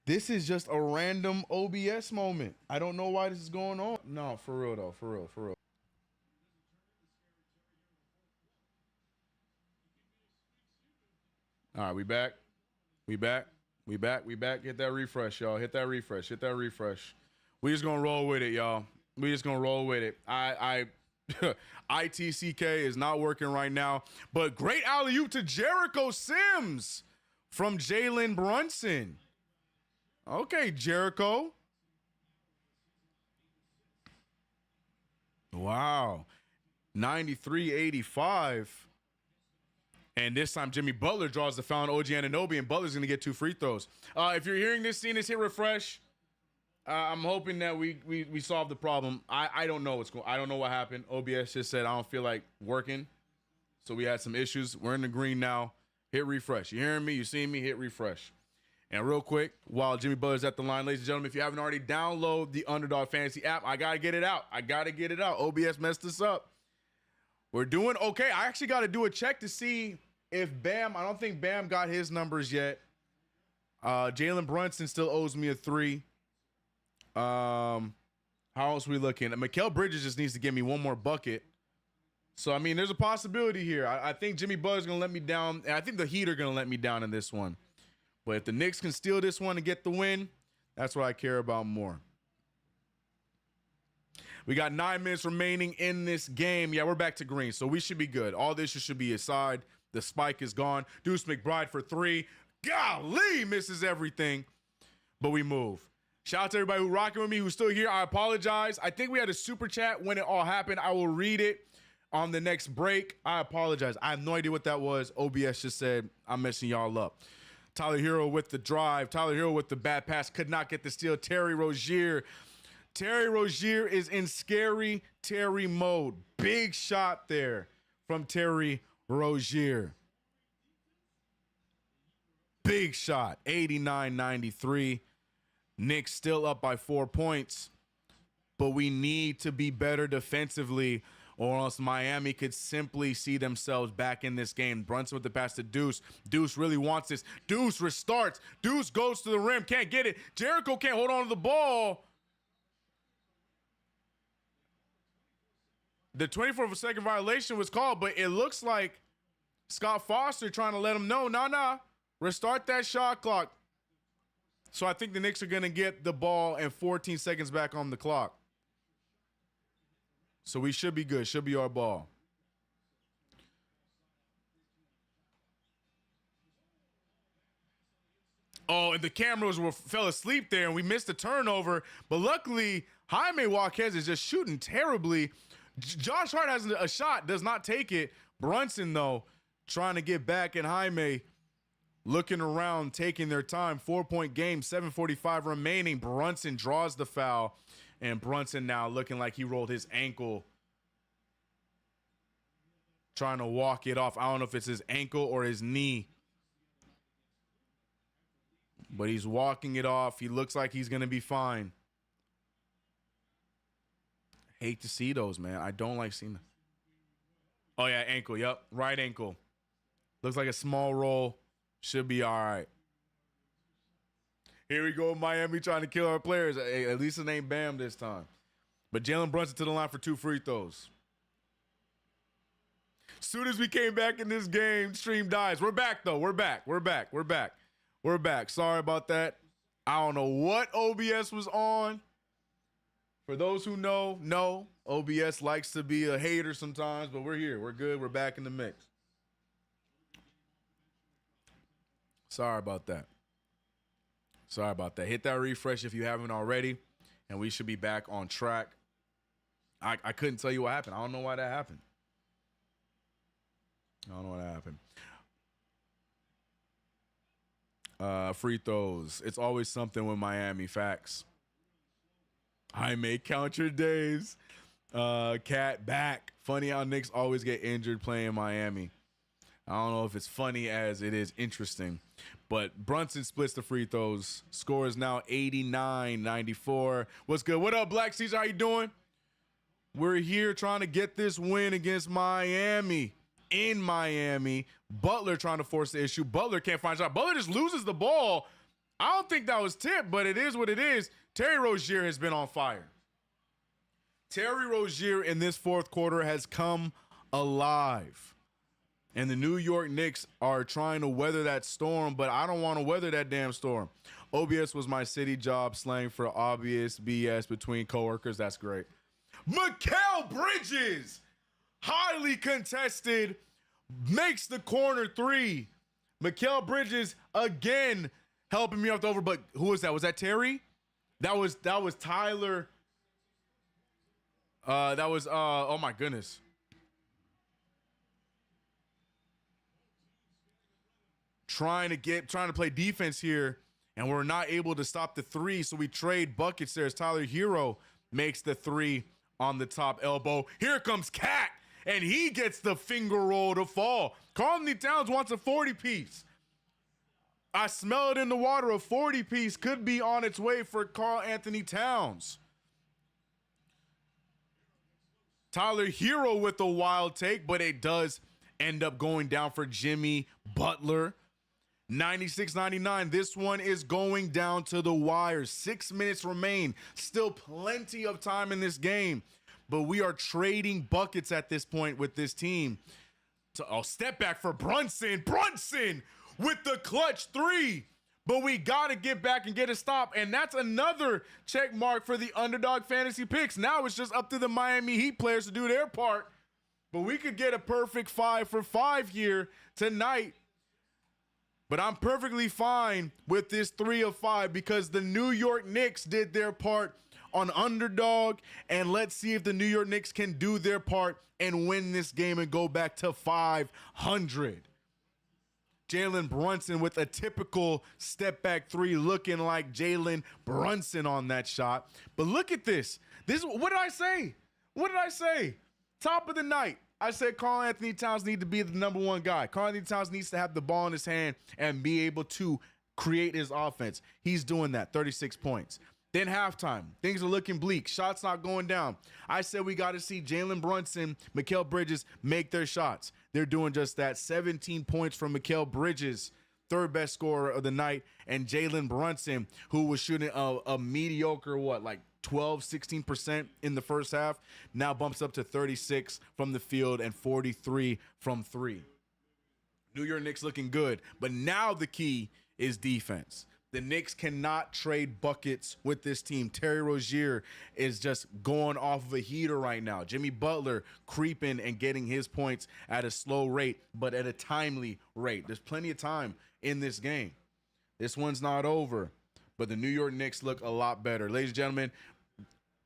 This is just a random OBS moment. I don't know why this is going on. No, for real though. For real, for real. All right, we back. We back. We back. We back. Hit that refresh, y'all. Hit that refresh. Hit that refresh. We just gonna roll with it, y'all. We just gonna roll with it. ITCK is not working right now, but great alley-oop to Jericho Sims from Jalen Brunson. Okay, Jericho. Wow. 93-85. And this time, Jimmy Butler draws the foul on OG Anunoby, and Butler's going to get 2 free throws. If you're hearing this, seeing this, hit refresh. I'm hoping that we solve the problem. I don't know what's going. I don't know what happened. OBS just said I don't feel like working, so we had some issues. We're in the green now. Hit refresh. You hearing me? You seeing me? Hit refresh. And real quick, while Jimmy Butler's at the line, ladies and gentlemen, if you haven't already, download the Underdog Fantasy app. I gotta get it out. I gotta get it out. OBS messed us up. We're doing okay. I actually got to do a check to see if Bam, I don't think Bam got his numbers yet. Jalen Brunson still owes me a 3. How else are we looking? Mikal Bridges just needs to give me one more bucket. So, I mean, there's a possibility here. I think Jimmy Butler's going to let me down, and I think the Heat are going to let me down in this one. But if the Knicks can steal this one and get the win, that's what I care about more. We got 9 minutes remaining in this game. Yeah, we're back to green, so we should be good. All this should be aside. The spike is gone. Deuce McBride for 3. Golly, misses everything. But we move. Shout out to everybody who's rocking with me, who's still here. I apologize. I think we had a super chat when it all happened. I will read it on the next break. I apologize. I have no idea what that was. OBS just said I'm messing y'all up. Tyler Hero with the drive. Tyler Hero with the bad pass. Could not get the steal. Terry Rozier. Terry Rozier is in scary Terry mode. Big shot there from Terry Rozier. Big shot. 89-93. Knicks still up by 4 points. But we need to be better defensively, or else Miami could simply see themselves back in this game. Brunson with the pass to Deuce. Deuce really wants this. Deuce restarts. Deuce goes to the rim. Can't get it. Jericho can't hold on to the ball. The 24-second violation was called, but it looks like Scott Foster trying to let him know, nah, restart that shot clock. So I think the Knicks are going to get the ball and 14 seconds back on the clock. So we should be good. Should be our ball. Oh, and the cameras fell asleep there, and we missed the turnover. But luckily, Jaime Jaquez is just shooting terribly. Josh Hart has a shot, does not take it. Brunson, though, trying to get back, and Jaime looking around, taking their time. 4-point game, 7:45 remaining. Brunson draws the foul, and Brunson now looking like he rolled his ankle, trying to walk it off. I don't know if it's his ankle or his knee, but he's walking it off. He looks like he's going to be fine. Hate to see those, man. I don't like seeing them. Oh, yeah, ankle. Yep, right ankle. Looks like a small roll. Should be all right. Here we go, Miami trying to kill our players. Hey, at least it ain't Bam this time. But Jalen Brunson to the line for 2 free throws. Soon as we came back in this game, stream dies. We're back, though. We're back. Sorry about that. I don't know what OBS was on. For those who know, no. OBS likes to be a hater sometimes, but we're here. We're good. We're back in the mix. Sorry about that. Hit that refresh if you haven't already, and we should be back on track. I couldn't tell you what happened. I don't know why that happened. Free throws. It's always something with Miami. Facts. Jaime, count your days. Cat back. Funny how Knicks always get injured playing Miami. I don't know if it's funny as it is interesting. But Brunson splits the free throws. Score is now 89-94. What's good? What up, Black Caesar? How you doing? We're here trying to get this win against Miami. In Miami. Butler trying to force the issue. Butler can't find a shot. Butler just loses the ball. I don't think that was tipped, but it is what it is. Terry Rozier has been on fire. Terry Rozier in this fourth quarter has come alive. And the New York Knicks are trying to weather that storm, but I don't want to weather that damn storm. OBS was my city job, slang for obvious BS between coworkers. That's great. Mikal Bridges, highly contested, makes the corner 3. Mikal Bridges again helping me off the over, but who was that? Was that Terry? That was Tyler. Oh my goodness. Trying to play defense here, and we're not able to stop the 3, so we trade buckets there as Tyler Hero makes the 3 on the top elbow. Here comes Cat, and he gets the finger roll to fall. Karl-Anthony Towns wants a 40-piece. I smell it in the water. A 40-piece could be on its way for Karl-Anthony Towns. Tyler Hero with a wild take, but it does end up going down for Jimmy Butler. 96-99. This one is going down to the wire. 6 minutes remain. Still plenty of time in this game, but we are trading buckets at this point with this team. Step back for Brunson. Brunson with the clutch 3. But we got to get back and get a stop. And that's another check mark for the Underdog fantasy picks. Now it's just up to the Miami Heat players to do their part. But we could get a perfect 5 for 5 here tonight. But I'm perfectly fine with this 3 of 5 because the New York Knicks did their part on Underdog. And let's see if the New York Knicks can do their part and win this game and go back to 500. Jalen Brunson with a typical step back 3 looking like Jalen Brunson on that shot. But look at this. What did I say? Top of the night. I said Karl-Anthony Towns needs to be the number 1 guy. Karl-Anthony Towns needs to have the ball in his hand and be able to create his offense. He's doing that, 36 points. Then halftime, things are looking bleak. Shots not going down. I said we got to see Jalen Brunson, Mikal Bridges make their shots. They're doing just that. 17 points from Mikal Bridges, third best scorer of the night, and Jalen Brunson, who was shooting a mediocre, 16% in the first half, now bumps up to 36 from the field and 43 from 3. New York Knicks looking good, but now the key is defense. The Knicks cannot trade buckets with this team. Terry Rozier is just going off of a heater right now. Jimmy Butler creeping and getting his points at a slow rate, but at a timely rate. There's plenty of time in this game. This one's not over, but the New York Knicks look a lot better. Ladies and gentlemen,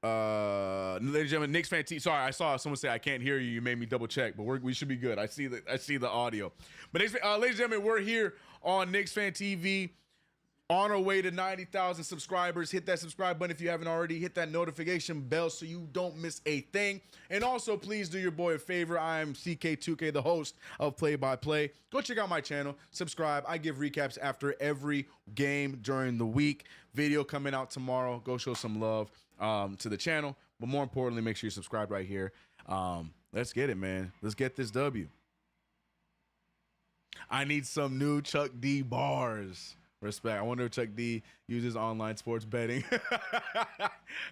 Knicks fan TV. Sorry, I saw someone say I can't hear you. You made me double check, but we should be good. I see the audio. But ladies and gentlemen, we're here on Knicks Fan TV. On our way to 90,000 subscribers. Hit that subscribe button if you haven't already. Hit that notification bell so you don't miss a thing. And also, please do your boy a favor. I am CK2K, the host of Play by Play. Go check out my channel. Subscribe. I give recaps after every game during the week. Video coming out tomorrow. Go show some love to the channel. But more importantly, make sure you subscribe right here. Let's get it, man. Let's get this W. I need some new Chuck D bars. Respect. I wonder if Chuck D uses online sports betting.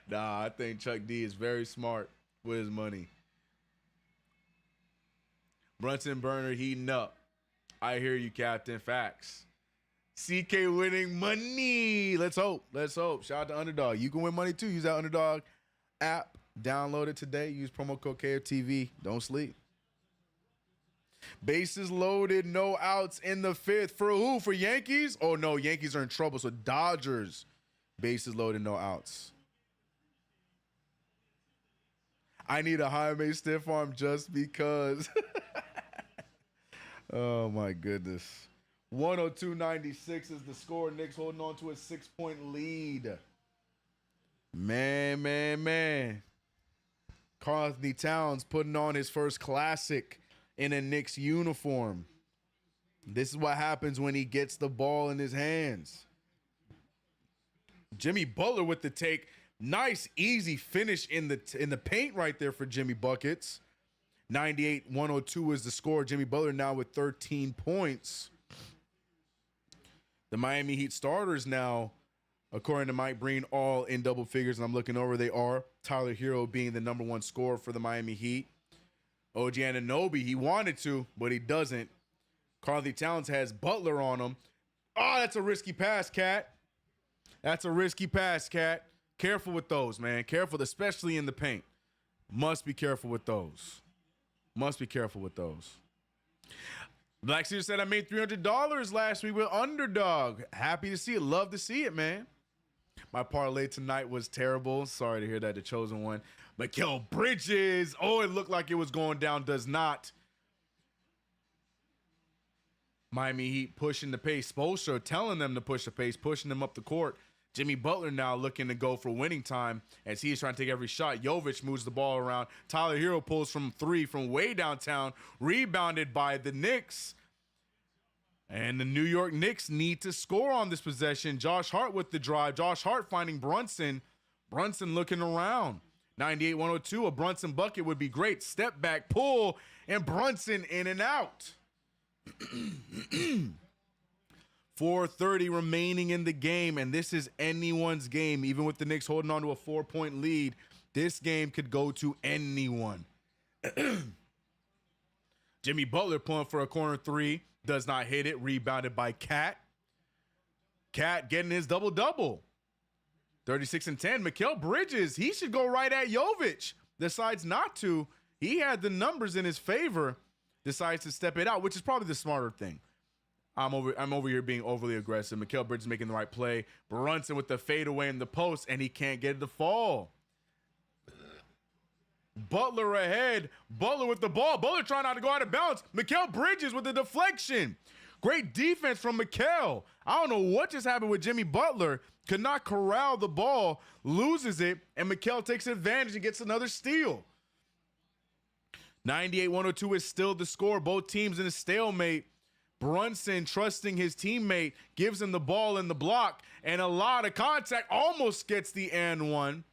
Nah, I think Chuck D is very smart with his money. Brunson burner heating up. I hear you, Captain. Facts. CK winning money. Let's hope. Let's hope. Shout out to Underdog. You can win money too. Use that Underdog app. Download it today. Use promo code KFTV. Don't sleep. Bases loaded, no outs in the fifth. For who? For Yankees? Oh, no, Yankees are in trouble. So Dodgers, bases loaded, no outs. I need a Jaime stiff arm just because. Oh, my goodness. 102.96 is the score. Knicks holding on to a 6-point lead. Man. Karl Anthony Towns putting on his first classic in a Knicks uniform. This is what happens when he gets the ball in his hands. Jimmy Butler with the take. Nice, easy finish in the paint right there for Jimmy Buckets. 98-102 is the score. Jimmy Butler now with 13 points. The Miami Heat starters now, according to Mike Breen, all in double figures, and I'm looking over, they are. Tyler Hero being the #1 scorer for the Miami Heat. OG Anunoby, he wanted to, but he doesn't. Karl Anthony Towns has Butler on him. Oh, that's a risky pass, Cat. That's a risky pass, Cat. Careful with those, man. Careful, especially in the paint. Must be careful with those. Must be careful with those. Black Caesar said I made $300 last week with Underdog. Happy to see it. Love to see it, man. My parlay tonight was terrible. Sorry to hear that, the chosen one. Mikal Bridges. Oh, it looked like it was going down. Does not. Miami Heat pushing the pace. Spoelstra telling them to push the pace, pushing them up the court. Jimmy Butler now looking to go for winning time as he is trying to take every shot. Jovic moves the ball around. Tyler Hero pulls from three from way downtown. Rebounded by the Knicks. And the New York Knicks need to score on this possession. Josh Hart with the drive. Josh Hart finding Brunson. Brunson looking around. 98-102, a Brunson bucket would be great. Step back, pull, and Brunson in and out. 4:30 remaining in the game, and this is anyone's game. Even with the Knicks holding on to a 4-point lead, this game could go to anyone. Jimmy Butler pulling for a corner three. Does not hit it. Rebounded by Cat. Cat getting his double-double. 36 and 10. Mikal Bridges, he should go right at Jovic. Decides not to. He had the numbers in his favor. Decides to step it out, which is probably the smarter thing. I'm over here being overly aggressive. Mikal Bridges making the right play. Brunson with the fadeaway in the post, and he can't get it to fall. Butler ahead. Butler with the ball. Butler trying not to go out of bounds. Mikal Bridges with the deflection. Great defense from Mikal. I don't know what just happened with Jimmy Butler. Could not corral the ball. Loses it. And Mikal takes advantage and gets another steal. 98-102 is still the score. Both teams in a stalemate. Brunson trusting his teammate. Gives him the ball in the block. And a lot of contact. Almost gets the and one.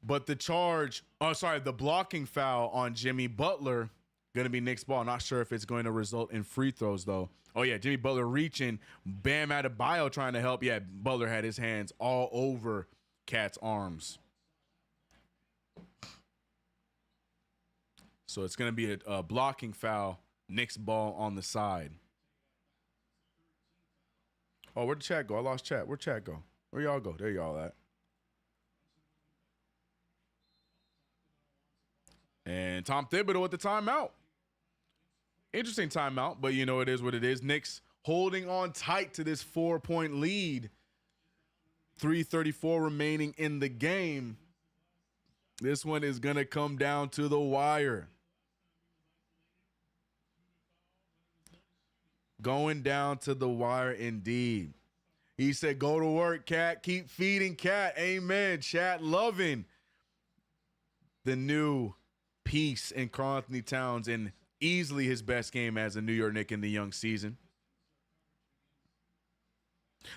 But the blocking foul on Jimmy Butler, going to be Knicks ball. Not sure if it's going to result in free throws, though. Oh, yeah, Jimmy Butler reaching. Bam Adebayo trying to help. Yeah, Butler had his hands all over Cat's arms. So it's going to be a blocking foul. Knicks ball on the side. Oh, where'd the chat go? I lost chat. Where'd chat go? Where y'all go? There y'all at. And Tom Thibodeau with the timeout. Interesting timeout, but you know it is what it is. Knicks holding on tight to this 4-point lead. 3:34 remaining in the game. This one is going to come down to the wire. Going down to the wire indeed. He said, go to work, Cat. Keep feeding, Cat. Amen. Chat loving the new piece in Karl-Anthony Towns and easily his best game as a New York Knick in the young season.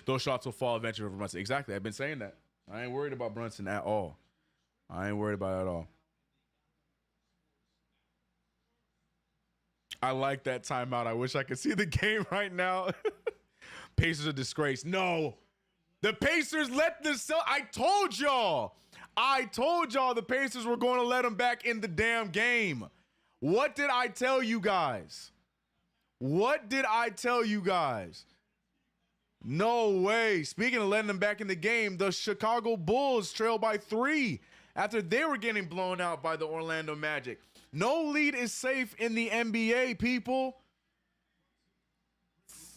Those shots will fall eventually for Brunson. Exactly. I've been saying that. I ain't worried about Brunson at all. I ain't worried about it at all. I like that timeout. I wish I could see the game right now. Pacers are disgrace. No. The Pacers let this sell. I told y'all the Pacers were going to let them back in the damn game. What did I tell you guys? What did I tell you guys? No way. Speaking of letting them back in the game, the Chicago Bulls trailed by 3 after they were getting blown out by the Orlando Magic. No lead is safe in the NBA, people.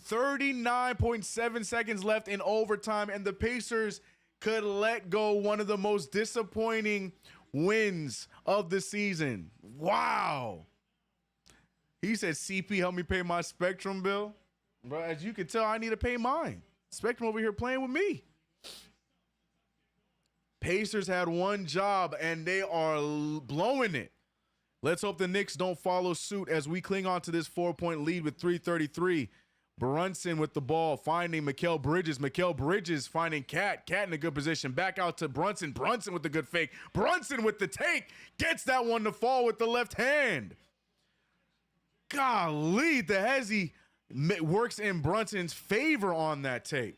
39.7 seconds left in overtime, and the Pacers could let go one of the most disappointing wins of the season. Wow. He said, CP, help me pay my Spectrum bill. Bro, as you can tell, I need to pay mine. Spectrum over here playing with me. Pacers had one job, and they are blowing it. Let's hope the Knicks don't follow suit as we cling on to this 4-point lead with 3:33. Brunson with the ball, finding Mikal Bridges. Mikal Bridges finding Cat. Cat in a good position. Back out to Brunson. Brunson with the good fake. Brunson with the take. Gets that one to fall with the left hand. Golly, the hezzy works in Brunson's favor on that take.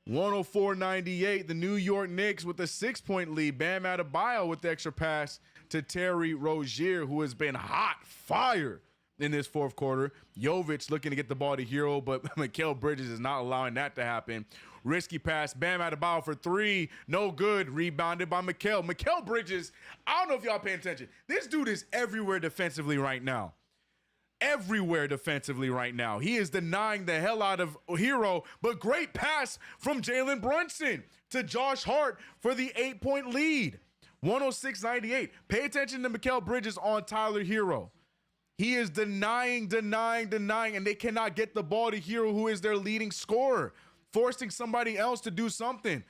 104-98, the New York Knicks with a 6-point lead. Bam Adebayo with the extra pass to Terry Rozier, who has been hot fire in this fourth quarter. Jovic looking to get the ball to Hero, but Mikal Bridges is not allowing that to happen. Risky pass, Bam Adebayo for 3, no good. Rebounded by Mikal. Mikal Bridges, I don't know if y'all paying attention. This dude is everywhere defensively right now. Everywhere defensively right now. He is denying the hell out of Hero, but great pass from Jalen Brunson to Josh Hart for the 8-point lead. 106-98. Pay attention to Mikal Bridges on Tyler Hero. He is denying, and they cannot get the ball to Hero, who is their leading scorer, forcing somebody else to do something.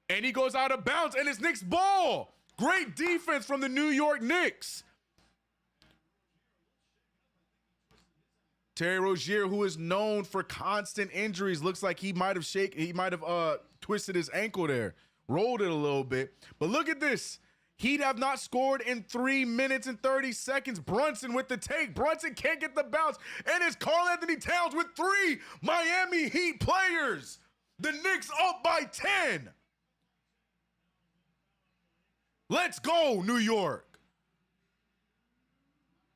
And he goes out of bounds, and it's Knicks ball. Great defense from the New York Knicks. Terry Rozier, who is known for constant injuries, looks like he might have twisted his ankle there, rolled it a little bit. But look at this. He'd have not scored in 3 minutes and 30 seconds. Brunson with the take. Brunson can't get the bounce. And it's Karl-Anthony Towns with 3 Miami Heat players. The Knicks up by 10. Let's go, New York.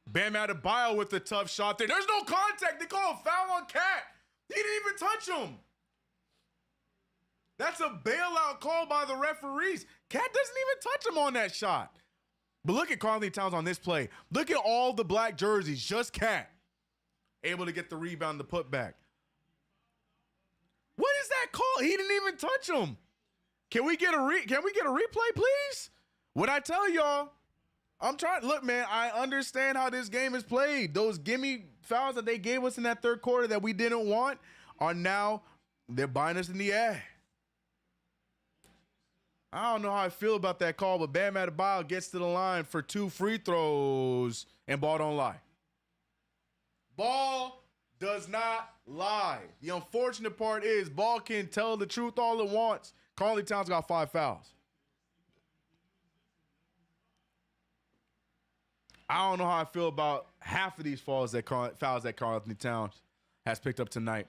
Bam Adebayo with the tough shot there. There's no contact. They call a foul on Cat. He didn't even touch him. That's a bailout call by the referees. Cat doesn't even touch him on that shot. But look at Karl-Anthony Towns on this play. Look at all the black jerseys. Just Cat. Able to get the rebound, the putback. What is that call? He didn't even touch him. Can we get a replay, please? What I tell y'all? I'm trying. Look, man, I understand how this game is played. Those gimme fouls that they gave us in that third quarter that we didn't want are now, they're biting us in the ass. I don't know how I feel about that call, but Bam Adebayo gets to the line for 2 free throws, and ball don't lie. Ball does not lie. The unfortunate part is ball can tell the truth all it wants. Karl-Anthony Towns got 5 fouls. I don't know how I feel about half of these fouls that Karl-Anthony Towns has picked up tonight.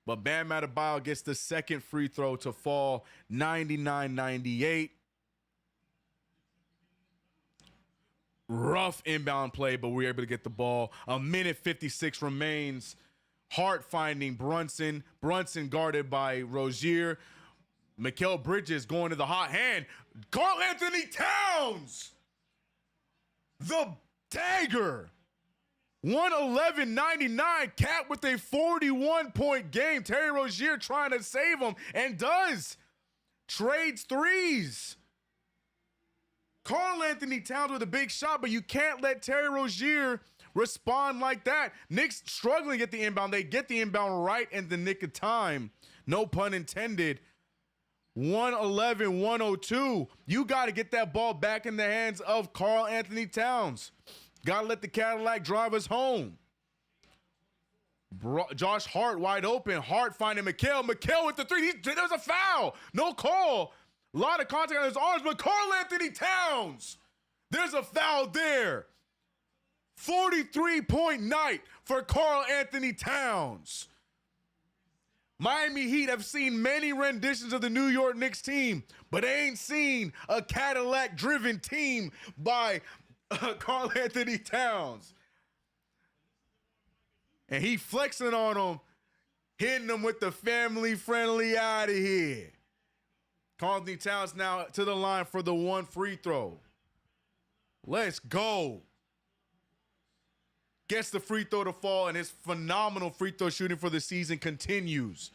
But Bam Adebayo gets the second free throw to fall, 99-98. Rough inbound play, but we're able to get the ball. 1:56 remains. Hart finding Brunson. Brunson guarded by Rozier. Mikal Bridges going to the hot hand. Karl-Anthony Towns! The dagger 111.99. Cat with a 41-point game. Terry Rozier trying to save him and does. Trades threes. Karl Anthony Towns with a big shot, but you can't let Terry Rozier respond like that. Knicks struggling at the inbound. They get the inbound right in the nick of time. No pun intended. 111-102. You got to get that ball back in the hands of Karl Anthony Towns. Got to let the Cadillac drive us home. Josh Hart wide open. Hart finding Mikal. Mikal with the three. There's a foul. No call. A lot of contact on his arms, but Karl Anthony Towns. There's a foul there. 43-point night for Karl Anthony Towns. Miami Heat have seen many renditions of the New York Knicks team, but they ain't seen a Cadillac-driven team by Karl Anthony Towns. And he flexing on them, hitting them with the family-friendly out of here. Karl Anthony Towns now to the line for the one free throw. Let's go. Gets the free throw to fall, and his phenomenal free throw shooting for the season continues.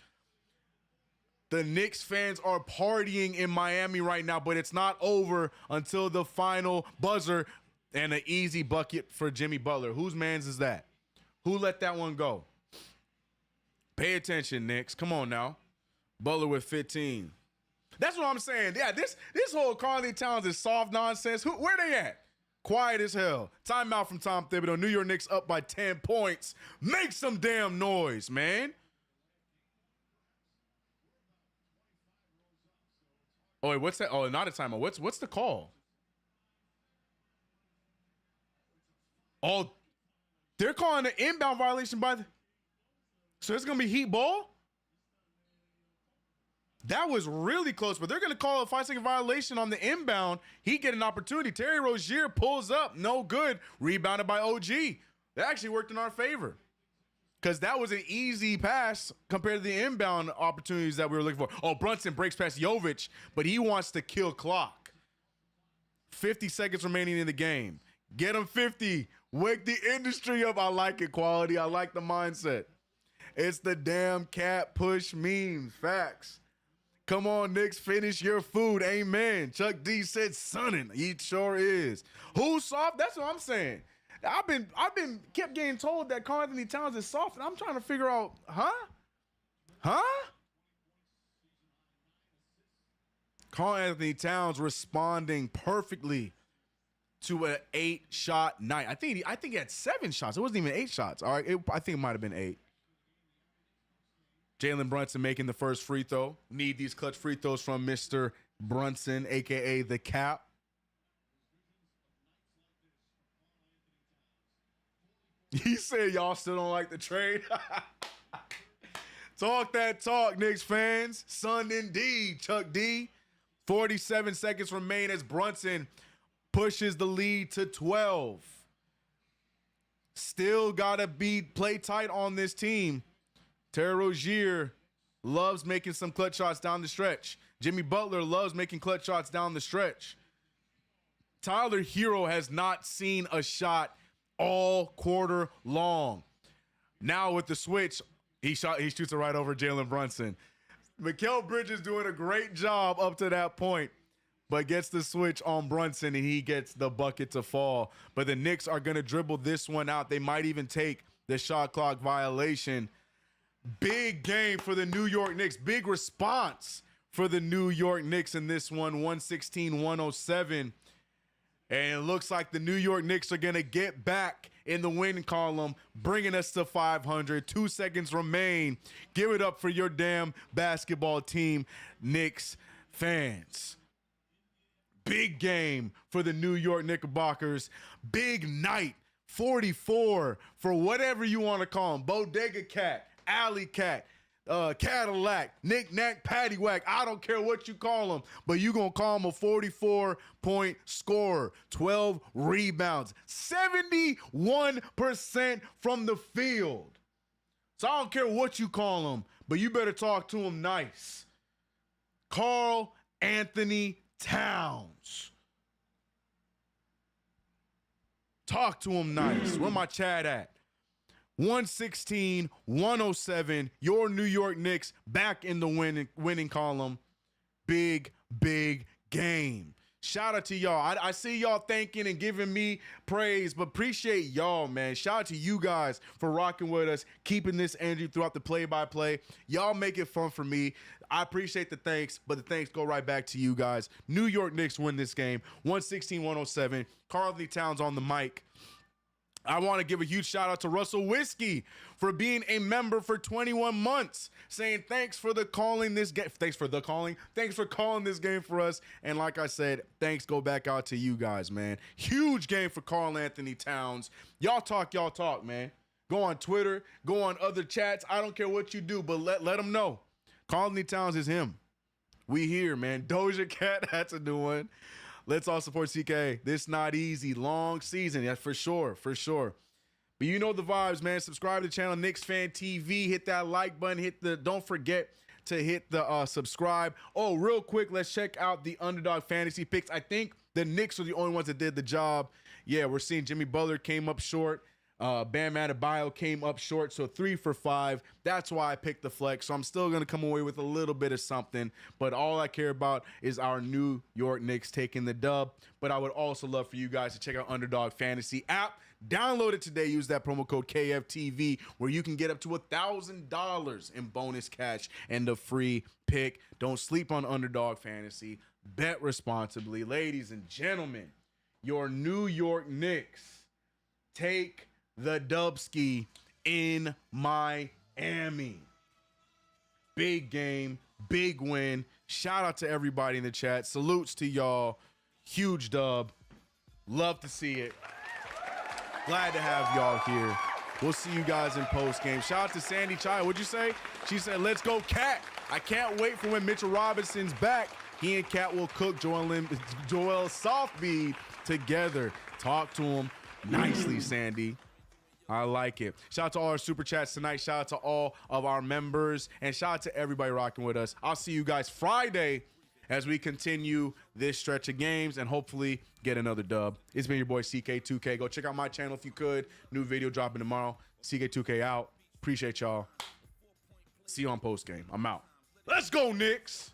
The Knicks fans are partying in Miami right now, but it's not over until the final buzzer and an easy bucket for Jimmy Butler. Whose man's is that? Who let that one go? Pay attention, Knicks. Come on now. Butler with 15. That's what I'm saying. Yeah, this whole Karl Anthony Towns is soft nonsense. Where they at? Quiet as hell. Timeout from Tom Thibodeau. New York Knicks up by 10 points. Make some damn noise, man. Oh, wait, what's that? Oh, not a timeout. What's the call? Oh, they're calling an inbound violation by the... So it's going to be Heat ball? That was really close, but they're going to call a 5-second violation on the inbound. He get an opportunity. Terry Rozier pulls up. No good. Rebounded by OG. That actually worked in our favor because that was an easy pass compared to the inbound opportunities that we were looking for. Oh, Brunson breaks past Jovic, but he wants to kill clock. 50 seconds remaining in the game. Get him 50. Wake the industry up. I like it, quality. I like the mindset. It's the damn cat push memes. Facts. Come on, Knicks, finish your food. Amen. Chuck D said sunning. He sure is. Who's soft? That's what I'm saying. I've been kept getting told that Karl Anthony Towns is soft, and I'm trying to figure out, Karl Anthony Towns responding perfectly to an 8-shot night. I think he had 7 shots. It wasn't even 8 shots. All right, I think it might have been 8. Jalen Brunson making the first free throw. Need these clutch free throws from Mr. Brunson, a.k.a. the Cap. He said y'all still don't like the trade. Talk that talk, Knicks fans. Sun indeed, Chuck D. 47 seconds remain as Brunson pushes the lead to 12. Still got to play tight on this team. Terry Rozier loves making some clutch shots down the stretch. Jimmy Butler loves making clutch shots down the stretch. Tyler Hero has not seen a shot all quarter long. Now with the switch, he shoots it right over Jalen Brunson. Mikal Bridges doing a great job up to that point, but gets the switch on Brunson and he gets the bucket to fall. But the Knicks are going to dribble this one out. They might even take the shot clock violation. Big game for the New York Knicks. Big response for the New York Knicks in this one, 116-107. And it looks like the New York Knicks are going to get back in the win column, bringing us to 500. 2 seconds remain. Give it up for your damn basketball team, Knicks fans. Big game for the New York Knickerbockers. Big night. 44 for whatever you want to call them. Bodega Cat. Alley Cat, Cadillac, Knick-Knack, Paddywhack. I don't care what you call him, but you going to call him a 44-point scorer, 12 rebounds, 71% from the field. So I don't care what you call him, but you better talk to him nice. Karl Anthony Towns. Talk to him nice. Where my chat at? 116-107. Your New York Knicks back in the winning column. Big game. Shout out to y'all. I see y'all thanking and giving me praise, but appreciate y'all, man. Shout out to you guys for rocking with us, keeping this energy throughout the play-by-play. Y'all make it fun for me. I appreciate the thanks, but the thanks go right back to you guys. New York Knicks win this game, 116-107. Karl-Anthony Towns on the mic. I want to give a huge shout out to Russell Whiskey for being a member for 21 months, saying thanks for calling this game. Thanks for calling this game for us. And like I said, thanks go back out to you guys, man. Huge game for Karl-Anthony Towns. Y'all talk, man. Go on Twitter, go on other chats. I don't care what you do, but let them know. Karl-Anthony Towns is him. We here, man. Doja Cat, that's a new one. Let's all support CK. This not easy. Long season. Yeah, for sure. But you know the vibes, man. Subscribe to the channel, KnicksFanTV. Hit that like button. Don't forget to hit the subscribe. Oh, real quick, let's check out the Underdog fantasy picks. I think the Knicks are the only ones that did the job. Yeah, we're seeing Jimmy Butler came up short. Bam Adebayo came up short, so 3 for 5. That's why I picked the flex. So I'm still going to come away with a little bit of something, but all I care about is our New York Knicks taking the dub. But I would also love for you guys to check out Underdog Fantasy app. Download it today. Use that promo code KFTV where you can get up to $1,000 in bonus cash and a free pick. Don't sleep on Underdog Fantasy. Bet responsibly. Ladies and gentlemen, your New York Knicks take the Dubski in Miami. Big game, big win. Shout out to everybody in the chat. Salutes to y'all. Huge dub. Love to see it. Glad to have y'all here. We'll see you guys in post game. Shout out to Sandy Chai. What'd you say? She said, let's go, Cat. I can't wait for when Mitchell Robinson's back. He and Cat will cook Joel Softbeat together. Talk to him nicely, Sandy. I like it. Shout out to all our super chats tonight. Shout out to all of our members. And shout out to everybody rocking with us. I'll see you guys Friday as we continue this stretch of games and hopefully get another dub. It's been your boy CK2K. Go check out my channel if you could. New video dropping tomorrow. CK2K out. Appreciate y'all. See you on post game. I'm out. Let's go, Knicks.